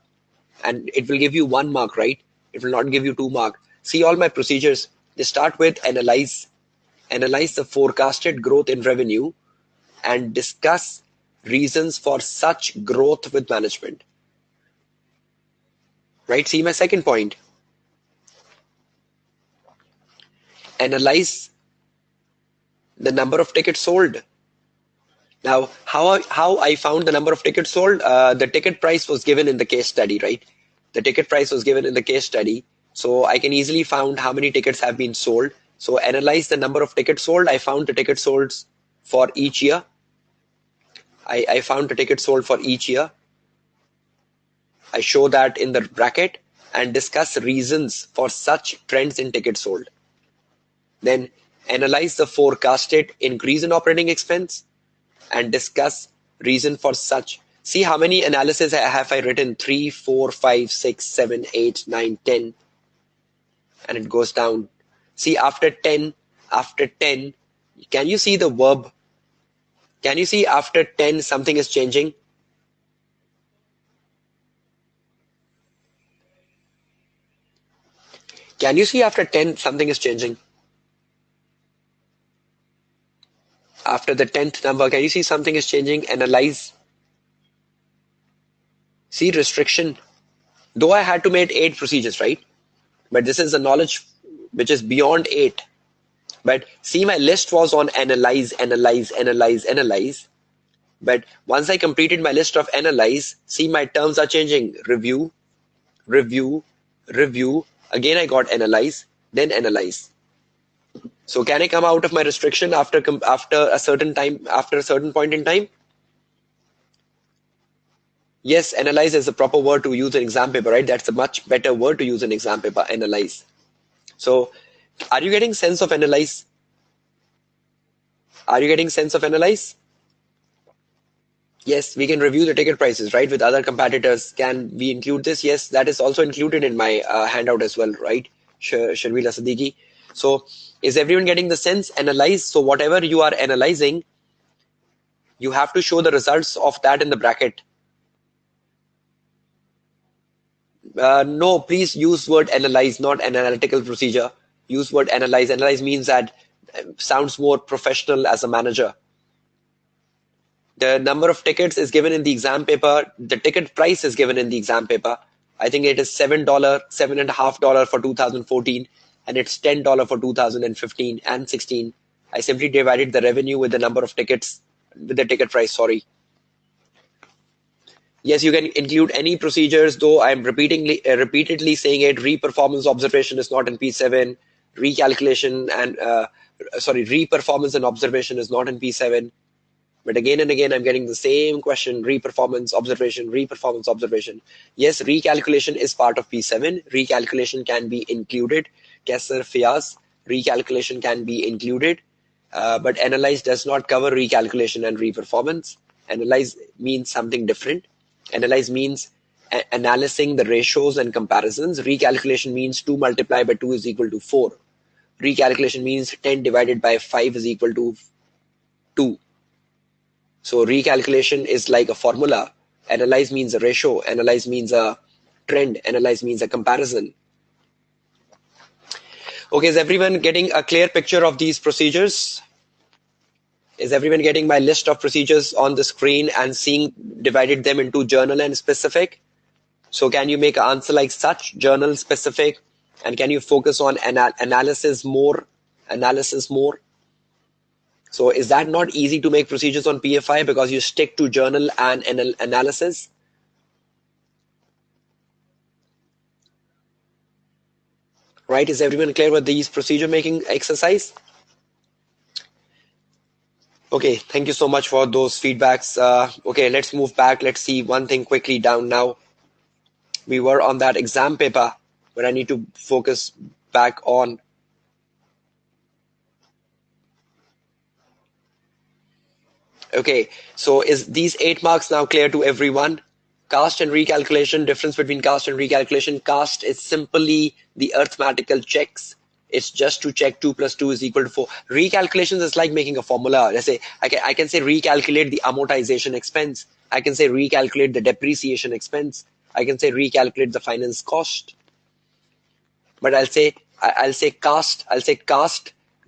and it will give you 1 mark, right? It will not give you 2 mark. See all my procedures. They start with analyze the forecasted growth in revenue and discuss reasons for such growth with management. Right? See my second point. Analyze the number of tickets sold. Now, how I found the number of tickets sold? The ticket price was given in the case study, right? The ticket price was given in the case study. So I can easily find how many tickets have been sold. So analyze the number of tickets sold. I found the tickets sold for each year. I found the tickets sold for each year. I show that in the bracket and discuss reasons for such trends in tickets sold. Then analyze the forecasted increase in operating expense and discuss reason for such. See how many analysis have I written? 3, 4, 5, 6, 7, 8, 9, 10. And it goes down. See after 10, can you see the verb? Can you see after 10 something is changing? Can you see after 10 something is changing? After the 10th number, can you see something is changing? Analyze. See restriction. Though I had to make 8 procedures, right? But this is the knowledge which is beyond 8. But see, my list was on analyze. But once I completed my list of analyze, see my terms are changing. Review. Again I got analyze, then analyze. So can I come out of my restriction after a certain time, after a certain point in time? Yes, analyze is a proper word to use in exam paper, right? That's a much better word to use in exam paper, analyze. So are you getting sense of analyze? Are you getting sense of analyze? Yes, we can review the ticket prices, right, with other competitors. Can we include this? Yes, that is also included in my handout as well, right, Sharmila Siddiqui? So is everyone getting the sense? Analyze. So whatever you are analyzing, you have to show the results of that in the bracket. No, please use word analyze, not an analytical procedure. Use word analyze. Analyze means that sounds more professional as a manager. The number of tickets is given in the exam paper. The ticket price is given in the exam paper. I think it is $7, $7.50 for 2014, and it's $10 for 2015 and 16. I simply divided the revenue with the number of tickets, with the ticket price, sorry. Yes, you can include any procedures, though I'm repeatedly saying it. Re-performance observation is not in P7. Recalculation and, re-performance and observation is not in P7. But again and again, I'm getting the same question, re-performance, observation, re-performance, observation. Yes, recalculation is part of P7. Recalculation can be included. Kessler Fias, recalculation can be included. But analyze does not cover recalculation and re-performance. Analyze means something different. Analyze means analyzing the ratios and comparisons. Recalculation means 2 multiplied by 2 is equal to 4. Recalculation means 10 divided by 5 is equal to 2. So recalculation is like a formula. Analyze means a ratio. Analyze means a trend. Analyze means a comparison. Okay, is everyone getting a clear picture of these procedures? Is everyone getting my list of procedures on the screen and seeing divided them into journal and specific? So can you make an answer like such, journal specific, and can you focus on analysis more? So is that not easy to make procedures on PFI because you stick to journal and analysis? Right, is everyone clear with these procedure making exercise? Okay, thank you so much for those feedbacks. Okay, let's move back. Let's see one thing quickly down now. We were on that exam paper, but I need to focus back on. Okay, so is these 8 marks now clear to everyone? Cast and recalculation, difference between cast and recalculation. Cast is simply the arithmetical checks. It's just to check 2 plus 2 is equal to 4. Recalculations is like making a formula. Let's say I can say recalculate the amortization expense. I can say recalculate the depreciation expense. I can say recalculate the finance cost. But I'll say cast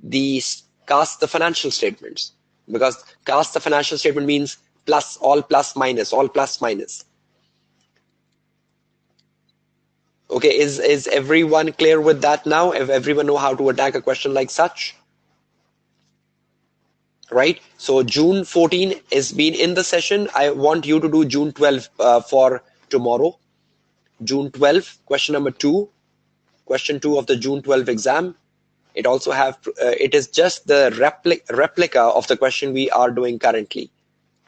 the financial statements, because cast the financial statement means all plus minus. Okay, is everyone clear with that now? If everyone know how to attack a question like such, right? So June 14 is been in the session. I want you to do June 12 for tomorrow. June 12, question number 2, question 2 of the June 12 exam. It also have it is just the replica of the question we are doing currently.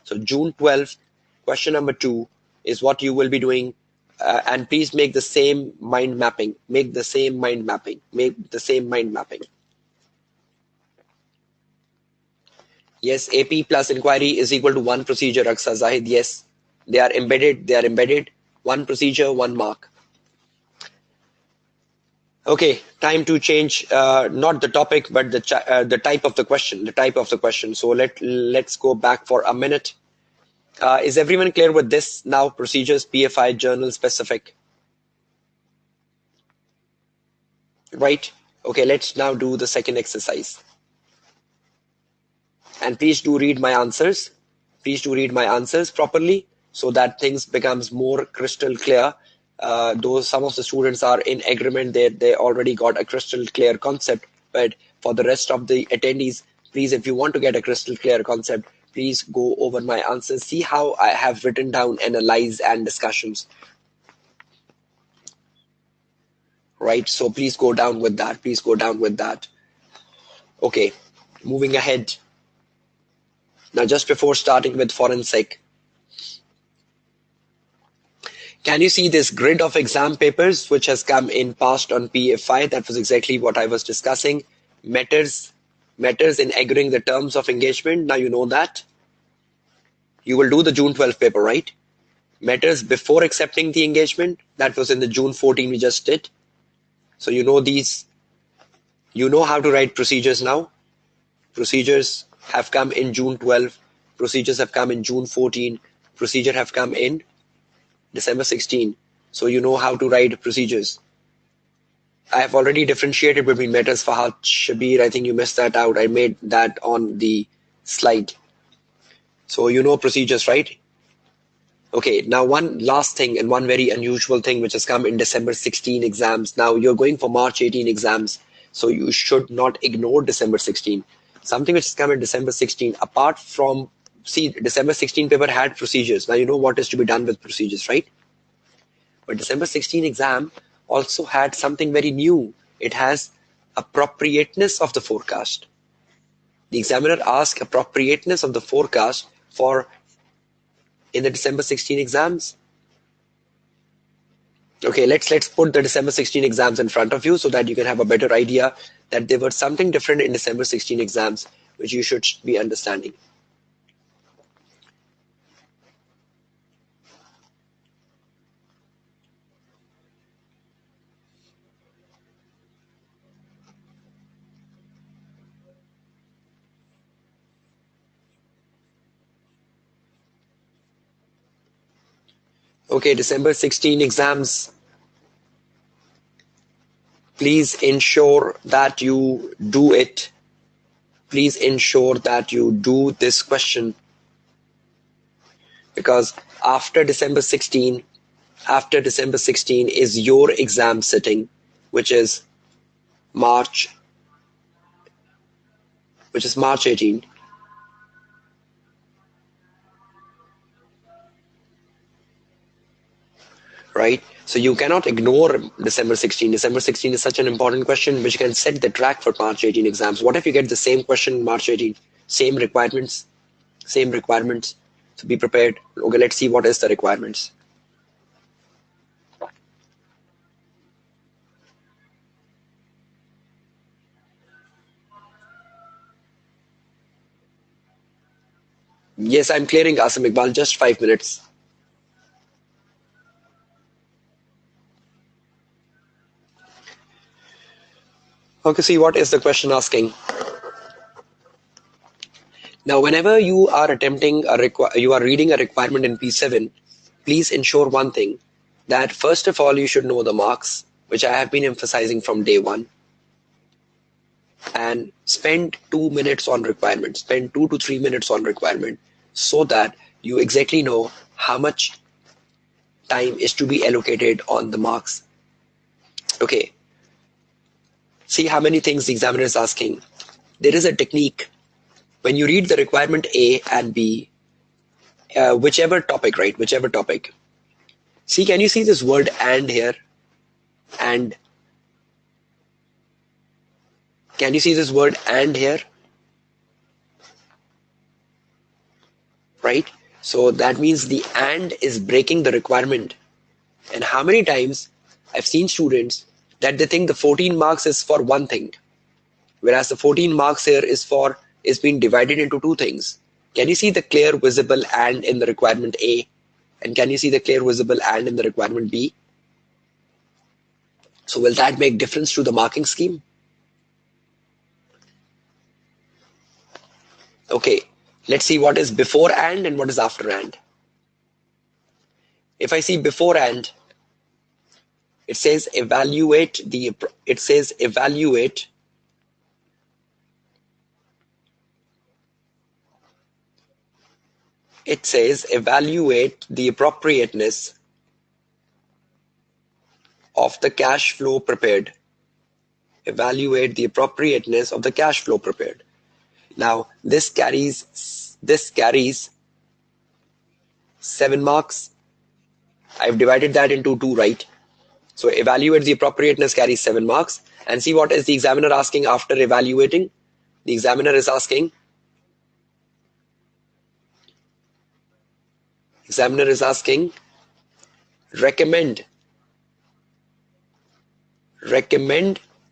So June 12th, question number 2 is what you will be doing, and please make the same mind mapping. Make the same mind mapping. Make the same mind mapping. Yes, AP plus inquiry is equal to one procedure, Aksa Zahid. Yes, they are embedded. They are embedded. One procedure, 1 mark. Okay, time to change not the topic but the type of the question. The type of the question. So let's go back for a minute. Is everyone clear with this now? Procedures, PFI, journal specific. Right? Okay, let's now do the second exercise. And please do read my answers. Please do read my answers properly so that things becomes more crystal clear. Though some of the students are in agreement, they already got a crystal clear concept. But for the rest of the attendees, please, if you want to get a crystal clear concept, please go over my answers. See how I have written down analyze and discussions. Right? So please go down with that. Please go down with that. Okay, moving ahead. Now, just before starting with forensic, can you see this grid of exam papers which has come in past on PFI? That was exactly what I was discussing. Matters in agreeing the terms of engagement. Now you know that. You will do the June 12 paper, right? Matters before accepting the engagement. That was in the June 14 we just did. So you know these. You know how to write procedures now. Procedures have come in June 12. Procedures have come in June 14. Procedure have come in December 16. So you know how to write procedures. I have already differentiated between matters. Fahad Shabir, I think you missed that out. I made that on the slide. So you know procedures, right? Okay, now one last thing and one very unusual thing which has come in December 16 exams. Now you're going for March 18 exams, so you should not ignore December 16. Something which has come in December 16, apart from, see, December 16 paper had procedures. Now you know what is to be done with procedures, right? But December 16 exam also had something very new. It has appropriateness of the forecast. The examiner asked appropriateness of the forecast for in the December 16 exams. Okay, let's put the December 16 exams in front of you so that you can have a better idea that there was something different in December 16 exams which you should be understanding. Okay, December 16 exams. Please ensure that you do it. Please ensure that you do this question, because after December 16 is your exam sitting, which is March 18. Right? So you cannot ignore December 16. December 16 is such an important question which can set the track for March 18 exams. What if you get the same question in March 18? Same requirements. So be prepared. Okay, let's see what is the requirements. Yes, I'm clearing, Asim Iqbal, just 5 minutes. Okay, see what is the question asking. Now, whenever you are attempting you are reading a requirement in P7, please ensure one thing, that first of all you should know the marks, which I have been emphasizing from day one, and spend 2 minutes on requirement. Spend 2 to 3 minutes on requirement so that you exactly know how much time is to be allocated on the marks. Okay, see how many things the examiner is asking. There is a technique. When you read the requirement A and B, whichever topic, right? Whichever topic. See, can you see this word and here? And can you see this word and here? Right? So that means the and is breaking the requirement. And how many times I've seen students that they think the 14 marks is for one thing, whereas the 14 marks here is being divided into two things. Can you see the clear visible and in the requirement A? And can you see the clear visible and in the requirement B? So will that make difference to the marking scheme? Okay, let's see what is before and what is after and. If I see before and, it says evaluate the appropriateness of the cash flow prepared. Evaluate the appropriateness of the cash flow prepared. Now this carries 7 marks. I've divided that into 2, right? So evaluate the appropriateness carries 7 marks. And see what is the examiner asking after evaluating? The examiner is asking recommend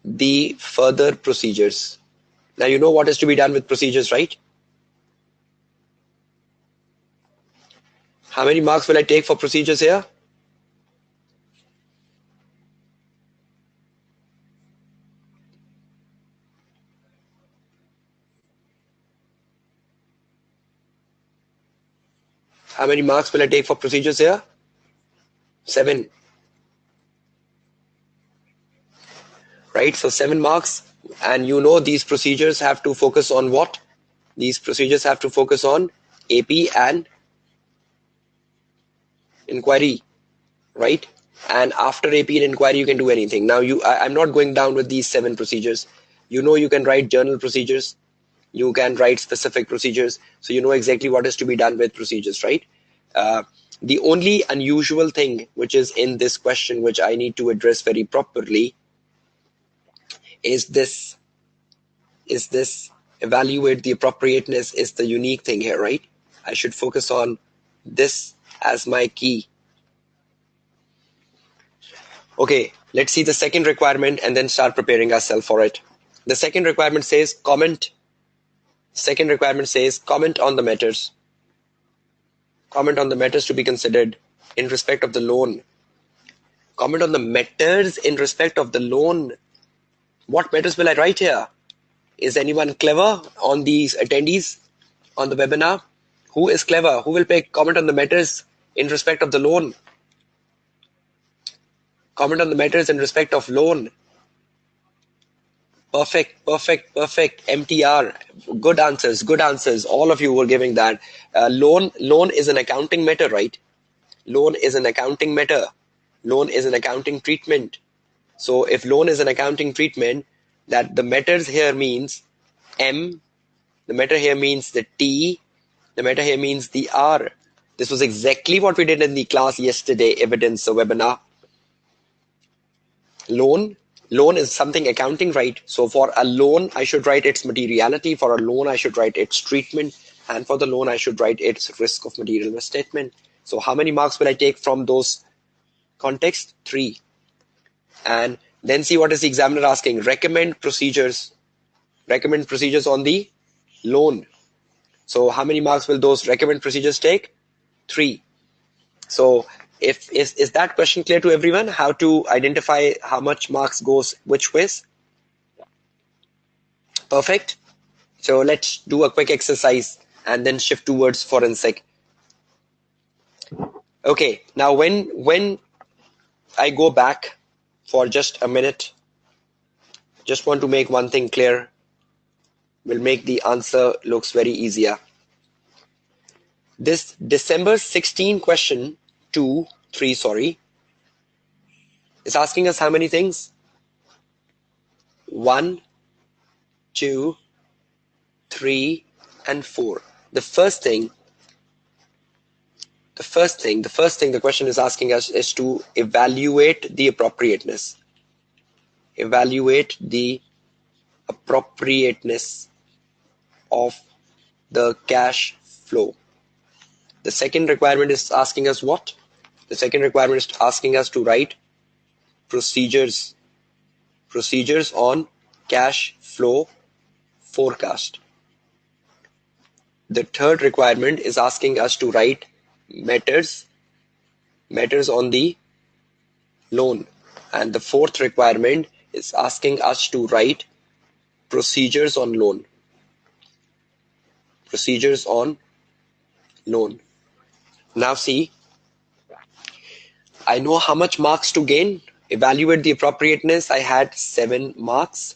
the further procedures. Now you know what is to be done with procedures, right? How many marks will I take for procedures here? How many marks will I take for procedures here? 7. Right? So 7 marks. And you know these procedures have to focus on what? These procedures have to focus on AP and inquiry, right? And after AP and inquiry, you can do anything. Now, I'm not going down with these 7 procedures. You know you can write journal procedures. You can write specific procedures. So you know exactly what is to be done with procedures, right? The only unusual thing which is in this question, which I need to address very properly, is this evaluate the appropriateness is the unique thing here, right? I should focus on this as my key. Okay, let's see the second requirement and then start preparing ourselves for it. The second requirement says comment on the matters. Comment on the matters to be considered in respect of the loan. Comment on the matters in respect of the loan. What matters will I write here? Is anyone clever on these attendees on the webinar? Who is clever? Who will comment on the matters in respect of the loan? Comment on the matters in respect of loan. Perfect. MTR. Good answers. All of you were giving that. Loan is an accounting matter, right? Loan is an accounting matter. Loan is an accounting treatment. So if loan is an accounting treatment, that the matters here means M, the matter here means the T, the matter here means the R. This was exactly what we did in the class yesterday, evidence webinar. Loan is something accounting, right? So for a loan, I should write its materiality. For a loan, I should write its treatment. And for the loan, I should write its risk of material misstatement. So how many marks will I take from those contexts? 3. And then see what is the examiner asking. Recommend procedures on the loan. So how many marks will those recommend procedures take? 3. So is that question clear to everyone? How to identify how much marks goes which ways? Perfect. So let's do a quick exercise and then shift towards forensic. Okay, now when I go back for just a minute, just want to make one thing clear, will make the answer looks very easier. This December 16 question 3, is asking us how many things? 1, 2, 3, and 4. The first thing the question is asking us is to evaluate the appropriateness. Evaluate the appropriateness of the cash flow. The second requirement is asking us what? The second requirement is asking us to write procedures on cash flow forecast. The third requirement is asking us to write matters on the loan. And the fourth requirement is asking us to write procedures on loan. Procedures on loan. Now see, I know how much marks to gain. Evaluate the appropriateness, I had 7 marks.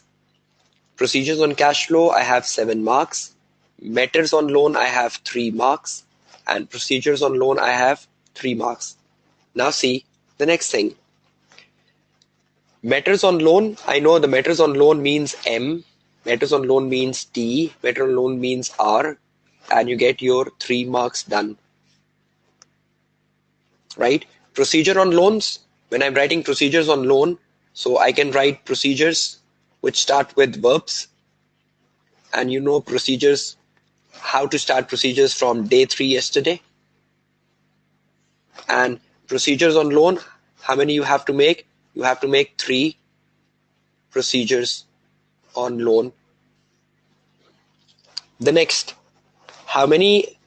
Procedures on cash flow, I have 7 marks. Matters on loan, I have 3 marks. And procedures on loan, I have 3 marks. Now see the next thing. Matters on loan, I know the matters on loan means M. Matters on loan means T. Matter on loan means R. And you get your 3 marks done. Right? Procedure on loans, when I'm writing procedures on loan, so I can write procedures which start with verbs. And you know procedures, how to start procedures from day 3 yesterday. And procedures on loan, how many you have to make? You have to make 3 procedures on loan. The next, how many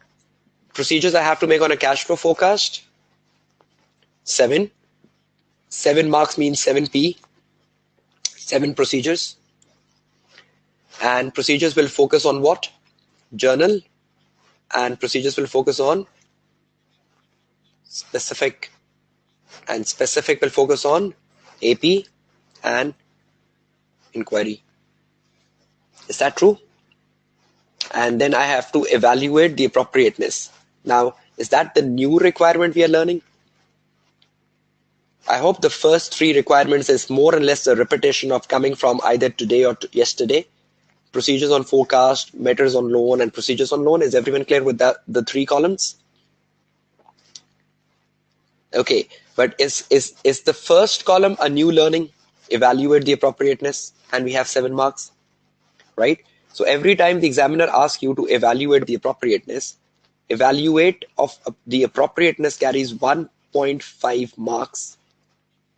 procedures I have to make on a cash flow forecast? 7. 7 marks means 7p. 7 procedures. And procedures will focus on what? Journal. And procedures will focus on specific. And specific will focus on AP and inquiry. Is that true? And then I have to evaluate the appropriateness. Now, is that the new requirement we are learning? I hope the first 3 requirements is more or less a repetition of coming from either today or yesterday. Procedures on forecast, matters on loan, and procedures on loan. Is everyone clear with that, the 3 columns? Okay, but is the first column a new learning? Evaluate the appropriateness, and we have 7 marks, right? So every time the examiner asks you to evaluate the appropriateness, evaluate of the appropriateness carries 1.5 marks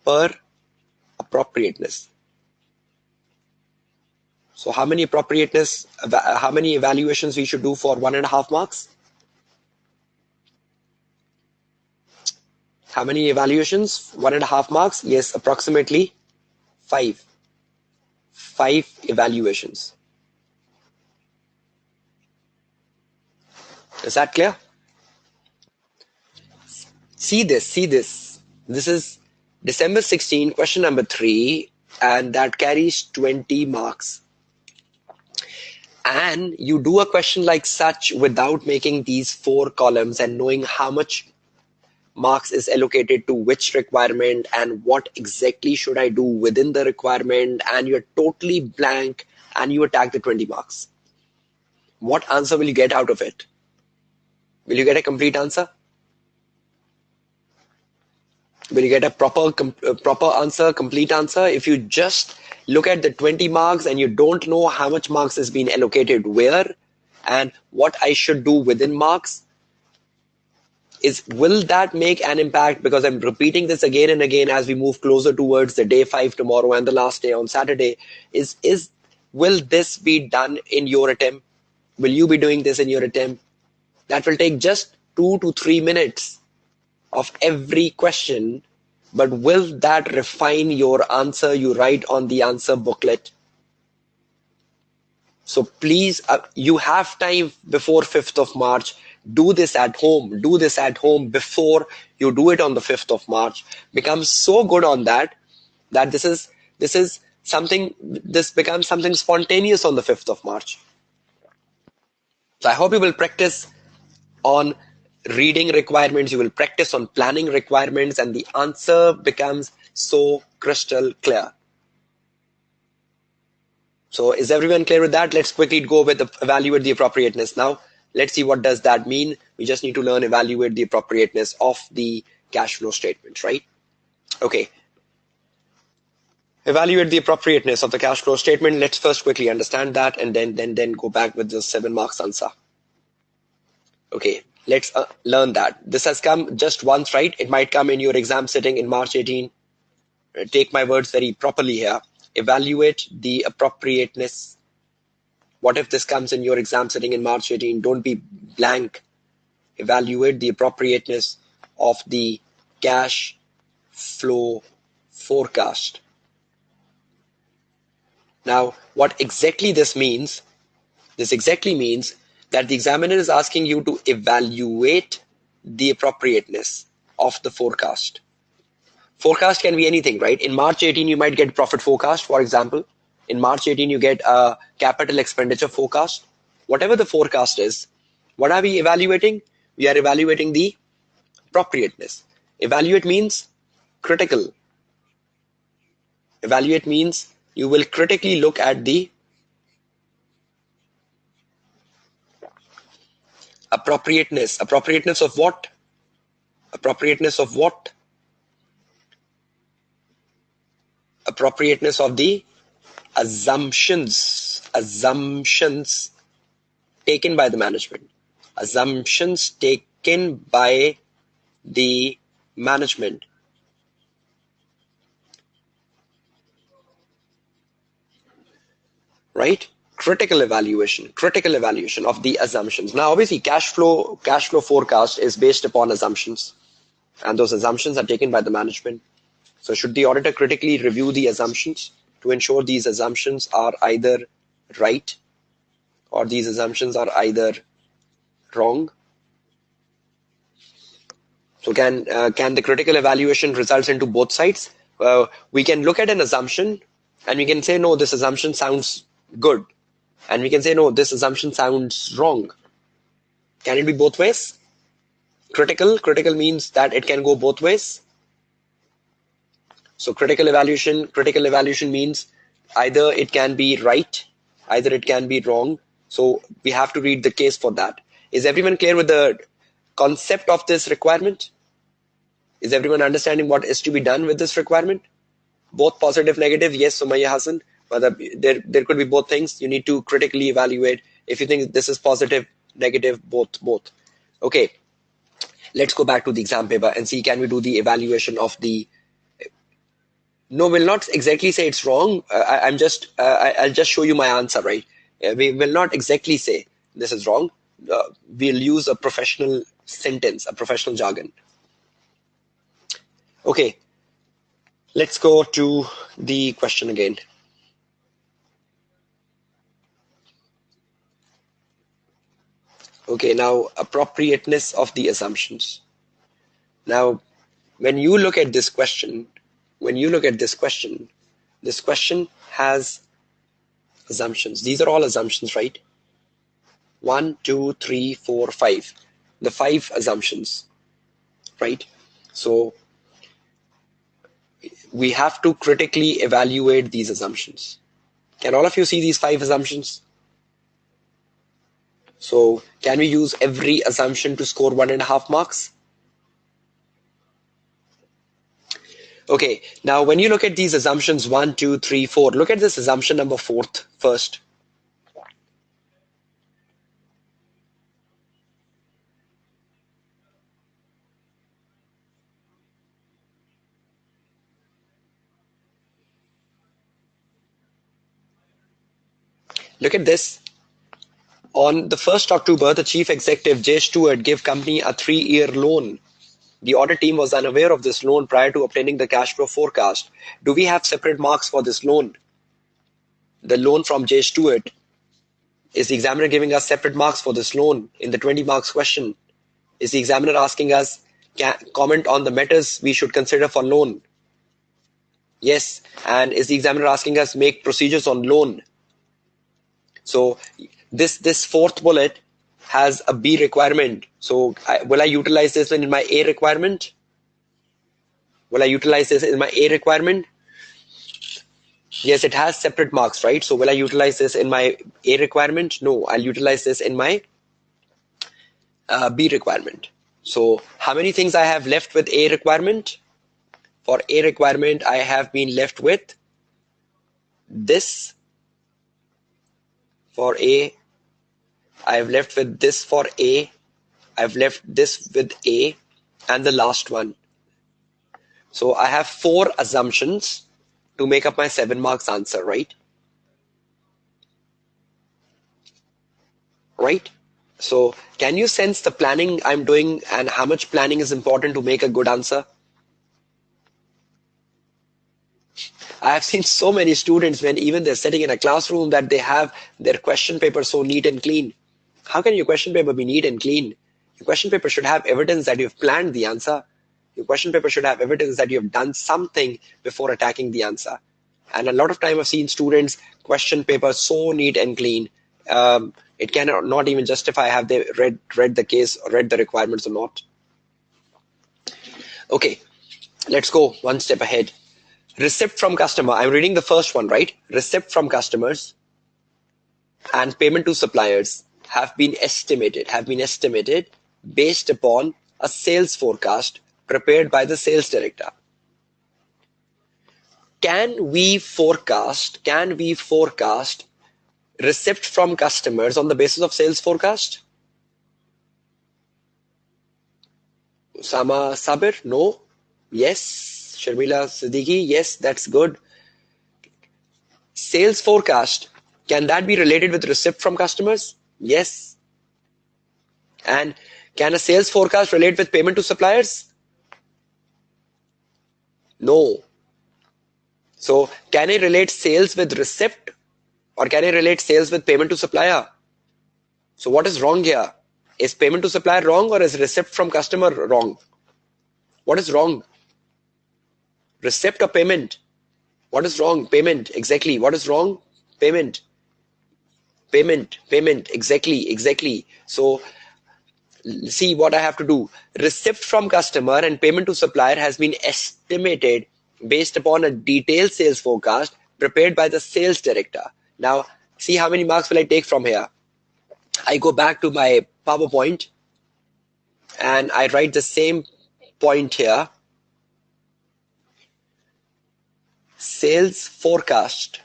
per appropriateness. So how many evaluations we should do for 1.5 marks? How many evaluations? 1.5 marks? Yes, approximately 5. 5 evaluations. Is that clear? See this. This is December 16, question number 3, and that carries 20 marks. And you do a question like such without making these 4 columns and knowing how much marks is allocated to which requirement and what exactly should I do within the requirement, and you're totally blank and you attack the 20 marks. What answer will you get out of it? Will you get a complete answer? Will you get a proper answer, complete answer? If you just look at the 20 marks and you don't know how much marks has been allocated where and what I should do within marks, will that make an impact? Because I'm repeating this again and again as we move closer towards the day 5 tomorrow and the last day on Saturday. Will this be done in your attempt? Will you be doing this in your attempt? That will take just 2 to 3 minutes of every question, but will that refine your answer you write on the answer booklet? So please, you have time before 5th of March. Do this at home. Do this at home before you do it on the 5th of March. Become so good on that this becomes something spontaneous on the 5th of March. So I hope you will practice on reading requirements, you will practice on planning requirements, and the answer becomes so crystal clear. So is everyone clear with that? Let's quickly go with evaluate the appropriateness. Now, let's see what does that mean. We just need to learn evaluate the appropriateness of the cash flow statement, right? Okay. Evaluate the appropriateness of the cash flow statement. Let's first quickly understand that and then go back with the 7 marks answer. Okay, let's learn that. This has come just once, right? It might come in your exam sitting in March 18. Take my words very properly here. Evaluate the appropriateness. What if this comes in your exam sitting in March 18? Don't be blank. Evaluate the appropriateness of the cash flow forecast. Now, what exactly this means? This exactly means that the examiner is asking you to evaluate the appropriateness of the forecast. Forecast can be anything, right? In March 18, you might get profit forecast, for example. In March 18, you get a capital expenditure forecast. Whatever the forecast is, what are we evaluating? We are evaluating the appropriateness. Evaluate means critical. Evaluate means you will critically look at the appropriateness. Appropriateness of what? Appropriateness of what? Appropriateness of the assumptions taken by the management. Assumptions taken by the management. Right? Critical evaluation of the assumptions. Now, obviously, cash flow forecast is based upon assumptions, and those assumptions are taken by the management. So should the auditor critically review the assumptions to ensure these assumptions are either right or these assumptions are either wrong? So can the critical evaluation results into both sides? We can look at an assumption and we can say, no, this assumption sounds good. And we can say, no, this assumption sounds wrong. Can it be both ways? Critical means that it can go both ways. So critical evaluation means either it can be right, either it can be wrong. So we have to read the case for that. Is everyone clear with the concept of this requirement? Is everyone understanding what is to be done with this requirement? Both positive, negative, yes, Sumaya Hassan. But there could be both things. You need to critically evaluate. If you think this is positive, negative, both. Okay, let's go back to the exam paper and see, can we do the evaluation of the... No, we'll not exactly say it's wrong. I'll just show you my answer, right? We will not exactly say this is wrong. We'll use a professional sentence, a professional jargon. Okay, let's go to the question again. Okay, now appropriateness of the assumptions. Now, when you look at this question, this question has assumptions. These are all assumptions, right? 1, 2, 3, 4, 5. The 5 assumptions, right? So we have to critically evaluate these assumptions. Can all of you see these 5 assumptions? So can we use every assumption to score 1.5 marks? Okay, now when you look at these assumptions 1, 2, 3, 4, look at this assumption number 4 first. Look at this. On the 1st October, the chief executive, Jay Stewart, gave company a 3-year loan. The audit team was unaware of this loan prior to obtaining the cash flow forecast. Do we have separate marks for this loan? The loan from Jay Stewart. Is the examiner giving us separate marks for this loan? In the 20 marks question, is the examiner asking us, comment on the matters we should consider for loan? Yes. And is the examiner asking us make procedures on loan? So this fourth bullet has a B requirement. So will I utilize this in my A requirement? Will I utilize this in my A requirement? Yes, it has separate marks, right? So will I utilize this in my A requirement? No, I'll utilize this in my B requirement. So how many things I have left with A requirement? For A requirement, I have been left with this. For A, I've left with this for A. I've left this with A and the last one. So I have 4 assumptions to make up my 7 marks answer, right? Right? So can you sense the planning I'm doing and how much planning is important to make a good answer? I have seen so many students when even they're sitting in a classroom that they have their question paper so neat and clean. How can your question paper be neat and clean? Your question paper should have evidence that you've planned the answer. Your question paper should have evidence that you've done something before attacking the answer. And a lot of time I've seen students question paper so neat and clean. It cannot not even justify have they read the case or read the requirements or not. Okay, let's go one step ahead. Receipt from customer. I'm reading the first one, right? Receipt from customers and payment to suppliers have been estimated based upon a sales forecast prepared by the sales director. Can we forecast receipt from customers on the basis of sales forecast? Usama Sabir, no. Yes. Sharmila Siddiqui, yes, that's good. Sales forecast, can that be related with receipt from customers? Yes. And can a sales forecast relate with payment to suppliers? No. So can I relate sales with receipt or can I relate sales with payment to supplier? So what is wrong here? Is payment to supplier wrong or is receipt from customer wrong? What is wrong? Receipt or payment? What is wrong? Payment, exactly. What is wrong? Payment. Payment, exactly. So see what I have to do. Receipt from customer and payment to supplier has been estimated based upon a detailed sales forecast prepared by the sales director. Now, see how many marks will I take from here? I go back to my PowerPoint and I write the same point here. Sales forecast.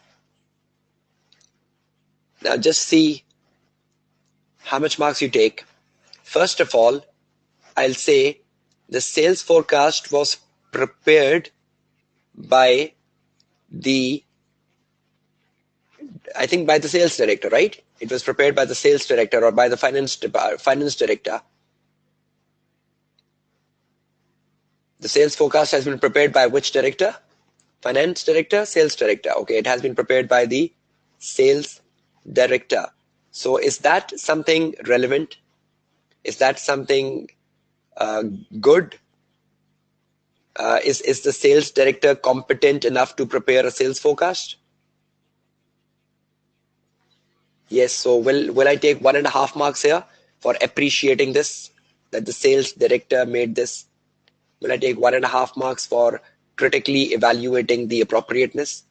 Now just see how much marks you take. First of all, I'll say the sales forecast was prepared by the sales director, right? It was prepared by the sales director or by the finance director. The sales forecast has been prepared by which director? Finance director, sales director. Okay, it has been prepared by the sales director. So is that something relevant? Is that something good? Is the sales director competent enough to prepare a sales forecast? Yes, so will I take 1.5 marks here for appreciating this, that the sales director made this? Will I take 1.5 marks for critically evaluating the appropriateness?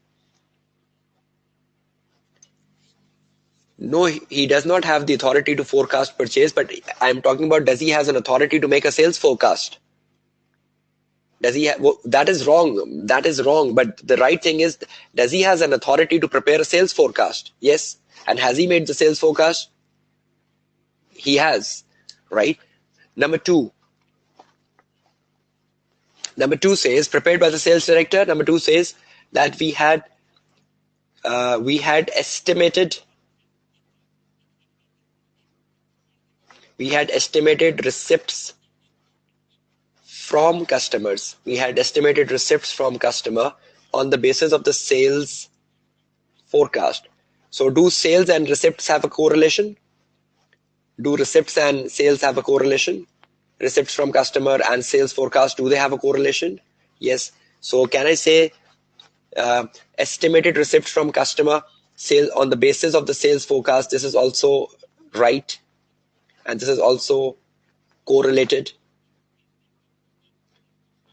No, he does not have the authority to forecast purchase, but I'm talking about does he has an authority to make a sales forecast? Does he that is wrong. That is wrong. But the right thing is, does he has an authority to prepare a sales forecast? Yes. And has he made the sales forecast? He has, right? Number two says prepared by the sales director. Number 2 says that we had estimated we had estimated receipts from customers. We had estimated receipts from customer on the basis of the sales forecast. So do sales and receipts have a correlation? Do receipts and sales have a correlation? Receipts from customer and sales forecast, do they have a correlation? Yes. So can I say estimated receipts from customer sale on the basis of the sales forecast, this is also right, and this is also correlated.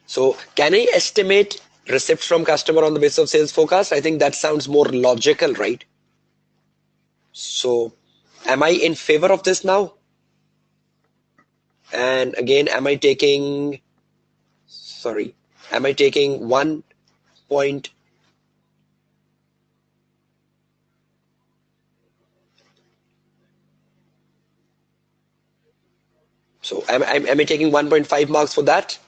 So can I estimate receipts from customer on the basis of sales forecast? I think that sounds more logical, right? So am I in favor of this now? And again, am I taking 1 point? So am I taking 1.5 marks for that?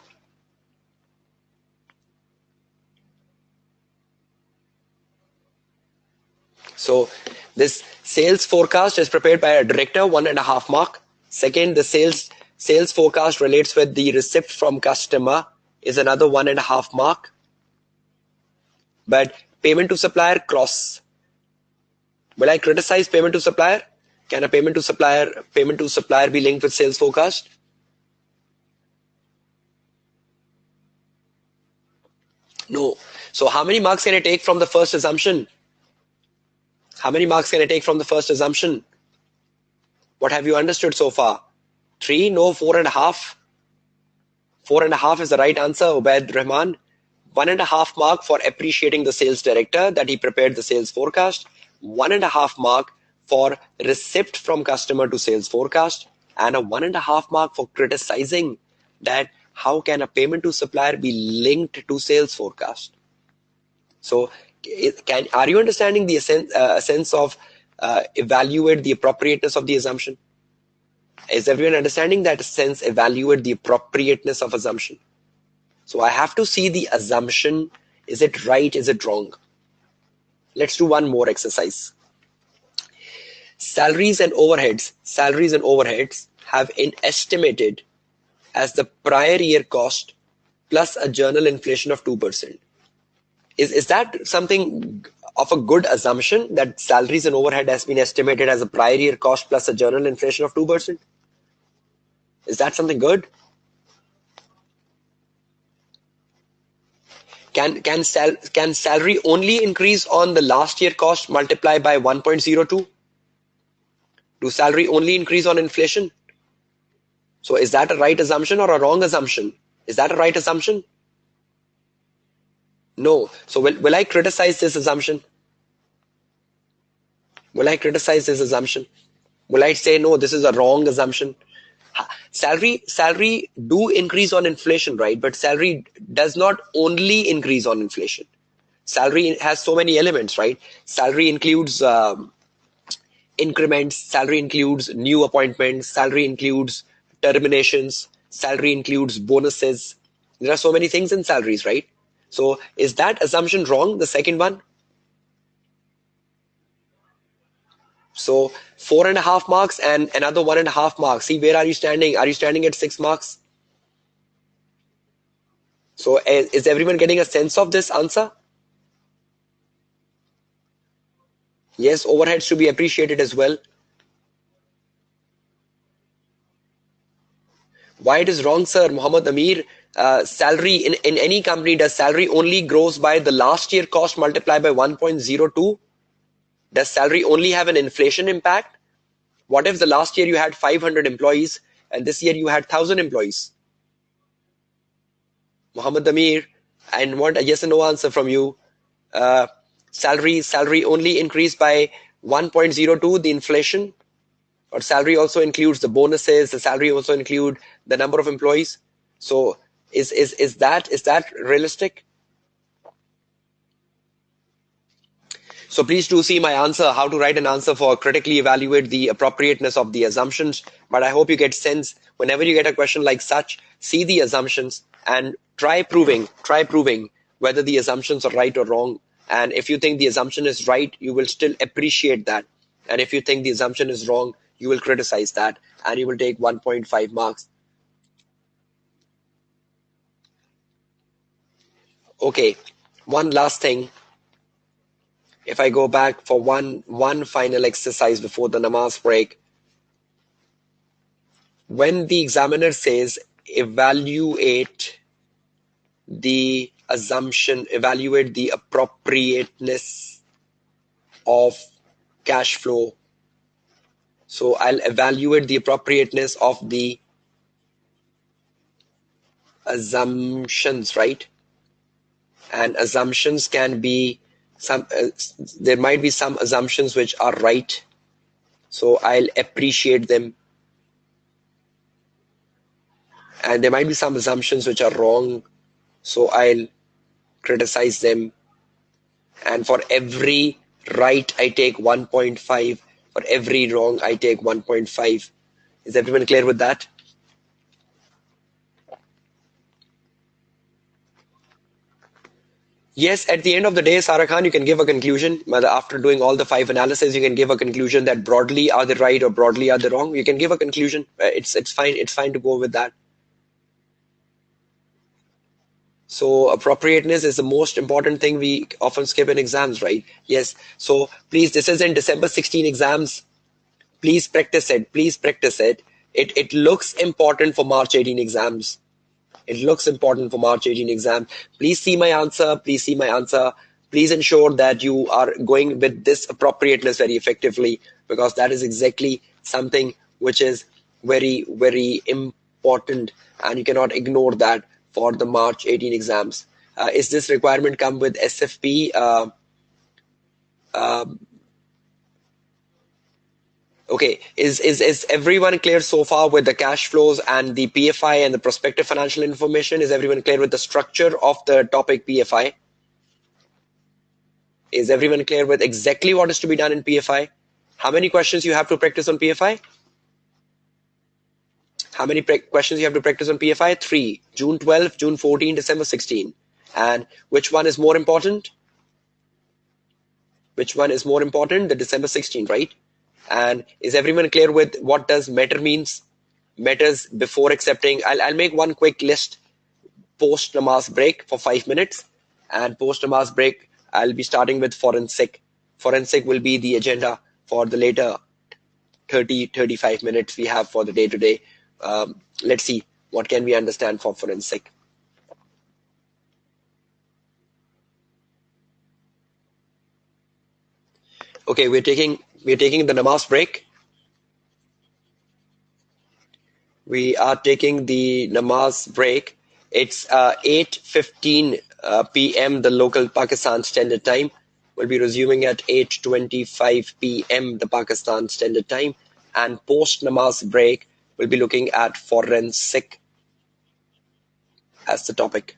So this sales forecast is prepared by a director, 1.5 mark. Second, the sales forecast relates with the receipt from customer is another 1.5 mark. But payment to supplier, cross. Will I criticize payment to supplier? Can a payment to supplier be linked with sales forecast? No. So how many marks can I take from the first assumption? How many marks can I take from the first assumption? What have you understood so far? 3? No, 4.5. 4.5 is the right answer, Ubaid Rahman. 1.5 mark for appreciating the sales director that he prepared the sales forecast. 1.5 mark for receipt from customer to sales forecast. And a 1.5 mark for criticizing that how can a payment to supplier be linked to sales forecast. So are you understanding the sense of evaluate the appropriateness of the assumption? Is everyone understanding that sense evaluate the appropriateness of assumption? So I have to see the assumption. Is it right? Is it wrong? Let's do one more exercise. Salaries and overheads have been estimated as the prior year cost plus a journal inflation of 2%. Is that something of a good assumption that salaries and overhead has been estimated as a prior year cost plus a journal inflation of 2%? Is that something good? Can salary only increase on the last year cost multiplied by 1.02? Do salary only increase on inflation? So is that a right assumption or a wrong assumption? Is that a right assumption? No. So will I criticize this assumption? Will I criticize this assumption? Will I say, no, this is a wrong assumption? Salary do increase on inflation, right? But salary does not only increase on inflation. Salary has so many elements, right? Salary includes increments, salary includes new appointments, salary includes terminations, salary includes bonuses. There are so many things in salaries, right? So is that assumption wrong, the second one? So 4.5 marks and another 1.5 marks. See, where are you standing? Are you standing at 6 marks? So is everyone getting a sense of this answer? Yes, overheads should be appreciated as well. Why it is wrong, sir? Muhammad Amir, salary in any company, does salary only grows by the last year cost multiplied by 1.02? Does salary only have an inflation impact? What if the last year you had 500 employees and this year you had 1,000 employees? Muhammad Amir, I want a yes or no answer from you. Salary only increased by 1.02, the inflation, or salary also includes the bonuses, the salary also include the number of employees. So is that realistic? So please do see my answer, how to write an answer for critically evaluate the appropriateness of the assumptions. But I hope you get sense whenever you get a question like such, see the assumptions and try proving whether the assumptions are right or wrong. And if you think the assumption is right, you will still appreciate that. And if you think the assumption is wrong, you will criticize that and you will take 1.5 marks. Okay, one last thing. If I go back for one final exercise before the namaz break, when the examiner says evaluate evaluate the appropriateness of cash flow. So I'll evaluate the appropriateness of the assumptions, right? And assumptions can be there might be some assumptions which are right. So I'll appreciate them. And there might be some assumptions which are wrong. So I'll criticize them. And for every right, I take 1.5. For every wrong, I take 1.5. Is everyone clear with that? Yes, at the end of the day, Sarah Khan, you can give a conclusion. After doing all the 5 analysis, you can give a conclusion that broadly are they right or broadly are they wrong. You can give a conclusion. It's fine. It's fine to go with that. So appropriateness is the most important thing we often skip in exams, right? Yes. So please, this is in December 16 exams. Please practice it. Please practice it. It looks important for March 18 exams. It looks important for March 18 exam. Please see my answer. Please see my answer. Please ensure that you are going with this appropriateness very effectively, because that is exactly something which is very, very important, and you cannot ignore that for the March 18 exams. Is this requirement come with SFP? Okay, is everyone clear so far with the cash flows and the PFI and the prospective financial information? Is everyone clear with the structure of the topic PFI? Is everyone clear with exactly what is to be done in PFI? How many questions you have to practice on PFI? How many questions you have to practice on PFI? 3. June 12, June 14, December 16. And which one is more important? Which one is more important? The December 16, right? And is everyone clear with what does matter means? Matters before accepting. I'll make one quick list post namaz break for 5 minutes. And post namaz break, I'll be starting with forensic. Forensic will be the agenda for the later 35 minutes we have for the day today. Let's see what can we understand for forensic. Okay, we're taking the namaz break. We are taking the namaz break. It's 8:15 p.m. the local Pakistan Standard Time. We'll be resuming at 8:25 p.m. the Pakistan Standard Time. And post namaz break, we'll be looking at forensic as the topic.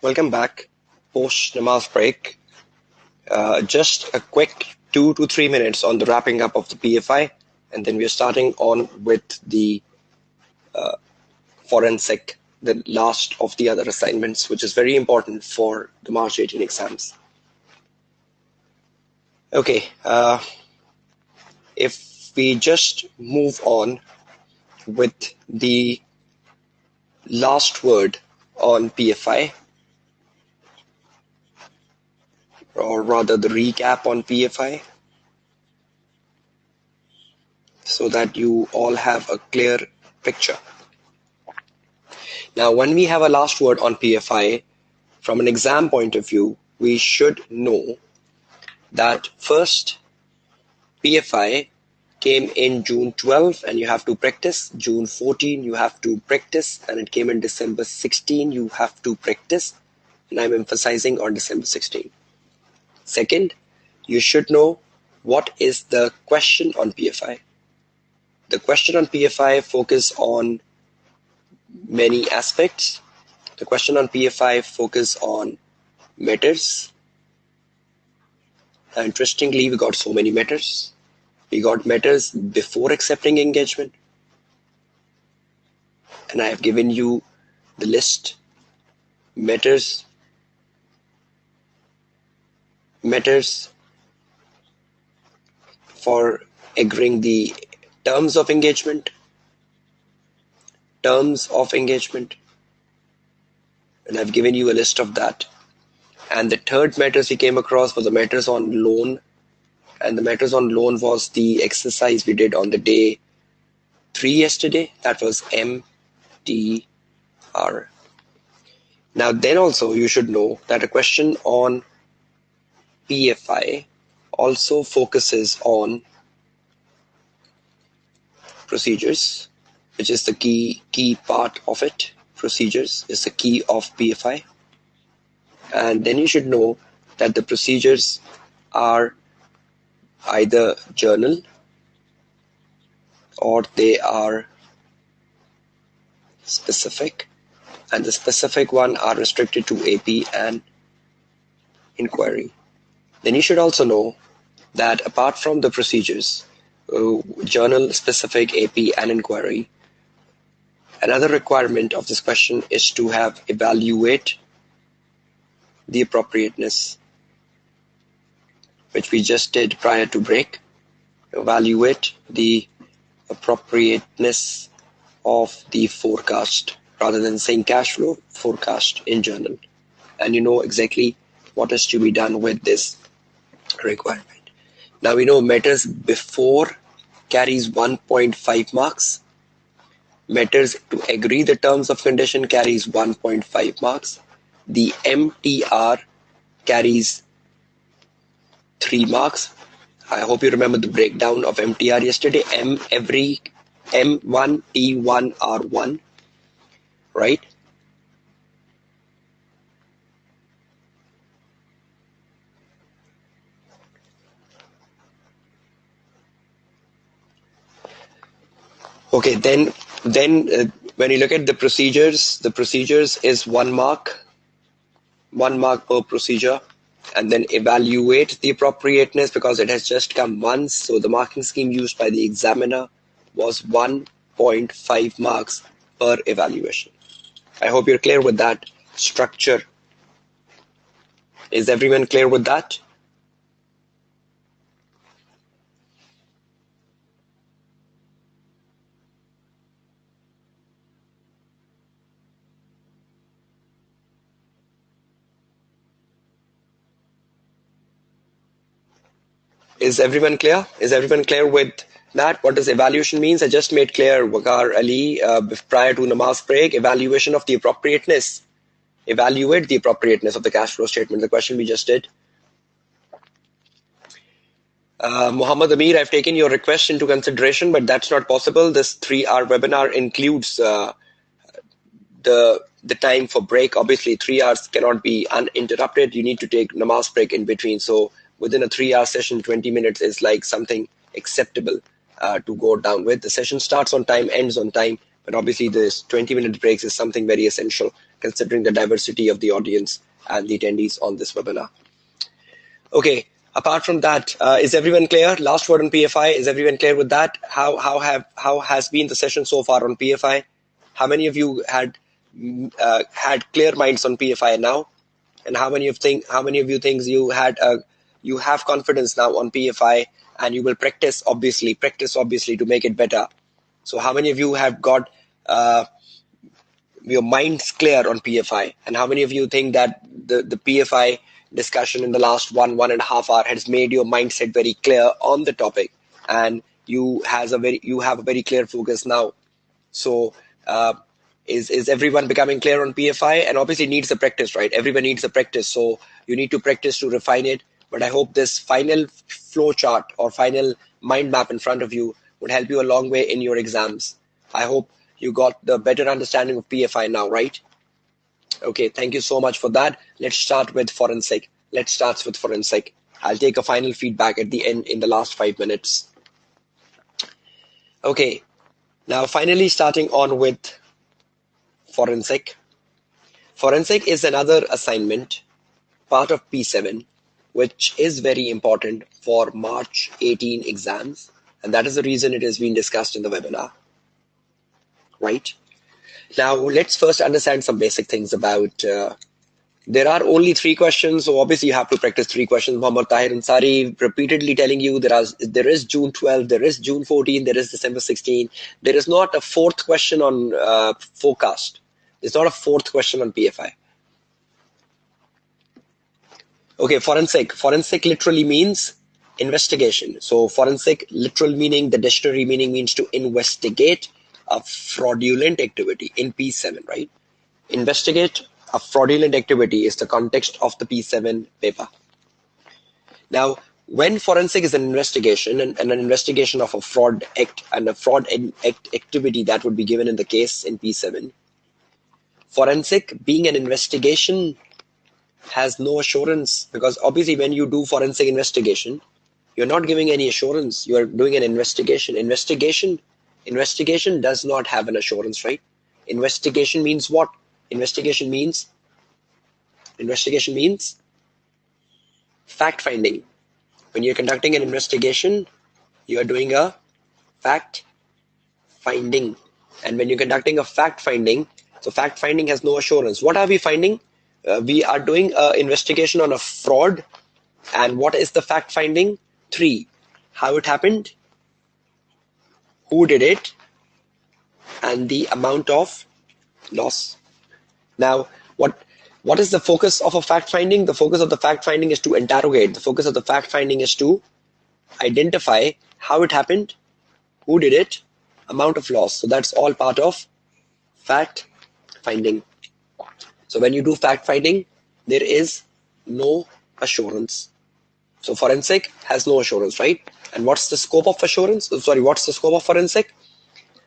Welcome back. Post namaz break. Just a quick 2 to 3 minutes on the wrapping up of the PFI, and then we're starting on with the forensic, the last of the other assignments, which is very important for the March 18 exams. Okay, if we just move on with the last word on PFI, or rather the recap on PFI, so that you all have a clear picture. Now, when we have a last word on PFI, from an exam point of view, we should know that first PFI came in June 12 and you have to practice. June 14 you have to practice, and it came in December 16 you have to practice, and I'm emphasizing on December 16. Second, you should know what is the question on PFI. The question on PFI focus on many aspects. The question on PFI focus on matters. Interestingly, we got so many matters. We got matters before accepting engagement, and I have given you the list. Matters for agreeing the terms of engagement, and I've given you a list of that. And the third matters we came across was the matters on loan, and the matters on loan was the exercise we did on the day 3 yesterday. That was MTR. Now then also you should know that a question on PFI also focuses on procedures, which is the key part of it. Procedures is the key of PFI. And then you should know that the procedures are either journal or they are specific, and the specific one are restricted to AP and inquiry. Then you should also know that apart from the procedures, journal, specific, AP and inquiry, another requirement of this question is to have evaluate the appropriateness, which we just did prior to break. Evaluate the appropriateness of the forecast, rather than saying cash flow, forecast in journal. And you know exactly what is to be done with this requirement. Now we know matters before carries 1.5 marks. Matters to agree the terms of condition carries 1.5 marks. The MTR carries 3 marks. I hope you remember the breakdown of MTR yesterday. M1, T1, R1, right? Okay, then when you look at the procedures is 1 mark per procedure, and then evaluate the appropriateness, because it has just come once, so the marking scheme used by the examiner was 1.5 marks per evaluation. I hope you're clear with that structure. Is everyone clear with that? Is everyone clear? Is everyone clear with that? What does evaluation means? I just made clear, Waqar Ali, prior to namaz break, evaluation of the appropriateness. Evaluate the appropriateness of the cash flow statement, the question we just did. Muhammad Amir, I've taken your request into consideration, but that's not possible. This 3-hour webinar includes the time for break. Obviously, 3 hours cannot be uninterrupted. You need to take namaz break in between. So within a 3-hour session, 20 minutes is like something acceptable to go down with. The session starts on time, ends on time, but obviously this 20-minute breaks is something very essential considering the diversity of the audience and the attendees on this webinar. Okay, apart from that, is everyone clear? Last word on PFI, is everyone clear with that? How has been the session so far on PFI? How many of you had clear minds on PFI now? And how many of you think you have confidence now on PFI, and you will practice obviously to make it better? So how many of you have got your minds clear on PFI, and how many of you think that the PFI discussion in the last 1.5 hours has made your mindset very clear on the topic, and you have a very clear focus now? So is everyone becoming clear on PFI? And obviously needs the practice, right? Everyone needs the practice, so you need to practice to refine it. But I hope this final flow chart or final mind map in front of you would help you a long way in your exams. I hope you got the better understanding of PFI now, right? Okay, thank you so much for that. Let's start with forensic. I'll take a final feedback at the end in the last 5 minutes. Okay, now finally starting on with forensic. Forensic is another assignment, part of P7, which is very important for March 18 exams, and that is the reason it has been discussed in the webinar, right? Now let's first understand some basic things about there are only 3 questions, so obviously you have to practice 3 questions. Muhammad Tahir Ansari repeatedly telling you there is June 12, there is June 14, there is December 16. There is not a 4th question on forecast. There's not a 4th question on PFI. Okay, forensic. Forensic literally means investigation. So forensic literal meaning, the dictionary meaning means to investigate a fraudulent activity in P7, right? Investigate a fraudulent activity is the context of the P7 paper. Now, when forensic is an investigation and an investigation of a fraud act and a fraud act activity that would be given in the case in P7, forensic being an investigation has no assurance, because obviously when you do forensic investigation, you're not giving any assurance. You are doing an investigation. Investigation does not have an assurance, right? Investigation means what? Investigation means fact finding. When you're conducting an investigation, you are doing a fact finding. And when you're conducting a fact finding, so fact finding has no assurance. What are we finding? We are doing an investigation on a fraud. And what is the fact finding? 3. How it happened, who did it, and the amount of loss. Now, what is the focus of a fact finding? The focus of the fact finding is to interrogate. The focus of the fact finding is to identify how it happened, who did it, amount of loss. So that's all part of fact finding. So when you do fact finding, there is no assurance. So forensic has no assurance, right? And what's the scope of assurance? What's the scope of forensic?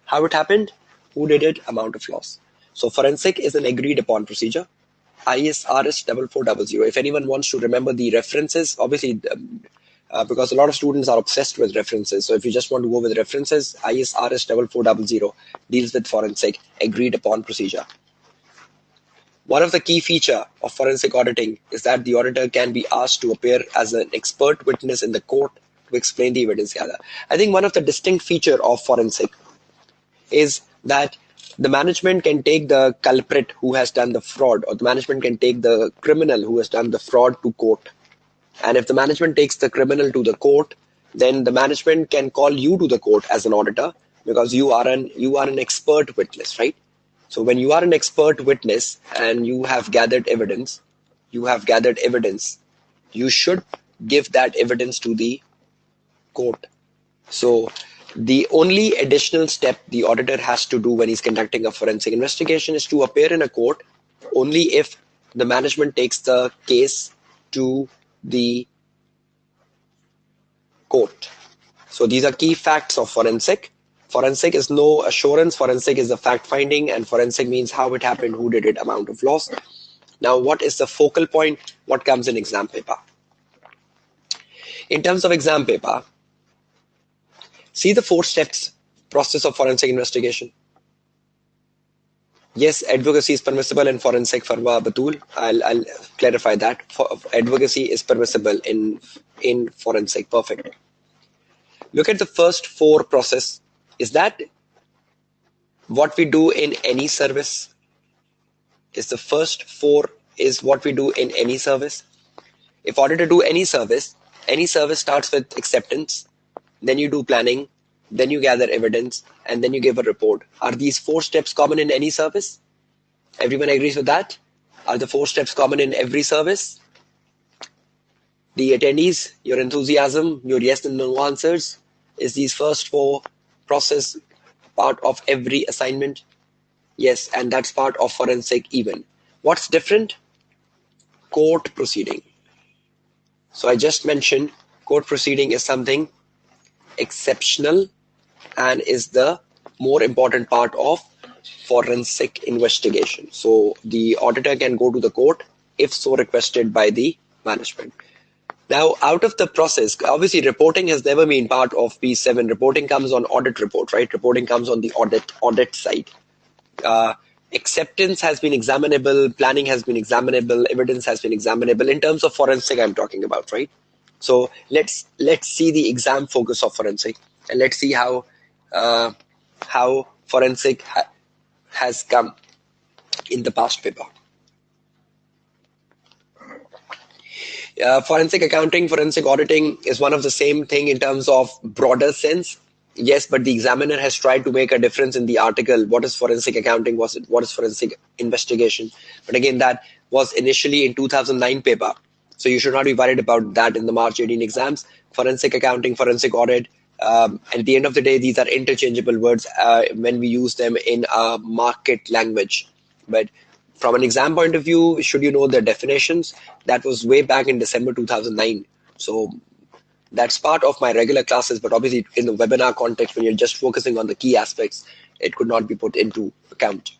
How it happened, who did it, amount of loss. So forensic is an agreed upon procedure. ISRS 4400. If anyone wants to remember the references, obviously, because a lot of students are obsessed with references. So if you just want to go with references, ISRS 4400 deals with forensic agreed upon procedure. One of the key features of forensic auditing is that the auditor can be asked to appear as an expert witness in the court to explain the evidence gathered. I think one of the distinct features of forensic is that the management can take the culprit who has done the fraud, or the management can take the criminal who has done the fraud to court. And if the management takes the criminal to the court, then the management can call you to the court as an auditor, because you are an expert witness, right? So when you are an expert witness and you have gathered evidence, you should give that evidence to the court. So the only additional step the auditor has to do when he's conducting a forensic investigation is to appear in a court only if the management takes the case to the court. So these are key facts of forensic. Forensic is no assurance. Forensic is a fact finding, and forensic means how it happened, who did it, amount of loss. Now, what is the focal point? What comes in exam paper? In terms of exam paper, see the 4 steps process of forensic investigation. Yes, advocacy is permissible in forensic, Farwa Batul. I'll clarify that. Advocacy is permissible in forensic. Perfect. Look at the first four process. Is that what we do in any service? Is the first four is what we do in any service? If order to do any service starts with acceptance, then you do planning, then you gather evidence, and then you give a report. Are these four steps common in any service? Everyone agrees with that? Are the four steps common in every service? The attendees, your enthusiasm, your yes and no answers, is these first four process part of every assignment? Yes, and that's part of forensic even. What's different? Court proceeding. So I just mentioned court proceeding is something exceptional and is the more important part of forensic investigation. So the auditor can go to the court if so requested by the management. Now, out of the process, obviously reporting has never been part of P7. Reporting comes on audit report, right? Reporting comes on the audit side. Acceptance has been examinable, planning has been examinable, evidence has been examinable. In terms of forensic, I'm talking about, right? So let's see the exam focus of forensic, and let's see how forensic has come in the past paper. Forensic accounting, forensic auditing is one of the same thing in terms of broader sense. Yes, but the examiner has tried to make a difference in the article. What is forensic accounting? What is forensic investigation? But again, that was initially in 2009 paper. So you should not be worried about that in the March 18 exams. Forensic accounting, forensic audit. At the end of the day, these are interchangeable words when we use them in a market language. But from an exam point of view, should you know the definitions? That was way back in December 2009. So that's part of my regular classes, but obviously in the webinar context, when you're just focusing on the key aspects, it could not be put into account.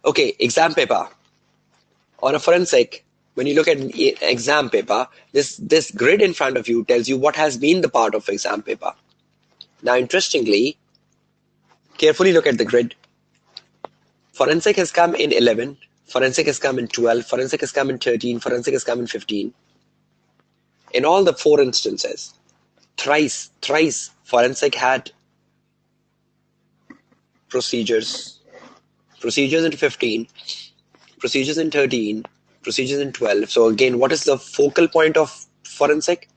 Okay, exam paper. On a forensic, when you look at an exam paper, this grid in front of you tells you what has been the part of exam paper. Now, interestingly, carefully look at the grid. Forensic has come in 11, forensic has come in 12, forensic has come in 13, forensic has come in 15. In all the four instances, thrice forensic had procedures in 15, procedures in 13, procedures in 12. So again, what is the focal point of forensic?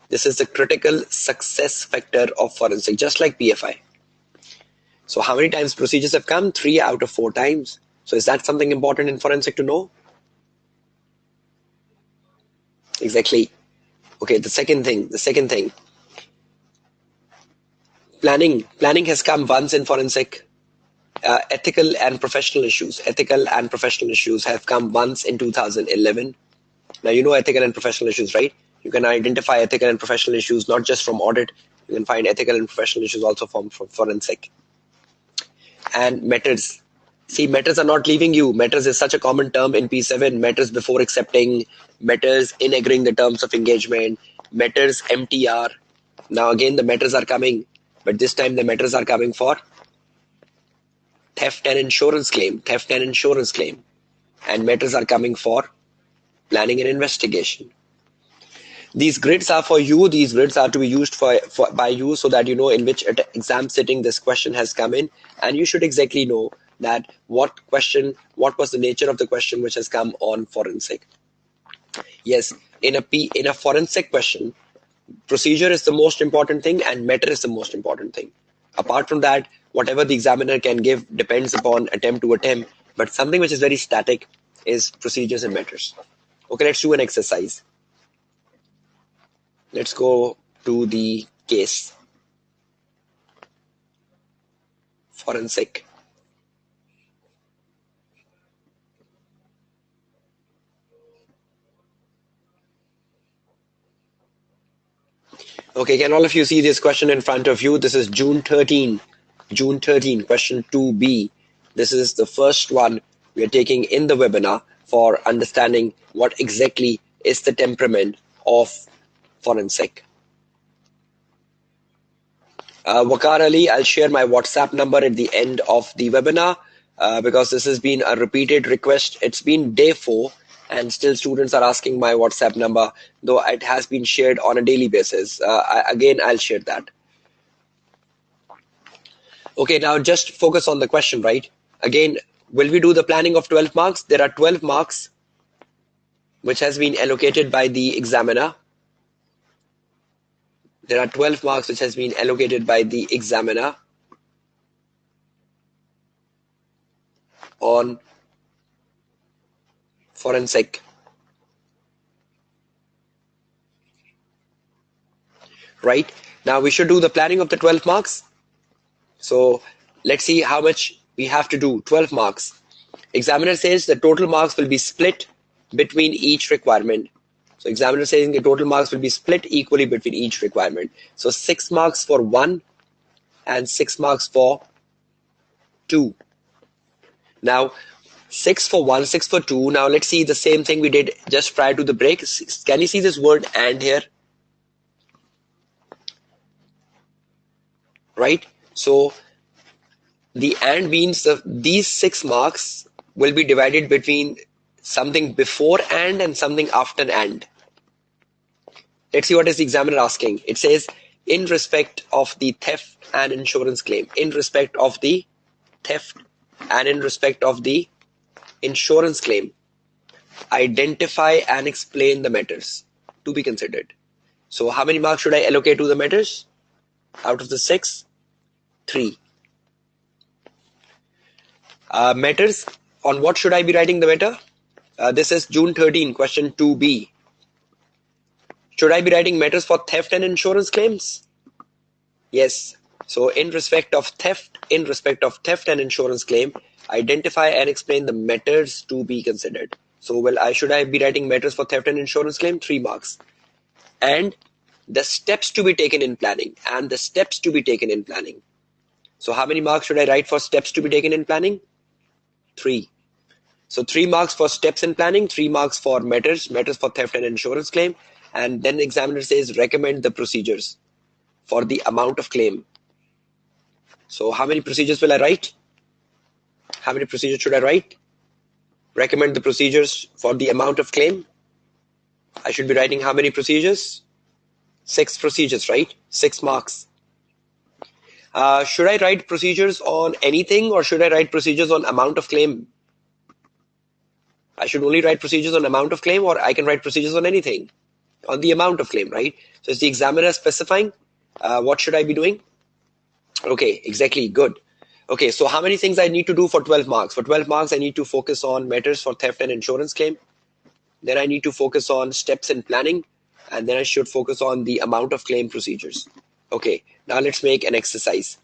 This is the critical success factor of forensic, just like PFI. So how many times procedures have come? 3 out of 4 times. So is that something important in forensic to know? Exactly. Okay, the second thing. Planning has come once in forensic. Ethical and professional issues have come once in 2011. Now you know ethical and professional issues, right? You can identify ethical and professional issues not just from audit. You can find ethical and professional issues also from forensic. And matters. See, matters are not leaving you. Matters is such a common term in P7. Matters before accepting, matters in agreeing the terms of engagement, matters MTR. Now again, the matters are coming, but this time the matters are coming for theft and insurance claim, and matters are coming for planning and investigation. These grids are for you. These grids are to be used by you so that you know in which exam sitting this question has come in, and you should exactly know that what was the nature of the question which has come on forensic. Yes, in a forensic question, procedure is the most important thing and matter is the most important thing. Apart from that, whatever the examiner can give depends upon attempt to attempt, but something which is very static is procedures and matters. Okay, let's do an exercise. Let's go to the case. Forensic. Okay, can all of you see this question in front of you? This is June 13, question 2B. This is the first one we are taking in the webinar for understanding what exactly is the temperament of forensic. Waqar Ali, I'll share my WhatsApp number at the end of the webinar. because this has been a repeated request. It's been day 4 and still students are asking my WhatsApp number, though it has been shared on a daily basis. Again, I'll share that. Okay, now just focus on the question, right? Again, will we do the planning of 12 marks? There are 12 marks which has been allocated by the examiner. There are 12 marks which has been allocated by the examiner on forensic. Right? Now we should do the planning of the 12 marks. So let's see how much we have to do. 12 marks. Examiner says the total marks will be split between each requirement. So examiner saying the total marks will be split equally between each requirement. So 6 marks for 1 and 6 marks for 2. Now 6 for 1, 6 for 2. Now let's see the same thing we did just prior to the break. Can you see this word "and" here? Right? So the "and" means these 6 marks will be divided between something before and something after "and." Let's see what is the examiner asking. It says, in respect of the theft and insurance claim, in respect of the theft and in respect of the insurance claim, identify and explain the matters to be considered. So how many marks should I allocate to the matters? Out of the 6, 3. Matters, on what should I be writing the matter? This is June 13, question 2B. Should I be writing matters for theft and insurance claims? Yes. So in respect of theft and insurance claim, identify and explain the matters to be considered. So should I be writing matters for theft and insurance claim? 3 marks. And the steps to be taken in planning. So how many marks should I write for steps to be taken in planning? 3. So 3 marks for steps in planning, 3 marks for matters for theft and insurance claim, and then the examiner says recommend the procedures for the amount of claim. So how many procedures will I write? How many procedures should I write? Recommend the procedures for the amount of claim. I should be writing how many procedures? 6 procedures, right? 6 marks. Should I write procedures on anything or should I write procedures on amount of claim? I should only write procedures on amount of claim, or I can write procedures on anything, on the amount of claim, right? So is the examiner specifying what should I be doing? Okay, exactly, good. Okay, so how many things I need to do for 12 marks? For 12 marks, I need to focus on matters for theft and insurance claim. Then I need to focus on steps in planning. And then I should focus on the amount of claim procedures. Okay, now let's make an exercise.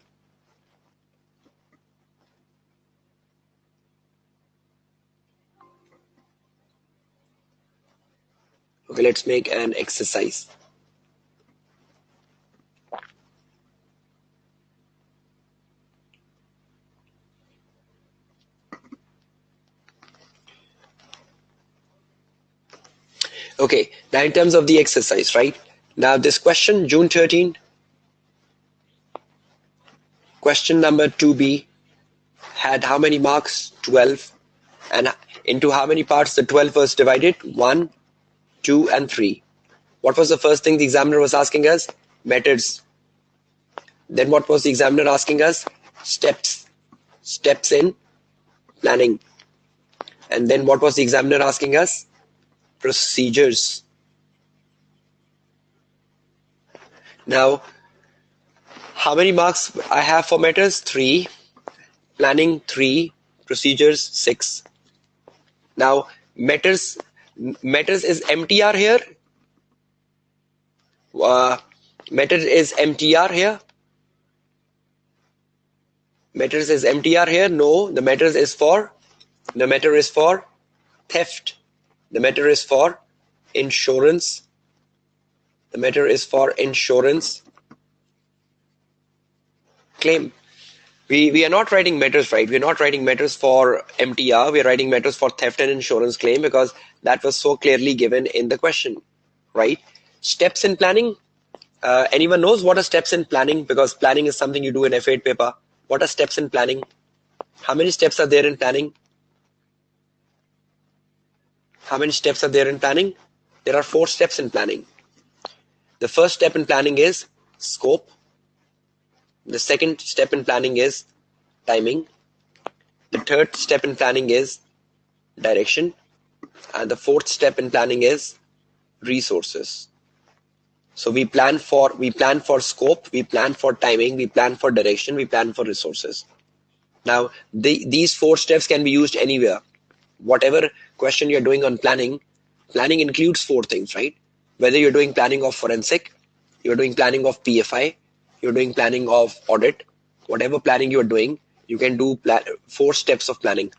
Okay, let's make an exercise. Okay, now in terms of the exercise, right? Now this question, June 13, question number 2B had how many marks? 12. And into how many parts the 12 was divided? 1, 2, and 3. What was the first thing the examiner was asking us? Methods. Then what was the examiner asking us? Steps. Steps in planning. And then what was the examiner asking us? Procedures. Now, how many marks I have for matters? 3. Planning 3. Procedures 6. Now, matters is MTR here. Matters is MTR here. Matters is MTR here. No, the matter is for theft. The matter is for insurance. The matter is for insurance claim. We are not writing matters, right? We're not writing matters for MTR. We're writing matters for theft and insurance claim because that was so clearly given in the question, right? Steps in planning. Anyone knows what are steps in planning? Because planning is something you do in F8 paper. What are steps in planning? How many steps are there in planning? How many steps are there in planning? There are 4 steps in planning. The first step in planning is scope. The second step in planning is timing. The third step in planning is direction. And the fourth step in planning is resources. So we plan for scope, we plan for timing, we plan for direction, we plan for resources. Now, these 4 steps can be used anywhere. Whatever question you're doing on planning includes 4 things, right? Whether you're doing planning of forensic, you're doing planning of PFI, you're doing planning of audit, whatever planning you're doing, you can do 4 steps of planning.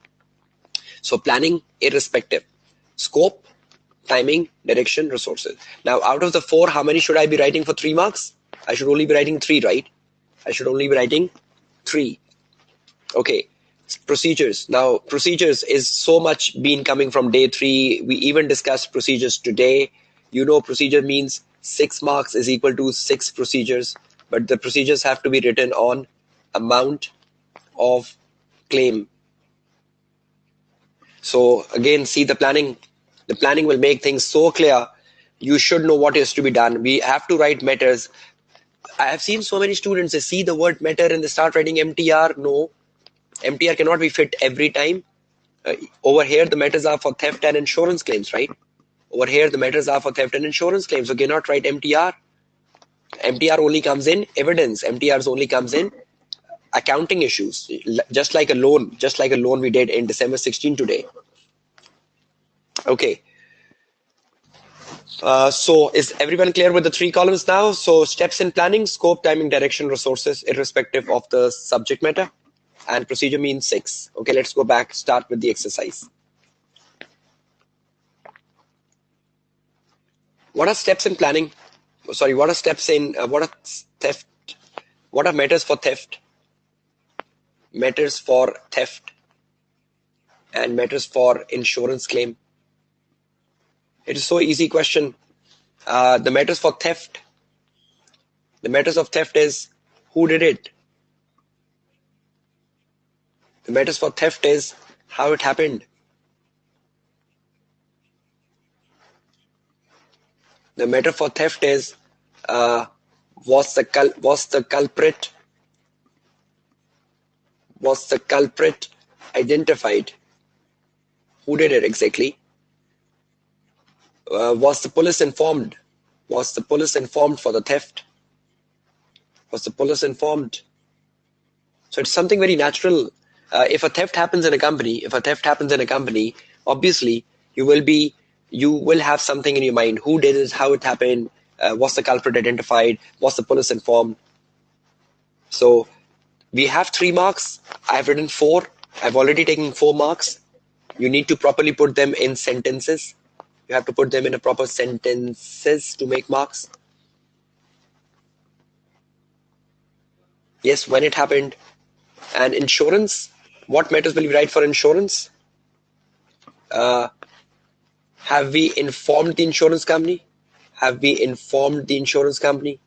So planning irrespective. Scope, timing, direction, resources. Now, out of the 4, how many should I be writing for 3 marks? I should only be writing 3, right? I should only be writing 3. Okay. Procedures. Now, procedures is so much been coming from day 3. We even discussed procedures today. You know, procedure means 6 marks is equal to 6 procedures, but the procedures have to be written on amount of claim. So again, see the planning. The planning will make things so clear. You should know what is to be done. We have to write matters. I have seen so many students, they see the word matter and they start writing MTR. No, MTR cannot be fit every time. Over here, the matters are for theft and insurance claims, right? Over here, the matters are for theft and insurance claims. So cannot write MTR. MTR only comes in evidence. MTRs only comes in accounting issues, just like a loan we did in December 16 today. Okay. So is everyone clear with the 3 columns now? So steps in planning, scope, timing, direction, resources, irrespective of the subject matter. And procedure means 6. Okay, let's go back, start with the exercise. What are steps in planning? Sorry, what are steps in, what are theft? What are matters for theft? Matters for theft and matters for insurance claim. It is so easy question. The matters for theft. The matters of theft is who did it. The matters for theft is how it happened. The matter for theft is was the culprit identified? Who did it exactly? Was the police informed? Was the police informed for the theft? Was the police informed? So it's something very natural. If a theft happens in a company, obviously you will have something in your mind. Who did it? How it happened? Was the culprit identified? Was the police informed? So we have 3 marks. I've written 4. I've already taken 4 marks. You need to properly put them in sentences. You have to put them in a proper sentences to make marks. Yes, when it happened. And insurance, what matters will you write for insurance? Have we informed the insurance company? Have we informed the insurance company?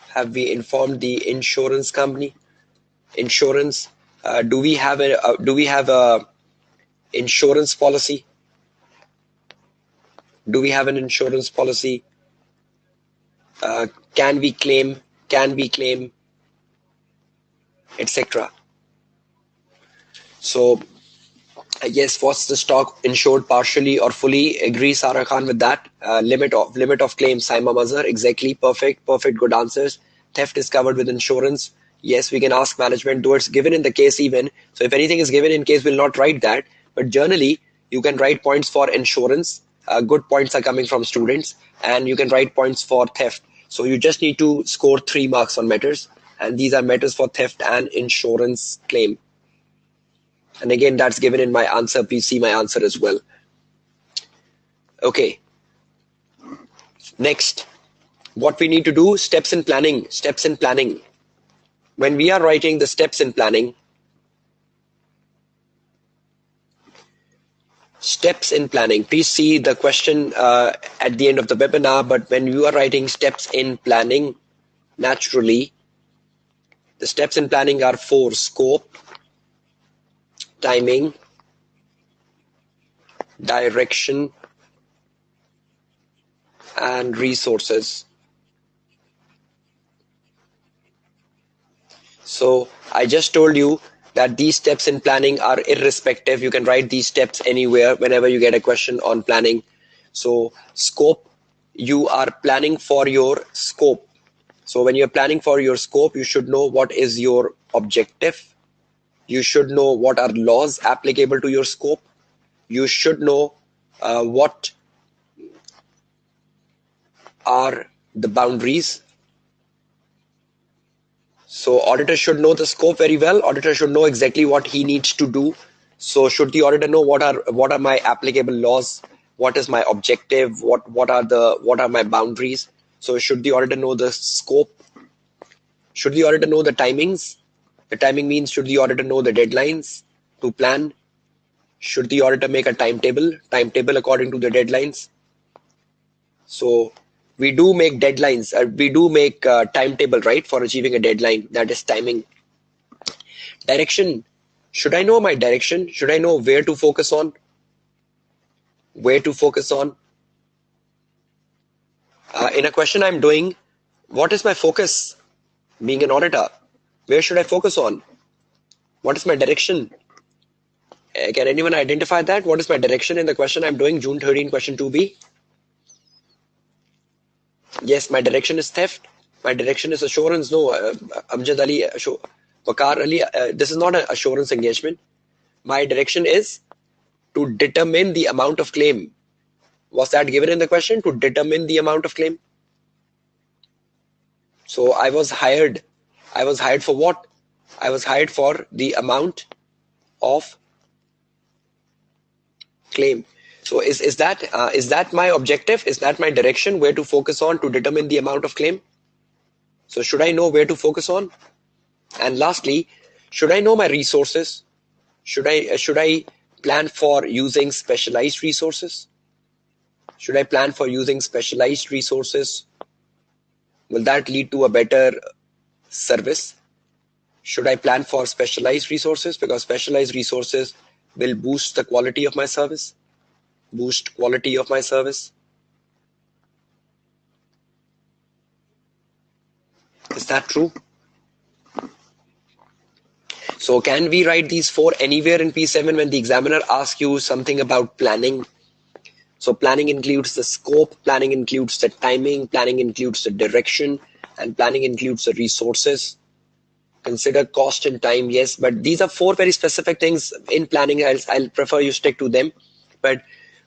Have we informed the insurance company? Insurance, do we have a insurance policy? Do we have an insurance policy? Can we claim, etc. So yes, was the stock insured partially or fully? Agree, Sarah Khan, with that. Limit of claim, Saima Mazhar. Exactly, perfect, good answers. Theft is covered with insurance. Yes, we can ask management, though it's given in the case even. So if anything is given in case, we'll not write that. But generally, you can write points for insurance. Good points are coming from students. And you can write points for theft. So you just need to score 3 marks on matters. And these are matters for theft and insurance claim. And again, that's given in my answer. Please see my answer as well. Okay. Next, what we need to do, steps in planning. When we are writing the steps in planning, please see the question at the end of the webinar. But when you are writing steps in planning, naturally, the steps in planning are 4: scope, timing, direction, and resources. So I just told you that these steps in planning are irrespective. You can write these steps anywhere whenever you get a question on planning. So scope, you are planning for your scope. So when you're planning for your scope, you should know what is your objective. You should know what are laws applicable to your scope. You should know what are the boundaries. So auditor should know the scope very well. Auditor should know exactly what he needs to do. So should the auditor know what are my applicable laws? What is my objective? What are my boundaries? So should the auditor know the scope? Should the auditor know the timings? The timing means should the auditor know the deadlines to plan? Should the auditor make a timetable according to the deadlines? So we do make deadlines, we do make timetable, right, for achieving a deadline, that is timing. Direction, should I know my direction? Should I know where to focus on? Where to focus on? In a question I'm doing, what is my focus? Being an auditor, where should I focus on? What is my direction? Can anyone identify that? What is my direction in the question I'm doing, June 13, question 2B? Yes, my direction is theft. My direction is assurance. No, Amjad Ali, Waqar Ali, this is not an assurance engagement. My direction is to determine the amount of claim. Was that given in the question? To determine the amount of claim? So I was hired. I was hired for what? I was hired for the amount of claim. So is that my objective? Is that my direction? Where to focus on to determine the amount of claim? So should I know where to focus on? And lastly, should I know my resources? Should I plan for using specialized resources? Should I plan for using specialized resources? Will that lead to a better service? Should I plan for specialized resources? Because specialized resources will boost the quality of my service. Boost quality of my service. Is that true? So can we write these four anywhere in P7 when the examiner asks you something about planning? So planning includes the scope, planning includes the timing, planning includes the direction, and planning includes the resources. Consider cost and time, yes, but these are four very specific things in planning. I'll prefer you stick to them. But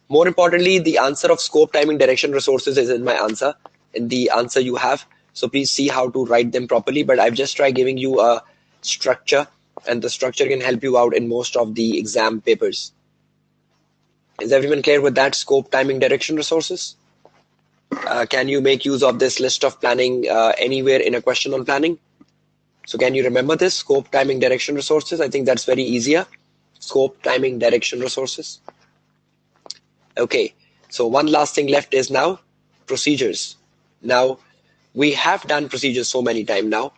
more importantly, the answer of scope, timing, direction, resources is in my answer, in the answer you have. So please see how to write them properly. But I've just tried giving you a structure, and the structure can help you out in most of the exam papers. Is everyone clear with that? Scope, timing, direction, resources? Can you make use of this list of planning anywhere in a question on planning? So can you remember this? Scope, timing, direction, resources. I think that's very easier. Scope, timing, direction, resources. Okay, so one last thing left is now procedures. Now, we have done procedures so many times now.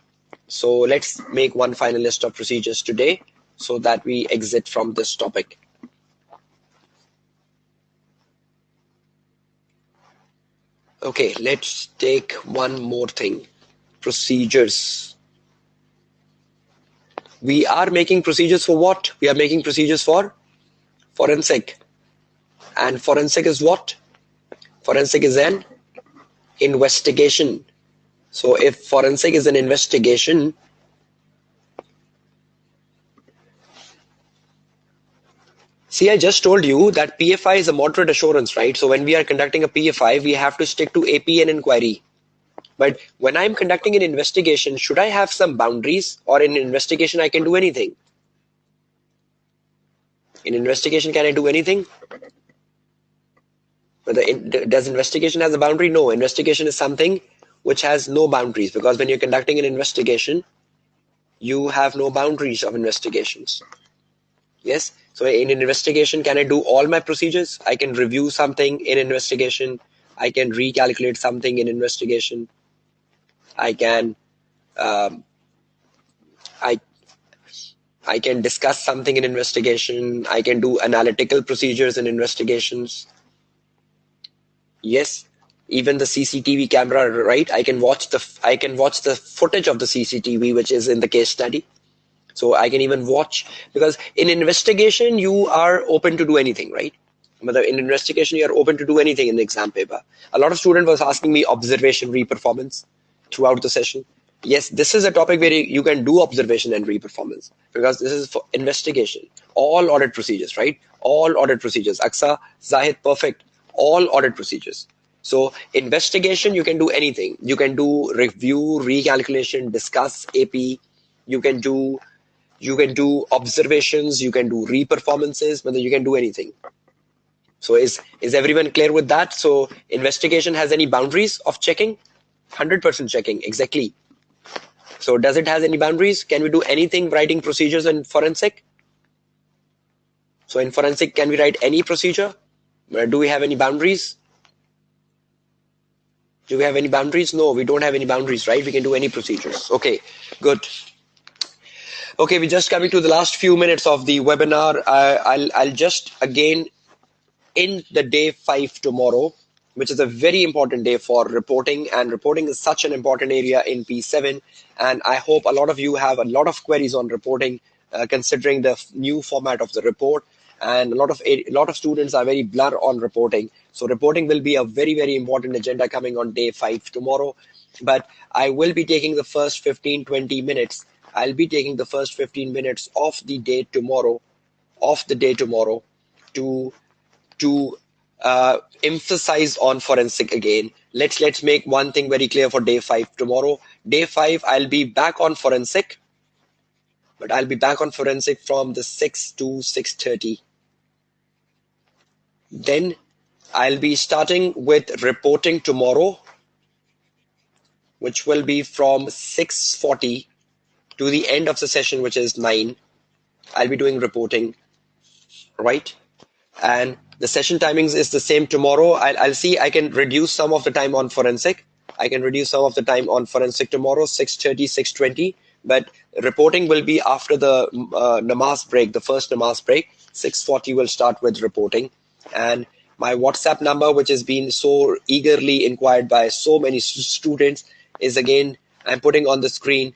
So let's make one final list of procedures today so that we exit from this topic. Okay, let's take one more thing. Procedures. We are making procedures for what? We are making procedures for forensic. And forensic is what? Forensic is an investigation. So if forensic is an investigation, see, I just told you that PFI is a moderate assurance, right? So when we are conducting a PFI, we have to stick to AP and inquiry. But when I'm conducting an investigation, should I have some boundaries, or in investigation I can do anything? In investigation, can I do anything? Does investigation has a boundary? No, investigation is something which has no boundaries, because when you're conducting an investigation, you have no boundaries of investigations. Yes, so in an investigation, can I do all my procedures? I can review something in investigation. I can recalculate something in investigation. I can I can discuss something in investigation. I can do analytical procedures in investigations. Yes, even the CCTV camera, right? I can watch the footage of the CCTV which is in the case study. So I can even watch, because in investigation you are open to do anything, right? In investigation you are open to do anything in the exam paper. A lot of students was asking me observation re-performance throughout the session. Yes, this is a topic where you can do observation and re-performance, because this is for investigation. All audit procedures, right? All audit procedures. ACCA, Zahid, perfect. All audit procedures. So investigation, you can do anything. You can do review, recalculation, discuss AP. You can do observations, you can do re-performances, whether you can do anything. So is everyone clear with that? So investigation has any boundaries of checking? 100% checking, exactly. So does it has any boundaries? Can we do anything writing procedures in forensic? So in forensic, can we write any procedure? Do we have any boundaries? Do we have any boundaries? No, we don't have any boundaries, right? We can do any procedures. Okay, good. Okay, we're just coming to the last few minutes of the webinar. I'll just again in the day 5 tomorrow, which is a very important day for reporting, and reporting is such an important area in P7, and I hope a lot of you have a lot of queries on reporting, considering the new format of the report, and a lot of students are very blur on reporting. So reporting will be a very important agenda coming on day 5 tomorrow, but I will be taking the first 15-20 minutes. I'll be taking the first 15 minutes of the day tomorrow to emphasize on forensic again. Let's make one thing very clear for day 5 tomorrow. Day 5, I'll be back on forensic, but I'll be back on forensic from the 6 to 6:30. Then I'll be starting with reporting tomorrow, which will be from 6:40 to the end of the session, which is 9. I'll be doing reporting, right? And the session timings is the same tomorrow. I'll see I can reduce some of the time on forensic. I can reduce some of the time on forensic tomorrow, 6:30, 6:20. But reporting will be after the namaz break, the first namaz break. 6:40 will start with reporting. And my WhatsApp number, which has been so eagerly inquired by so many students, is again, I'm putting on the screen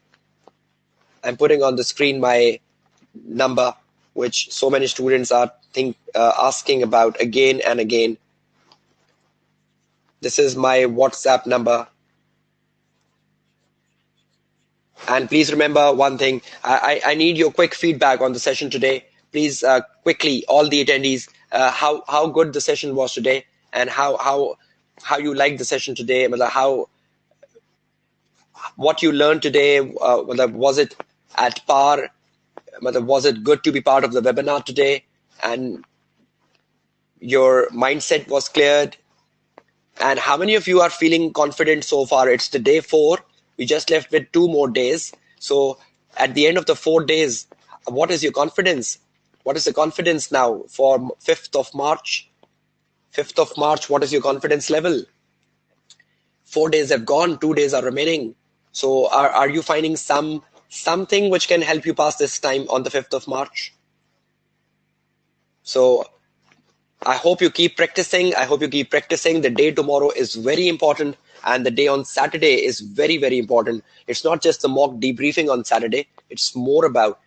my number, which so many students are asking about again and again. This is my WhatsApp number. And please remember one thing, I need your quick feedback on the session today. Please quickly, all the attendees, how good the session was today, and how you liked the session today, what you learned today, was it at par, was it good to be part of the webinar today, and your mindset was cleared, and how many of you are feeling confident so far? It's the day 4. We just left with 2 more days. So at the end of the 4 days, what is your confidence? What is the confidence now for 5th of March? 5th of March, what is your confidence level? 4 days have gone, 2 days are remaining. So are you finding something which can help you pass this time on the 5th of March? So I hope you keep practicing. The day tomorrow is very important, and the day on Saturday is very important. It's not just the mock debriefing on Saturday. It's more about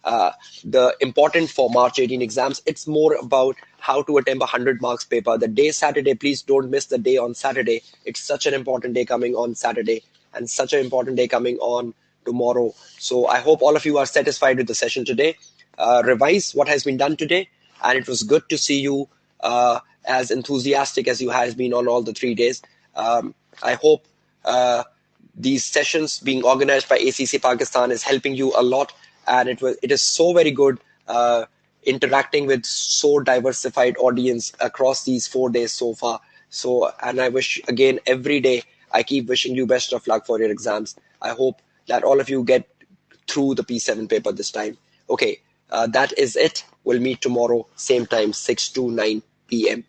the important for March 18 exams. It's more about how to attempt a 100 marks paper. The day Saturday, please don't miss the day on Saturday. It's such an important day coming on Saturday, and such an important day coming on tomorrow. So I hope all of you are satisfied with the session today. Revise what has been done today, and it was good to see you as enthusiastic as you has been on all the 3 days. I hope these sessions being organized by ACCA Pakistan is helping you a lot, and it is so very good interacting with so diversified audience across these 4 days so far. So, and I wish again every day, I keep wishing you best of luck for your exams. I hope that all of you get through the P7 paper this time. Okay, that is it. We'll meet tomorrow, same time, 6 to 9 p.m.